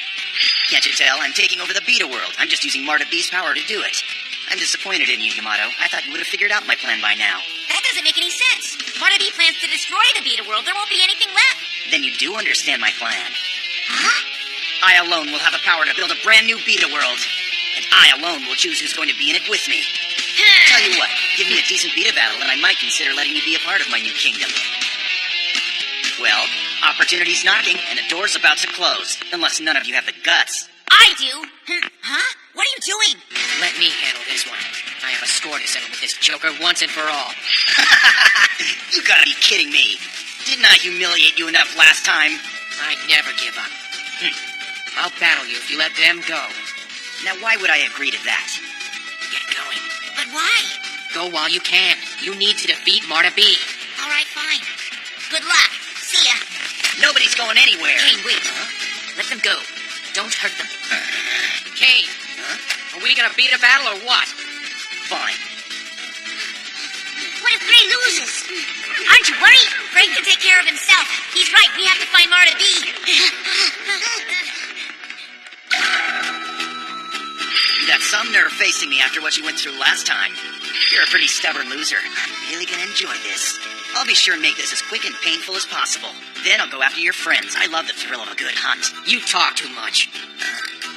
Can't you tell? I'm taking over the Beta world. I'm just using Marta B's power to do it. I'm disappointed in you, Yamato. I thought you would have figured out my plan by now. That doesn't make any sense. Marta B plans to destroy the Beta world. There won't be anything left. Then you do understand my plan. Huh? I alone will have the power to build a brand new Beta world. And I alone will choose who's going to be in it with me. Tell you what, give me a decent Beta battle and I might consider letting you be a part of my new kingdom. Well, opportunity's knocking and the door's about to close. Unless none of you have the guts. I do. Huh? What are you doing? Let me handle this one. I have a score to settle with this joker once and for all. You gotta be kidding me. Didn't I humiliate you enough last time? I never give up. I'll battle you if you let them go. Now why would I agree to that? Get going. But why? Go while you can. You need to defeat Marta B. All right, fine. Good luck. See ya. Nobody's going anywhere. Kane, wait. Let them go. Don't hurt them. Kane, are we gonna beat a battle or what? Fine. What if Gray loses? Aren't you worried? Gray can take care of himself. He's right. We have to find Marta B. You got some nerve facing me after what you went through last time. You're a pretty stubborn loser. I'm really gonna enjoy this. I'll be sure and make this as quick and painful as possible. Then I'll go after your friends. I love the thrill of a good hunt. You talk too much.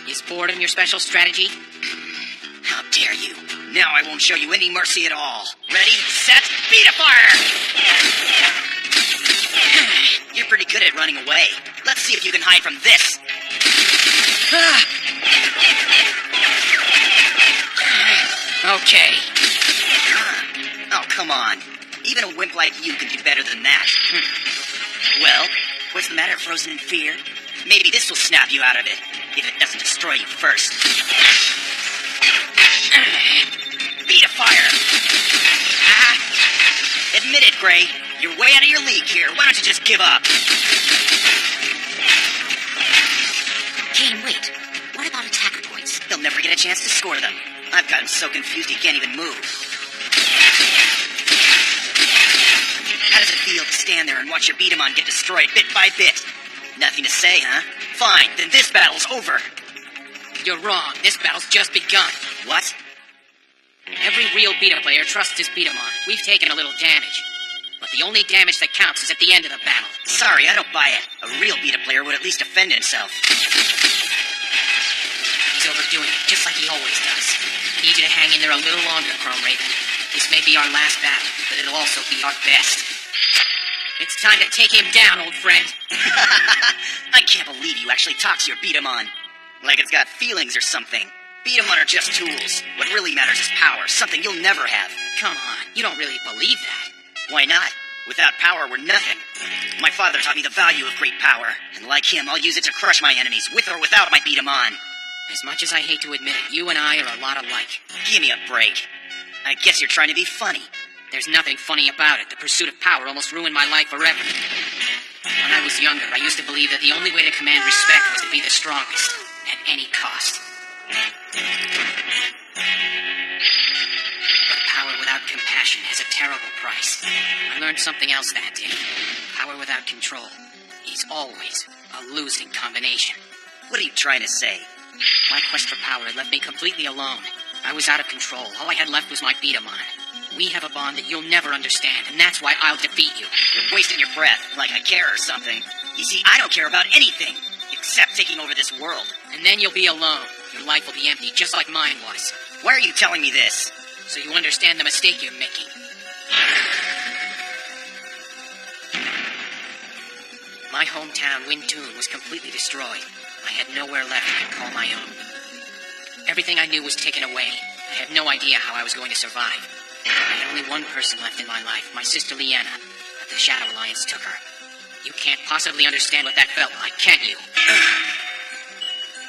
Is boredom your special strategy? How dare you? Now I won't show you any mercy at all. Ready, set, beat a fire! You're pretty good at running away. Let's see if you can hide from this. Okay. Oh, come on. Even a wimp like you can do better than that. Well, what's the matter, frozen in fear? Maybe this will snap you out of it, if it doesn't destroy you first. Beat a fire! Admit it, Gray. You're way out of your league here. Why don't you just give up? Kane, wait. What about attacker points? He'll never get a chance to score them. I've got him so confused he can't even move. How does it feel to stand there and watch your Beat-em-on get destroyed bit by bit? Nothing to say, huh? Fine, then this battle's over. You're wrong. This battle's just begun. What? Every real Beta player trusts his Betamon. We've taken a little damage. But the only damage that counts is at the end of the battle. Sorry, I don't buy it. A real Beta player would at least defend himself. He's overdoing it, just like he always does. Need you to hang in there a little longer, Chrome Raven. This may be our last battle, but it'll also be our best. It's time to take him down, old friend. I can't believe you actually talk to your Betamon. Like it's got feelings or something. Betamon are just tools. What really matters is power, something you'll never have. Come on, you don't really believe that. Why not? Without power, we're nothing. My father taught me the value of great power, and like him, I'll use it to crush my enemies, with or without my Betamon. As much as I hate to admit it, you and I are a lot alike. Give me a break. I guess you're trying to be funny. There's nothing funny about it. The pursuit of power almost ruined my life forever. When I was younger, I used to believe that the only way to command respect was to be the strongest, at any cost. But power without compassion has a terrible price. I learned something else that day. Power without control is always a losing combination. What are you trying to say? My quest for power had left me completely alone. I was out of control. All I had left was my Betamon. We have a bond that you'll never understand, and that's why I'll defeat you. You're wasting your breath, like I care or something. You see, I don't care about anything, except taking over this world. And then you'll be alone. Your life will be empty, just like mine was. Why are you telling me this? So you understand the mistake you're making. My hometown, Wintoon, was completely destroyed. I had nowhere left I could call my own. Everything I knew was taken away. I had no idea how I was going to survive. I had only one person left in my life, my sister Leanna, but the Shadow Alliance took her. You can't possibly understand what that felt like, can you?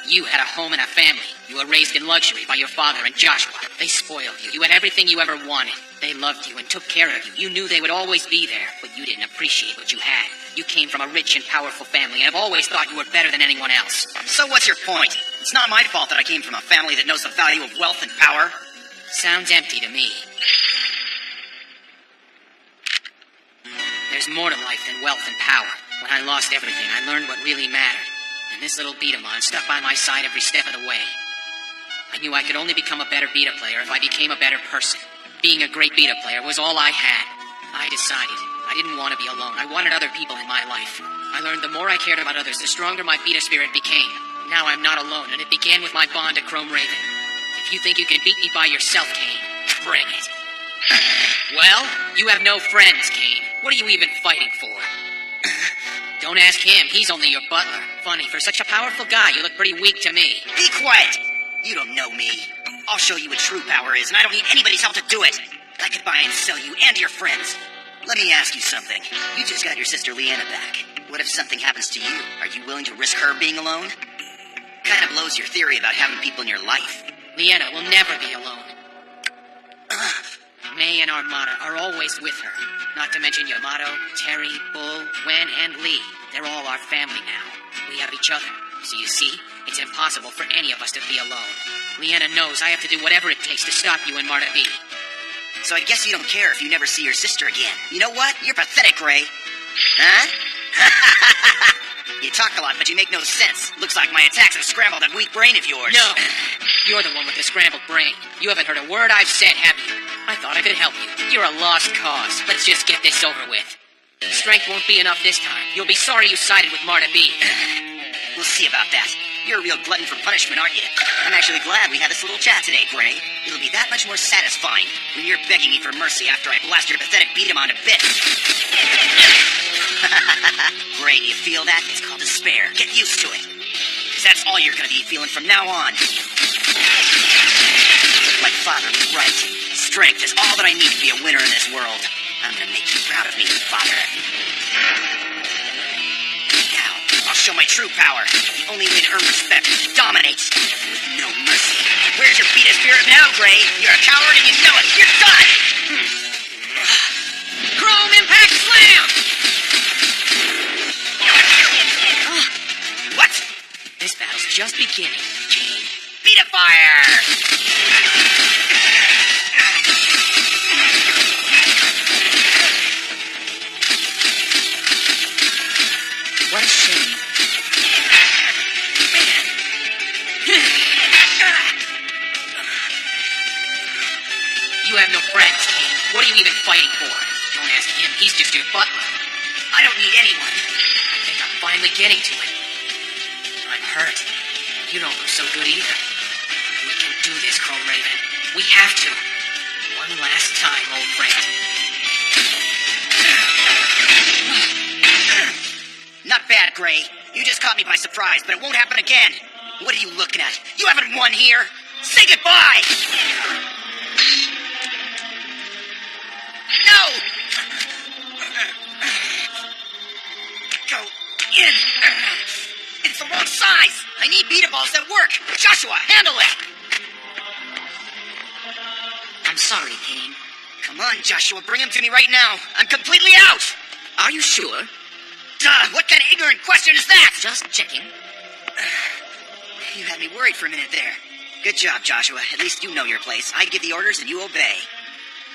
You had a home and a family. You were raised in luxury by your father and Joshua. They spoiled you. You had everything you ever wanted. They loved you and took care of you. You knew they would always be there, but you didn't appreciate what you had. You came from a rich and powerful family and have always thought you were better than anyone else. So what's your point? It's not my fault that I came from a family that knows the value of wealth and power. Sounds empty to me. There's more to life than wealth and power. When I lost everything, I learned what really mattered. And this little Betamon stuck by my side every step of the way. I knew I could only become a better Beta player if I became a better person. Being a great Beta player was all I had. I decided I didn't want to be alone. I wanted other people in my life. I learned the more I cared about others, the stronger my Beta spirit became. Now I'm not alone, and it began with my bond to Chrome Raven. If you think you can beat me by yourself, Kane, bring it. Well, you have no friends, Kane. What are you even fighting for? Don't ask him. He's only your butler. Funny, for such a powerful guy, you look pretty weak to me. Be quiet! You don't know me. I'll show you what true power is, and I don't need anybody's help to do it. I could buy and sell you and your friends. Let me ask you something. You just got your sister Leanna back. What if something happens to you? Are you willing to risk her being alone? Kind of blows your theory about having people in your life. Leanna will never be alone. May and Armada are always with her. Not to mention Yamato, Terry, Bull, Wen, and Lee. They're all our family now. We have each other. So you see, it's impossible for any of us to be alone. Leanna knows I have to do whatever it takes to stop you and Marta B. So I guess you don't care if you never see your sister again. You know what? You're pathetic, Ray. Huh? You talk a lot, but you make no sense. Looks like my attacks have scrambled that weak brain of yours. No! You're the one with the scrambled brain. You haven't heard a word I've said, have you? I thought I could help you. You're a lost cause. Let's just get this over with. Strength won't be enough this time. You'll be sorry you sided with Marta B. We'll see about that. You're a real glutton for punishment, aren't you? I'm actually glad we had this little chat today, Gray. It'll be that much more satisfying when you're begging me for mercy after I blast your pathetic Betamon to bits. Gray, do you feel that? It's called despair. Get used to it. Because that's all you're gonna be feeling from now on. My father was right. Strength is all that I need to be a winner in this world. I'm gonna make you proud of me, Father. Now, I'll show my true power. The only way to earn respect is to dominate. With no mercy. Where's your Beta spirit now, Gray? You're a coward and you know it. You're done! Chrome Impact Slam! What? This battle's just beginning, Kane. Beta fire! What a shame. You have no friends, Kane. What are you even fighting for? Don't ask him. He's just your butler. I don't need anyone. I think I'm finally getting to it. I'm hurt. You don't look so good either. We can do this, Chrome Raven. We have to. One last time, old friend. Not bad, Gray. You just caught me by surprise, but it won't happen again. What are you looking at? You haven't won here. Say goodbye! No! Go in. It's the wrong size. I need beat balls that work. Joshua, handle it. I'm sorry, Kane. Come on, Joshua, bring him to me right now. I'm completely out. Are you sure? Duh, what kind of ignorant question is that? Just checking. You had me worried for a minute there. Good job, Joshua. At least you know your place. I give the orders and you obey.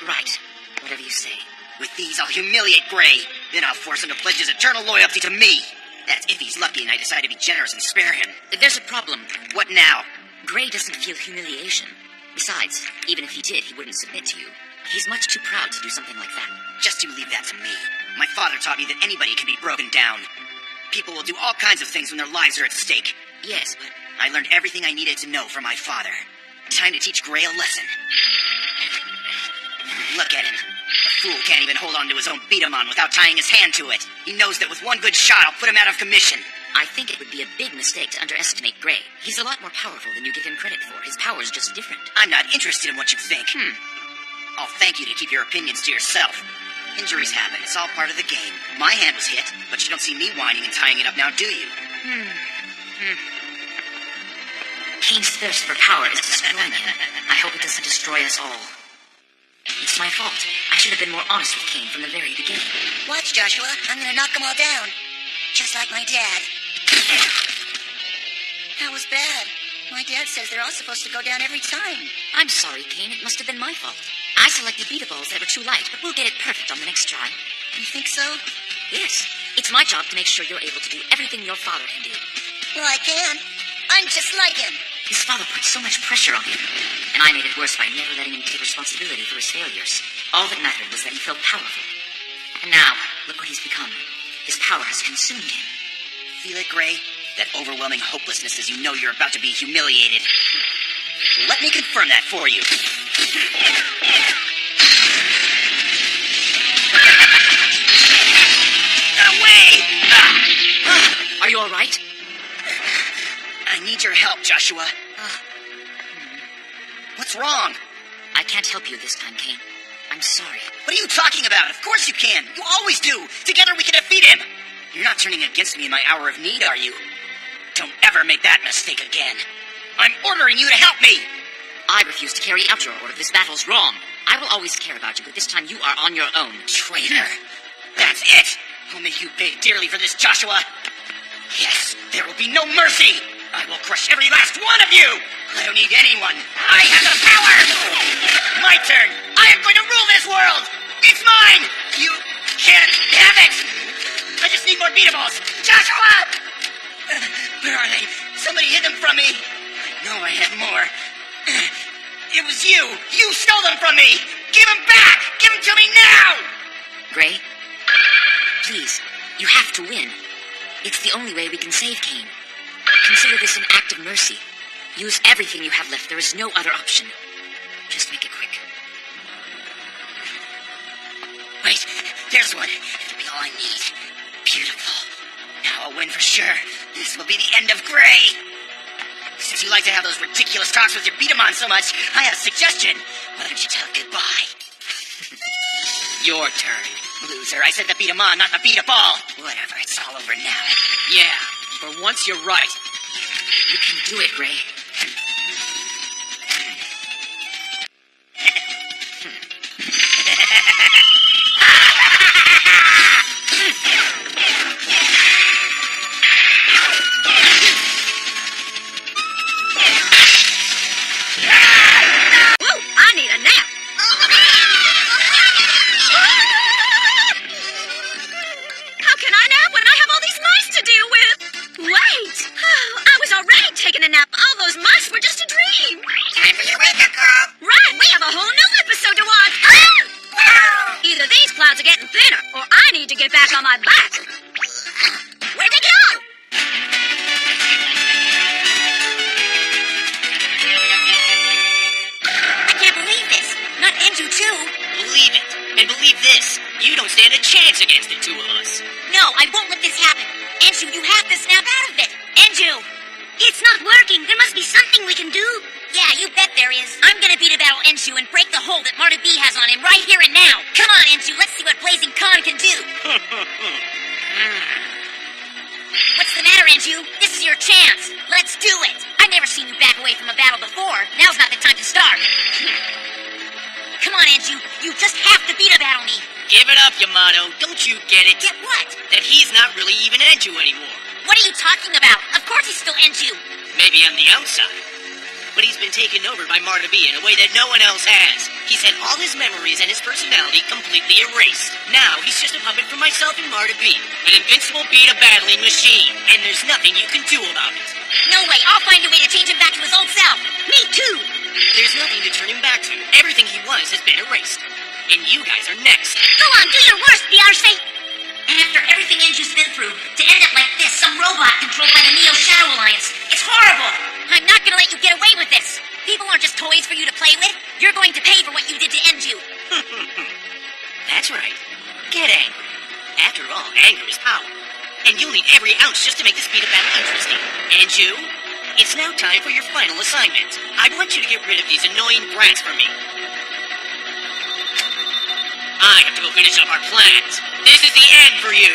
Right. Whatever you say. With these, I'll humiliate Gray. Then I'll force him to pledge his eternal loyalty to me. That's if he's lucky and I decide to be generous and spare him. There's a problem. What now? Gray doesn't feel humiliation. Besides, even if he did, he wouldn't submit to you. He's much too proud to do something like that. Just you leave that to me. My father taught me that anybody can be broken down. People will do all kinds of things when their lives are at stake. Yes, but I learned everything I needed to know from my father. Time to teach Gray a lesson. Look at him. The fool can't even hold on to his own B Daman without tying his hand to it. He knows that with one good shot, I'll put him out of commission. I think it would be a big mistake to underestimate Gray. He's a lot more powerful than you give him credit for. His power's just different. I'm not interested in what you think. I'll thank you to keep your opinions to yourself. Injuries happen. It's all part of the game. My hand was hit, but you don't see me whining and tying it up now, do you? Kane's thirst for power is destroying him. I hope it doesn't destroy us all. It's my fault. I should have been more honest with Kane from the very beginning. Watch, Joshua. I'm gonna knock them all down. Just like my dad. That was bad. My dad says they're all supposed to go down every time. I'm sorry, Kane. It must have been my fault. I selected beat balls that were too light, but we'll get it perfect on the next try. You think so? Yes. It's my job to make sure you're able to do everything your father can do. Well, I can. I'm just like him. His father put so much pressure on him, and I made it worse by never letting him take responsibility for his failures. All that mattered was that he felt powerful. And now, look what he's become. His power has consumed him. Feel it, Gray? That overwhelming hopelessness as you know you're about to be humiliated. Let me confirm that for you. Away! Are you all right? I need your help, Joshua. What's wrong? I can't help you this time, Kane. I'm sorry. What are you talking about? Of course you can. You always do. Together we can defeat him. You're not turning against me in my hour of need, are you? Don't ever make that mistake again. I'm ordering you to help me. I refuse to carry out your order. This battle's wrong. I will always care about you, but this time you are on your own. Traitor. That's it. I'll make you pay dearly for this, Joshua. Yes, there will be no mercy. I will crush every last one of you. I don't need anyone. I have the power. My turn. I am going to rule this world. It's mine. You can't have it. I just need more beatables. Joshua! Where are they? Somebody hid them from me. I know I had more. It was you. You stole them from me. Give them back. Give them to me now. Gray, please, you have to win. It's the only way we can save Kane. Consider this an act of mercy. Use everything you have left. There is no other option. Just make it quick. Wait, there's one. It'll be all I need. Beautiful. Now I'll win for sure. This will be the end of Gray. Since you like to have those ridiculous talks with your B-Daman so much, I have a suggestion. Why don't you tell it goodbye? Your turn, loser. I said the B-Daman, not the beat-a-ball. Whatever, it's all over now. Yeah, for once you're right. You can do it, Gray. Wait! I was already taking a nap all those And believe this, you don't stand a chance against the two of us. No, I won't let this happen. Enju, you have to snap out of it. Enju! It's not working. There must be something we can do. Yeah, you bet there is. I'm gonna beat a battle Enju and break the hold that Marta B has on him right here and now. Come on, Enju, let's see what Blazing Khan can do. What's the matter, Enju? This is your chance. Let's do it. I've never seen you back away from a battle before. Now's not the time to start. Come on, Enju. You just have to beat a battle me. Give it up, Yamato. Don't you get it? Get what? That he's not really even Enju anymore. What are you talking about? Of course he's still Enju. Maybe on the outside. But he's been taken over by Marta B in a way that no one else has. He's had all his memories and his personality completely erased. Now he's just a puppet for myself and Marta B. An invincible beta-battling machine. And there's nothing you can do about it. No way. I'll find a way to change him back to his old self. Me too. There's nothing to turn him back to. Everything he was has been erased. And you guys are next. Go on, do your worst, Beyonce. And after everything Enju's been through, to end up like this, some robot controlled by the Neo Shadow Alliance, it's horrible! I'm not gonna let you get away with this! People aren't just toys for you to play with. You're going to pay for what you did to Enju. That's right. Get angry. After all, anger is power. And you'll need every ounce just to make this beat of battle interesting. Enju, it's now time for your final assignment. I want you to get rid of these annoying brats for me. I have to go finish up our plans. This is the end for you.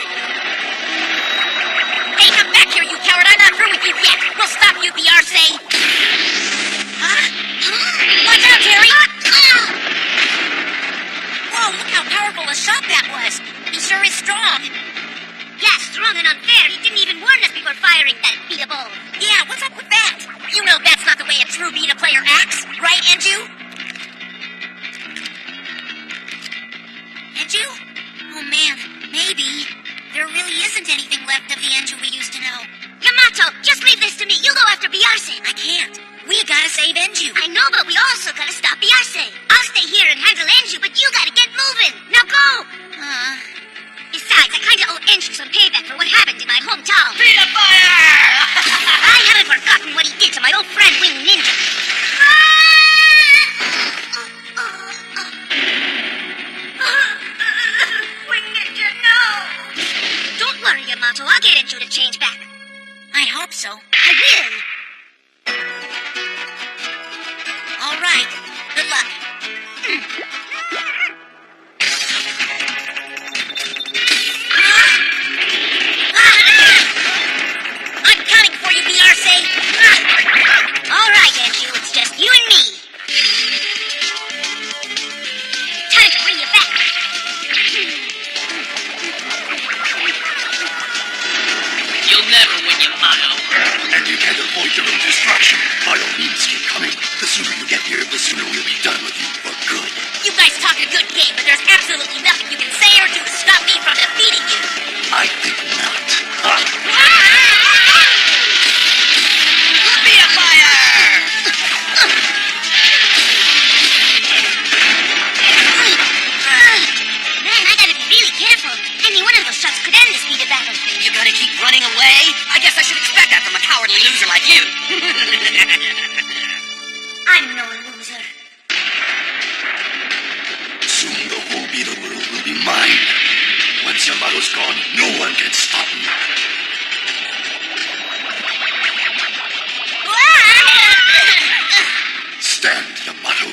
Hey, come back here, you coward! I'm not through with you yet! We'll stop you, Beyonce! Huh? Watch out, Terry! Whoa, look how powerful a shot that was! He sure is strong! Yeah, strong and unfair. He didn't even warn us before firing that beta ball. Yeah, what's up with that? You know that's not the way a true beta player acts, right, Enju? Enju? Oh man, maybe. There really isn't anything left of the Enju we used to know. Yamato, just leave this to me. You go after Beyonce. I can't. We gotta save Enju. I know, but we also gotta stop Beyonce. I'll stay here and handle Enju, but you gotta get moving. Now go! Besides, I kinda owe Enju some payback for what happened in my hometown. Beat of fire! I haven't forgotten what he did to my old friend Wing Ninja. Don't worry, Yamato. I'll get Enju to change back. I hope so. I will. All right. Good luck. I'm coming for you, Beyonce. All right, Enju. It's just you and me. Time to bring you back. You'll never win, Yamato. And you can't avoid your own destruction. By all means, keep coming. The sooner you get here, the sooner we'll be done with you for good. You guys talk a good game, but there's absolutely nothing you can say or do to stop me from defeating you. I think not. Beat of fire! Man, I gotta be really careful. Any one of those shots could end this beta battle. You gonna keep running away? I guess I should expect that from a cowardly loser like you. I'm no loser. Soon the whole Beetle world will be mine. Once Yamato's gone, no one can stop me. Stand, Yamato.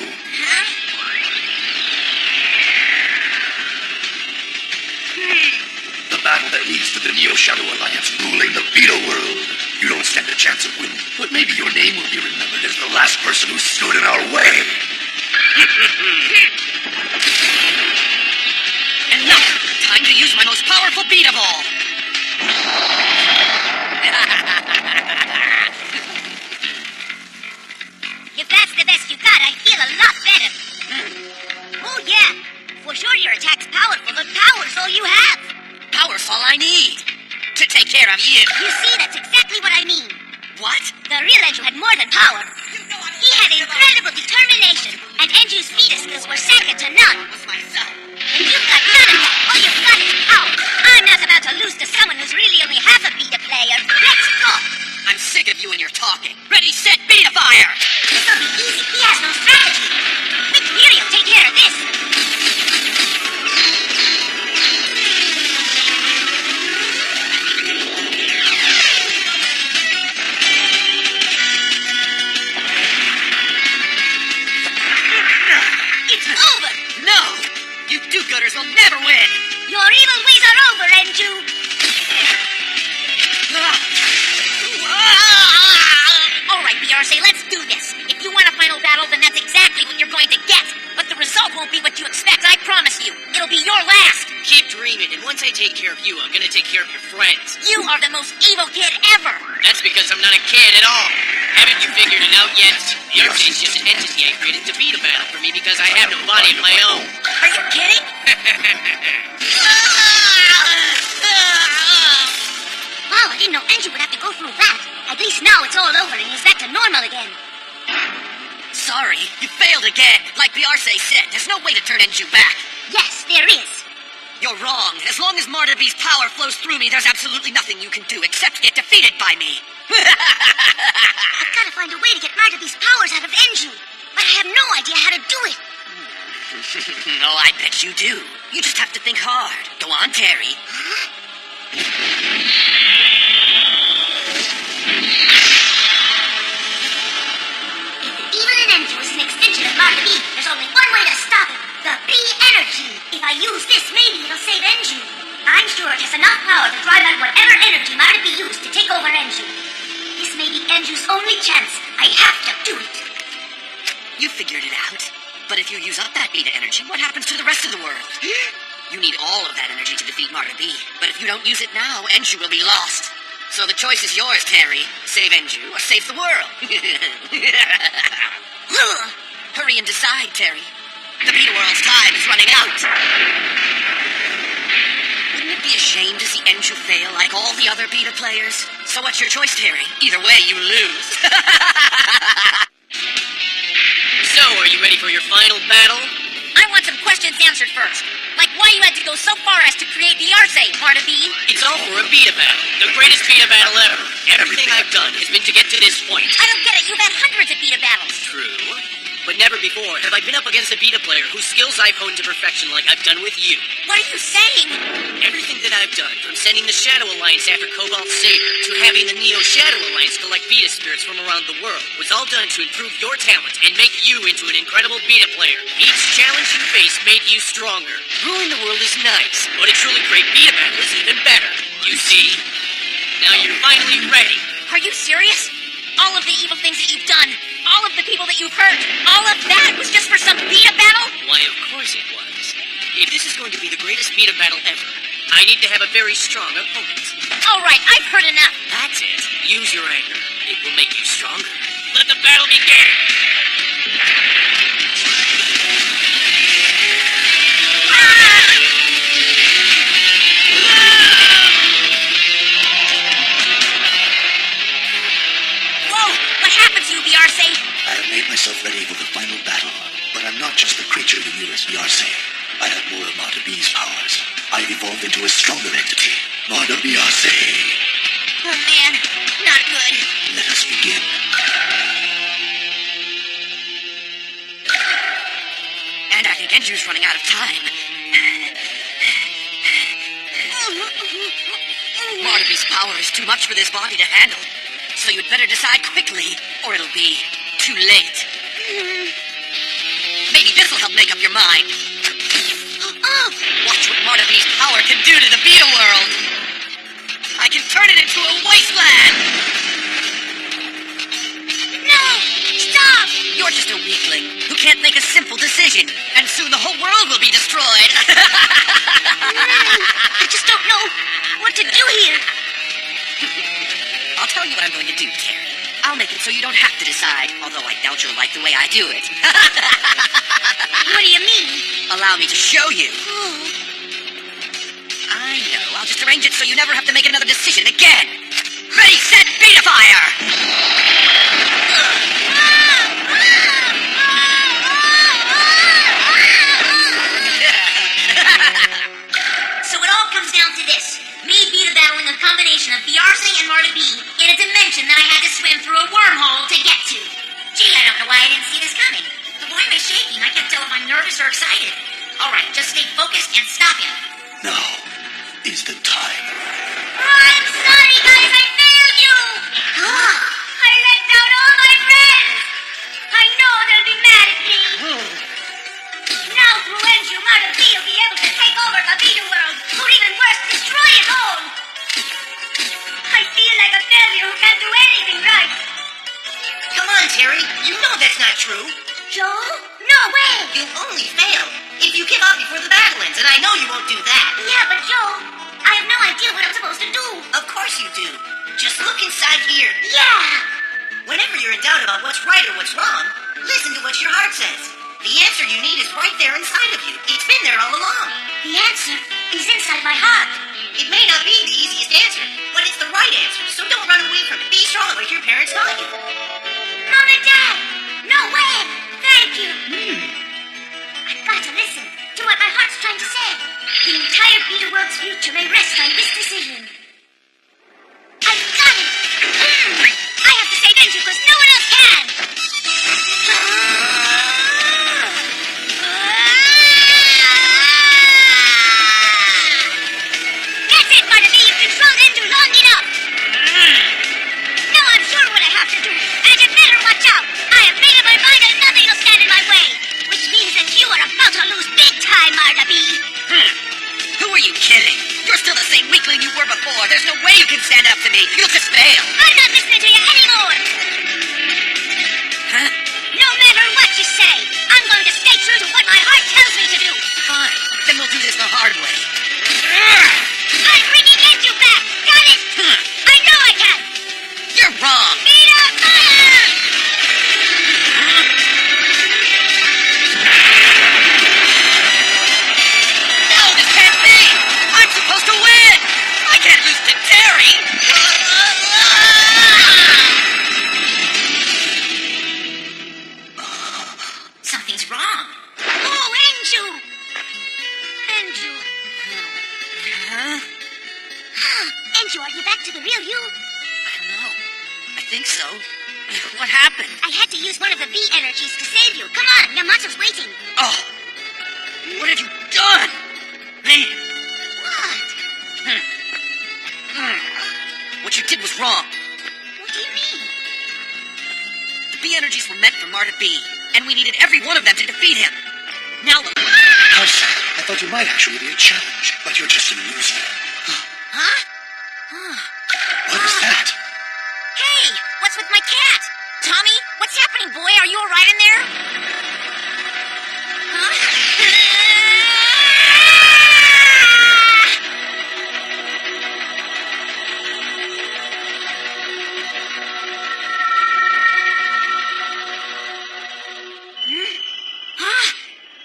The battle that leads to the Neo Shadow Alliance ruling the Beetle world. You don't stand a chance of winning, but maybe your name will be remembered as the last person who stood in our way. And now, time to use my most powerful beat of all. If that's the best you got, I feel a lot better. Oh, yeah. For sure your attack's powerful, but power's all you have. Power's all I need to take care of you. You see, that's exactly what I mean. What? The real Enju had more than power. He had incredible determination, and Enju's beta skills were second to none. And you've got none of that. All you've got is power. I'm not about to lose to someone who's really only half a beta player. Let's go. I'm sick of you and your talking. Ready, set, beat of fire! This'll be easy. He has no strategy. Big Fury will take care of this. will never win! Your evil ways are over, Enju. All right, BRC, let's do this. If you want a final battle, then that's exactly what you're going to get. But the result won't be what you expect, I promise you. It'll be your last. Keep dreaming, and once I take care of you, I'm gonna take care of your friends. You are the most evil kid ever. That's because I'm not a kid at all. Haven't you figured it out yet? The Arcee's just an entity I created to beat a battle for me because I have no body of my own. Are you kidding? Wow, I didn't know Enju would have to go through that. At least now it's all over and he's back to normal again. Sorry, you failed again. Like Beyarce said, there's no way to turn Enju back. Yes, there is. You're wrong. As long as Marta B's power flows through me, there's absolutely nothing you can do except get defeated by me. I've got to find a way to get Marta B's powers out of Enju. But I have no idea how to do it. Oh, I bet you do. You just have to think hard. Go on, Terry. Even an Enju is an extension of Marta B. There's only one way to stop him. The B energy. If I use this, maybe it'll save Enju. I'm sure it has enough power to drive out whatever energy Marta B used to take over Enju. This may be Enju's only chance. I have to do it. You figured it out. But if you use up that beta energy, what happens to the rest of the world? You need all of that energy to defeat Marta B. But if you don't use it now, Enju will be lost. So the choice is yours, Terry. Save Enju or save the world. Hurry and decide, Terry. The beta world's time is running out. Wouldn't it be a shame to see Enju fail like all the other beta players? So what's your choice, Terry? Either way, you lose. So, are you ready for your final battle? I want some questions answered first. Like why you had to go so far as to create the Arce, Marta B. It's all for a beta battle. The greatest beta battle ever. Everything I've done has been to get to this point. I don't get it. You've had hundreds of beta battles. True. But never before have I been up against a beta player whose skills I've honed to perfection like I've done with you. What are you saying? Everything that I've done, from sending the Shadow Alliance after Cobalt's Saber, to having the Neo Shadow Alliance collect beta spirits from around the world, was all done to improve your talent and make you into an incredible beta player. Each challenge you faced made you stronger. Ruling the world is nice, but a truly great beta battle is even better. You see? Now you're finally ready. Are you serious? All of the evil things that you've done, all of the people that you've hurt, all of that was just for some beta battle? Why, of course it was. If this is going to be the greatest beta battle ever, I need to have a very strong opponent. All right, I've heard enough. That's it. Use your anger. It will make you stronger. Let the battle begin! I have made myself ready for the final battle, but I'm not just the creature you knew as Beyarce. I have more of Marta B's powers. I've evolved into a stronger entity, Marta Beyarce. Oh man, not good. Let us begin. And I think Enju's running out of time. Marta B's power is too much for this body to handle. So you'd better decide quickly, or it'll be too late. Maybe this'll help make up your mind. Watch what Marta B's power can do to the Beta world. I can turn it into a wasteland. No! Stop! You're just a weakling who can't make a simple decision, and soon the whole world will be destroyed. I just don't know what to do here. I'll tell you what I'm going to do, Terry. I'll make it so you don't have to decide, although I doubt you'll like the way I do it. What do you mean? Allow me to show you. I know. I'll just arrange it so you never have to make another decision again. Ready, set, beta fire! So it all comes down to this. Me beta battling a combination of Beyarce and Marta B in a dimension that I had to swim through a wormhole to get to. Gee, I don't know why I didn't see this coming. But why am I shaking? I can't tell if I'm nervous or excited. All right, just stay focused and stop him. Now is the time. I'm sorry, guys. I failed you. I let down all my friends. I know they'll be mad at me. Now through Enju, Marta B will be able to take the Beta world, or even worse, destroy it all. I feel like a failure who can't do anything right. Come on, Terry. You know that's not true. Joe? No way! You'll only fail if you give up before the battle ends, and I know you won't do that. Yeah, but Joe, I have no idea what I'm supposed to do. Of course you do. Just look inside here. Yeah! Whenever you're in doubt about what's right or what's wrong, listen to what your heart says. The answer you need is right there inside of you. It's been there all along. The answer is inside my heart. It may not be the easiest answer, but it's the right answer, so don't run away from it. Be strong like your parents taught you. Mom and Dad! No way! Thank you! I've got to listen to what my heart's trying to say. The entire Beta world's future may rest on this decision. I've got it! I have to save Enju because no one else can! That's it, Barnaby! You've controlled Enju long enough! Now I'm sure what I have to do, and you better watch out! I have made up my mind and nothing will stand in my way! Which means that you are about to lose big time, Barnaby! Who are you kidding? You're still the same weakling you were before. There's no way you can stand up to me. You'll just fail. I'm not listening to you anymore! Huh? No matter what you say, I'm going to stay true to what my heart tells me to do! Fine. Then we'll do this the hard way. I'm bringing Enju back! Got it? I know I can! You're wrong. Beta fire! No, this can't be. I'm supposed to win. I can't lose to Terry. Something's wrong. Oh, Enju! Enju. Enju, are you back to the real you? I don't know. I think so. What happened? I had to use one of the B energies to save you. Come on, Yamato's waiting. Oh, what have you done? Man, What? what you did was wrong. What do you mean? The B energies were meant for Marta B, and we needed every one of them to defeat him. Now look. How sad. I thought you might actually be a challenge, but you're just an loser. Huh? What is that? Hey, what's with my cat? Tommy, what's happening, boy? Are you all right in there?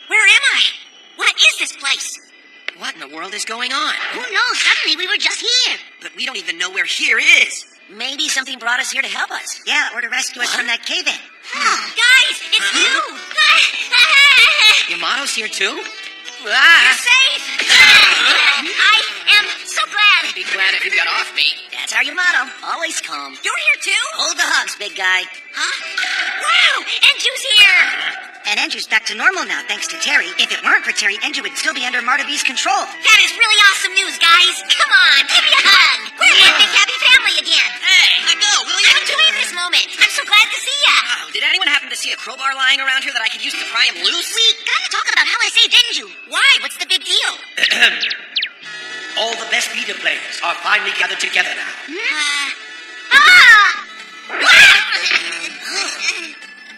Where am I? What is this place? What in the world is going on? Who knows? Suddenly we were just here. But we don't even know where here is. Maybe something brought us here to help us. Yeah, or to rescue us from that cave-in. Guys, it's you. Yamato's here too? You're safe. I am so glad. I'd be glad if you got off me. That's our Yamato. Always calm. You're here too? Hold the hugs, big guy. Huh? Wow, Enju's here. And Enju's back to normal now, thanks to Terry. If it weren't for Terry, Enju would still be under Marta B's control. That is really awesome news, guys. Come on, give me a hug. We're one big happy family again. Hey, let go, will you? I'm enjoying this moment. I'm so glad to see ya. Oh, did anyone happen to see a crowbar lying around here that I could use to pry him loose? We gotta talk about how I saved Enju. Why? What's the big deal? All the best Beta players are finally gathered together now.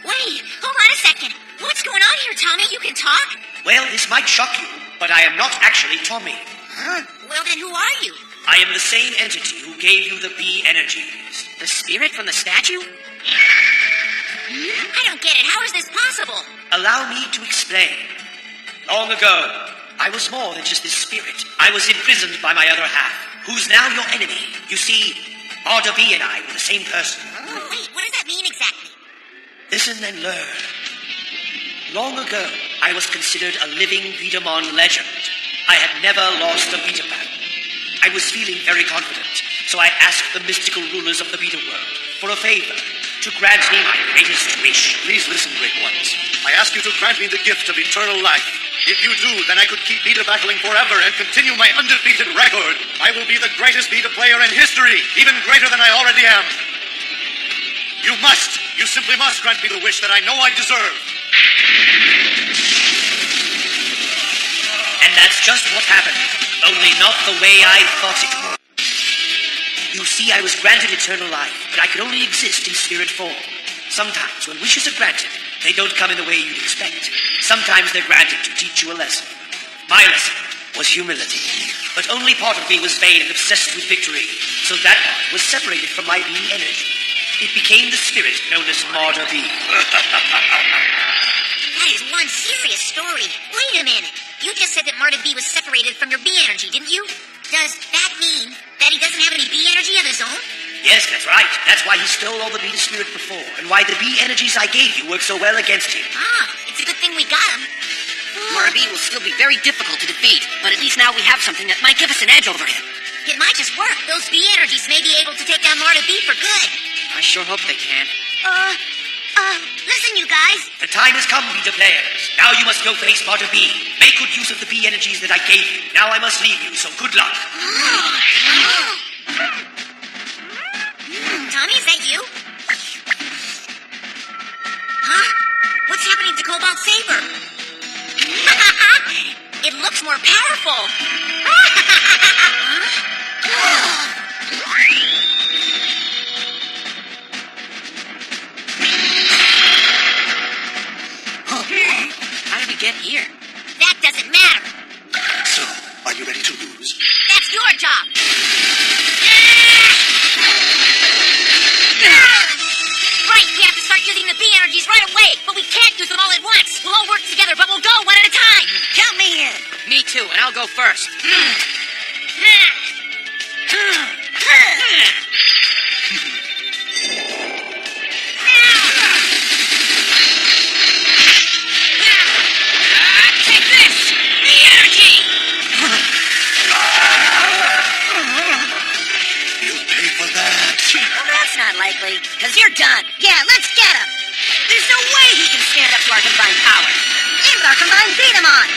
Wait, hold on a second. What's going on here, Tommy? You can talk? Well, this might shock you, but I am not actually Tommy. Well, then who are you? I am the same entity who gave you the B energies. The spirit from the statue? I don't get it. How is this possible? Allow me to explain. Long ago, I was more than just this spirit. I was imprisoned by my other half, who's now your enemy. You see, Marta B and I were the same person. Oh, wait, what does that mean exactly? Listen and learn. Long ago, I was considered a living B Daman legend. I had never lost a Beta battle. I was feeling very confident, so I asked the mystical rulers of the Beta world for a favor to grant me my greatest wish. Please listen, great ones. I ask you to grant me the gift of eternal life. If you do, then I could keep Beta battling forever and continue my undefeated record. I will be the greatest Beta player in history, even greater than I already am. You simply must grant me the wish that I know I deserve. And And that's just what happened, only not the way I thought it would. You see, I was granted eternal life, but I could only exist in spirit form. Sometimes, when wishes are granted, they don't come in the way you'd expect. Sometimes they're granted to teach you a lesson. My lesson was humility. But only part of me was vain and obsessed with victory, so that part was separated from my being energy. It became the spirit known as Marder B. That is one serious story. Wait a minute. You just said that Marta B was separated from your B energy, didn't you? Does that mean that he doesn't have any B energy of his own? Yes, that's right. That's why he stole all the beta spirit before, and why the B energies I gave you worked so well against him. Ah, it's a good thing we got him. Marta B will still be very difficult to defeat, but at least now we have something that might give us an edge over him. It might just work. Those B energies may be able to take down Marta B for good. I sure hope they can. Listen, you guys. The time has come, beta players. Now you must go face Marder B. Make good use of the B energies that I gave you. Now I must leave you, so good luck. Tommy, is that you? Huh? What's happening to Cobalt Saber? It looks more powerful. How did we get here? That doesn't matter. So, are you ready to lose? That's your job. Right, we have to start using the B energies right away, but we can't use them all at once. We'll all work together, but we'll go one at a time. Count me in. Me too, and I'll go first. Take this! B energy! You'll pay for that. Well, that's not likely, because you're done. Yeah, let's get him. There's no way he can stand up to our combined power. And our combined beat him on.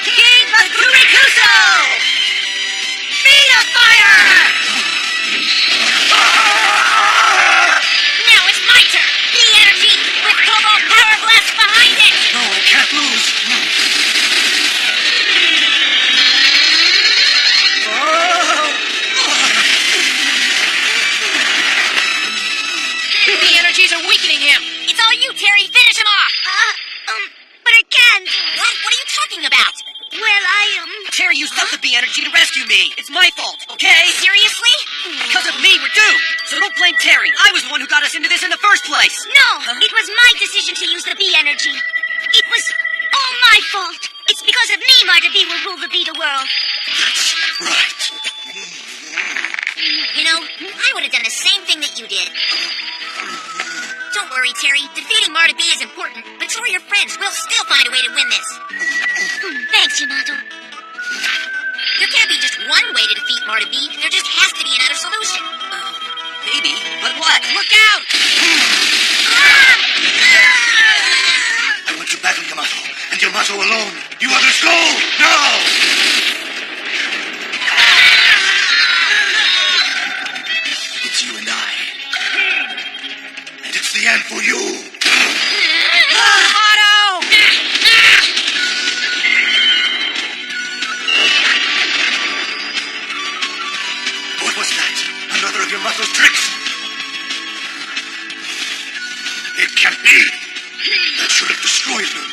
King Bakurikuso! Beat of fire! Now it's my turn. B energy with Cobalt Power Blast behind it. No, I can't lose. The energies are weakening him. It's all you, Terry. Finish him off. But I can't. What are you talking about? Well, Terry used up the B energy to rescue me. It's my fault, okay? Seriously? Because of me, we're doomed. So don't blame Terry. I was the one who got us into this in the first place. No, it was my decision to use the B energy. It was all my fault. It's because of me Marta B will rule the Beta world. That's right. You know, I would have done the same thing that you did. Don't worry, Terry. Defeating Marta B is important, but so are your friends. We'll still find a way to win this. Thanks, Yamato. There can't be just one way to defeat Marta B. There just has to be another solution. Maybe, but what? Look out! I want to battle Yamato, and Yamato alone. You others go! Now! It's you and I. And it's the end for you. Otto! What was that? Another of Yamato's tricks? It can't be. That should have destroyed him.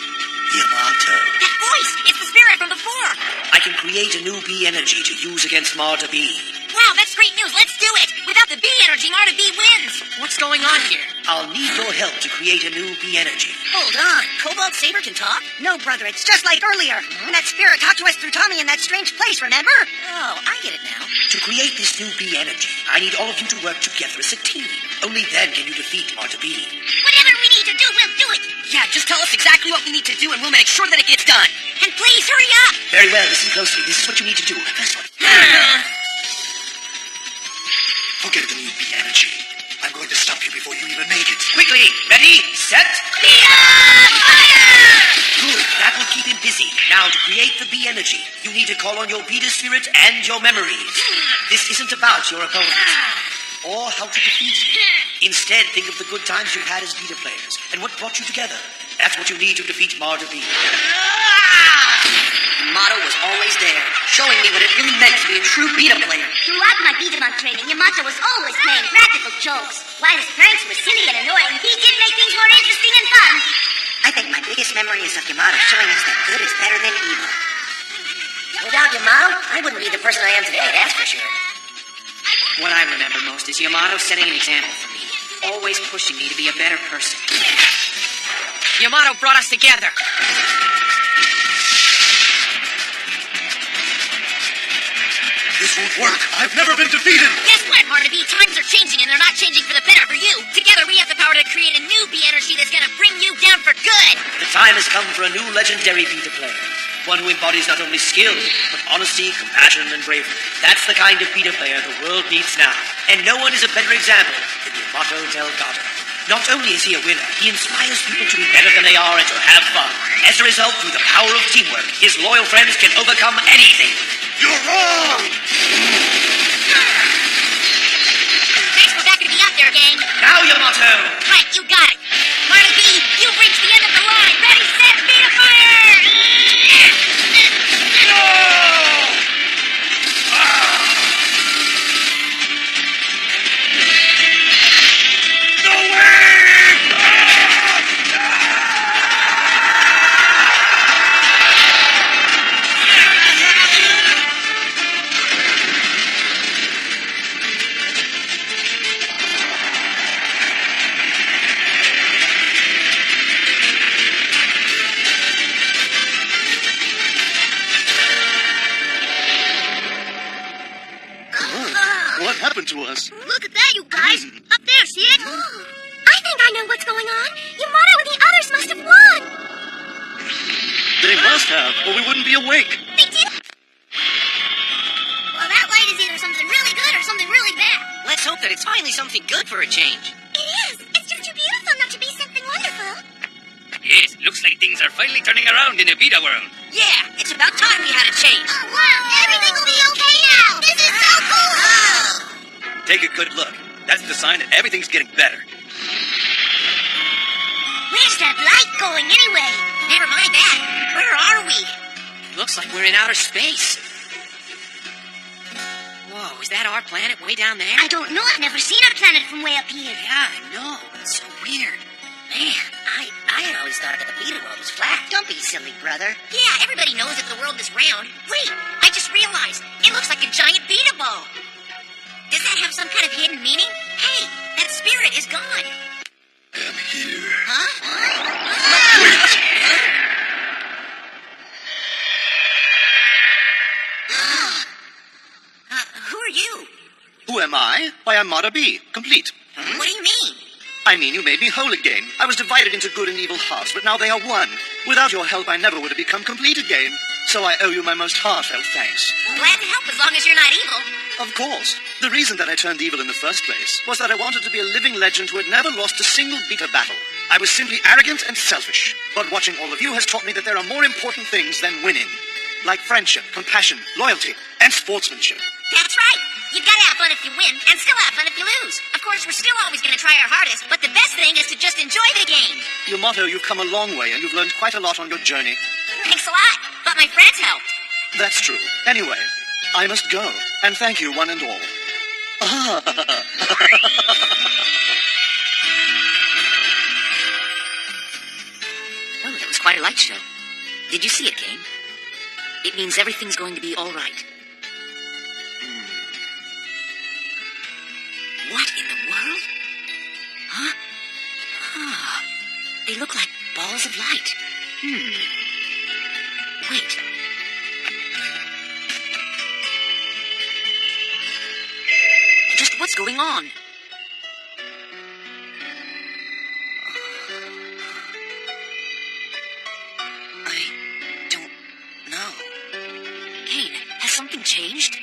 Yamato. That voice! It's the spirit from before! I can create a new B energy to use against Marder B. Wow, that's great news! Let's do it! Without the B energy, Marta B wins! What's going on here? I'll need your help to create a new B energy. Hold on. Cobalt Saber can talk? No, brother, it's just like earlier. When that spirit talked to us through Tommy in that strange place, remember? Oh, I get it now. To create this new B energy, I need all of you to work together as a team. Only then can you defeat Marder B. Whatever we need to do, we'll do it. Yeah, just tell us exactly what we need to do and we'll make sure that it gets done. And please hurry up! Very well, listen closely. This is what you need to do. First one. Forget the new B energy. I'm going to stop you before you even make it. Quickly, ready, set. Fire! Good, that will keep him busy. Now, to create the B energy, you need to call on your Beta spirit and your memories. This isn't about your opponent or how to defeat him. Instead, think of the good times you had as Beta players and what brought you together. That's what you need to defeat Marta B. Yamato was always there, showing me what it really meant to be a true Beta player. Throughout my B Daman training, Yamato was always playing practical jokes. While his pranks were silly and annoying, he did make things more interesting and fun. I think my biggest memory is of Yamato showing us that good is better than evil. Without Yamato, I wouldn't be the person I am today, that's for sure. What I remember most is Yamato setting an example for me, always pushing me to be a better person. Yamato brought us together. This won't work. I've never been defeated. Guess what, Marta B? Times are changing, and they're not changing for the better for you. Together, we have the power to create a new B energy that's gonna bring you down for good. The time has come for a new legendary Beta player. One who embodies not only skill, but honesty, compassion, and bravery. That's the kind of Beta player the world needs now. And no one is a better example than Yamato Delgado. Not only is he a winner, he inspires people to be better than they are and to have fun. As a result, through the power of teamwork, his loyal friends can overcome anything. You're wrong! Thanks for backing me up there, gang. Now, Yamato! Right, you got it. Marta B, you've reached the end of the line. Ready, set, Beta fire! What happened to us? Look at that, you guys. Up there, see it? I think I know what's going on. Yamato and the others must have won. They must have, or we wouldn't be awake. They did. Well, that light is either something really good or something really bad. Let's hope that it's finally something good for a change. It is. It's just too beautiful not to be something wonderful. Yes, looks like things are finally turning around in the Beta world. Yeah, it's about time we had a change. Oh, wow. Everything will be okay now. This is so cool. Take a good look. That's the sign that everything's getting better. Where's that light going anyway? Never mind that. Where are we? Looks like we're in outer space. Whoa, is that our planet way down there? I don't know. I've never seen our planet from way up here. Yeah, I know. It's so weird. Man, I had always thought that the Beta world was flat. Don't be silly, brother. Yeah, everybody knows that the world is round. Wait, I just realized. It looks like a giant Beta ball. Does that have some kind of hidden meaning? Hey, that spirit is gone. I'm here. Huh? Who are you? Who am I? Why, I'm Marta B, complete. What do you mean? I mean, you made me whole again. I was divided into good and evil halves, but now they are one. Without your help, I never would have become complete again. So I owe you my most heartfelt thanks. Glad to help as long as you're not evil. Of course. The reason that I turned evil in the first place was that I wanted to be a living legend who had never lost a single Beta battle. I was simply arrogant and selfish. But watching all of you has taught me that there are more important things than winning. Like friendship, compassion, loyalty, and sportsmanship. That's right. You've got to have fun if you win, and still have fun if you lose. Of course, we're still always going to try our hardest, but the best thing is to just enjoy the game. Yamato, you've come a long way, and you've learned quite a lot on your journey. Thanks a lot, but my friends helped. That's true. Anyway, I must go, and thank you one and all. Oh, that was quite a light show. Did you see it, Kane? It means everything's going to be all right. What in the world? Huh? Ah, they look like balls of light. Wait. Just what's going on? I don't know. Kane, has something changed?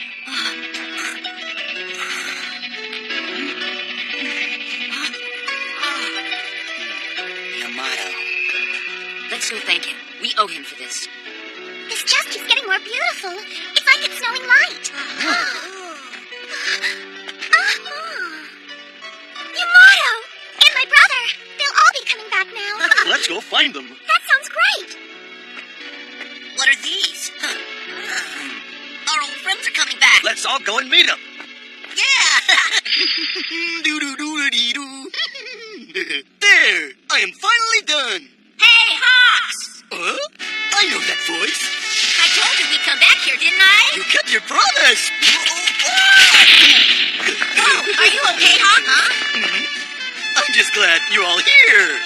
Yamato. Let's go thank him. We owe him for this. more beautiful. It's like it's snowing light. Yamato! And my brother. They'll all be coming back now. Let's go find them. That sounds great. What are these? Our old friends are coming back. Let's all go and meet them. Yeah. There! I am finally done. Hey, Hawks! Huh? I know that voice. I told you we'd come back here, didn't I? You kept your promise. Oh, are you okay, Hawk? Huh? I'm just glad you're all here.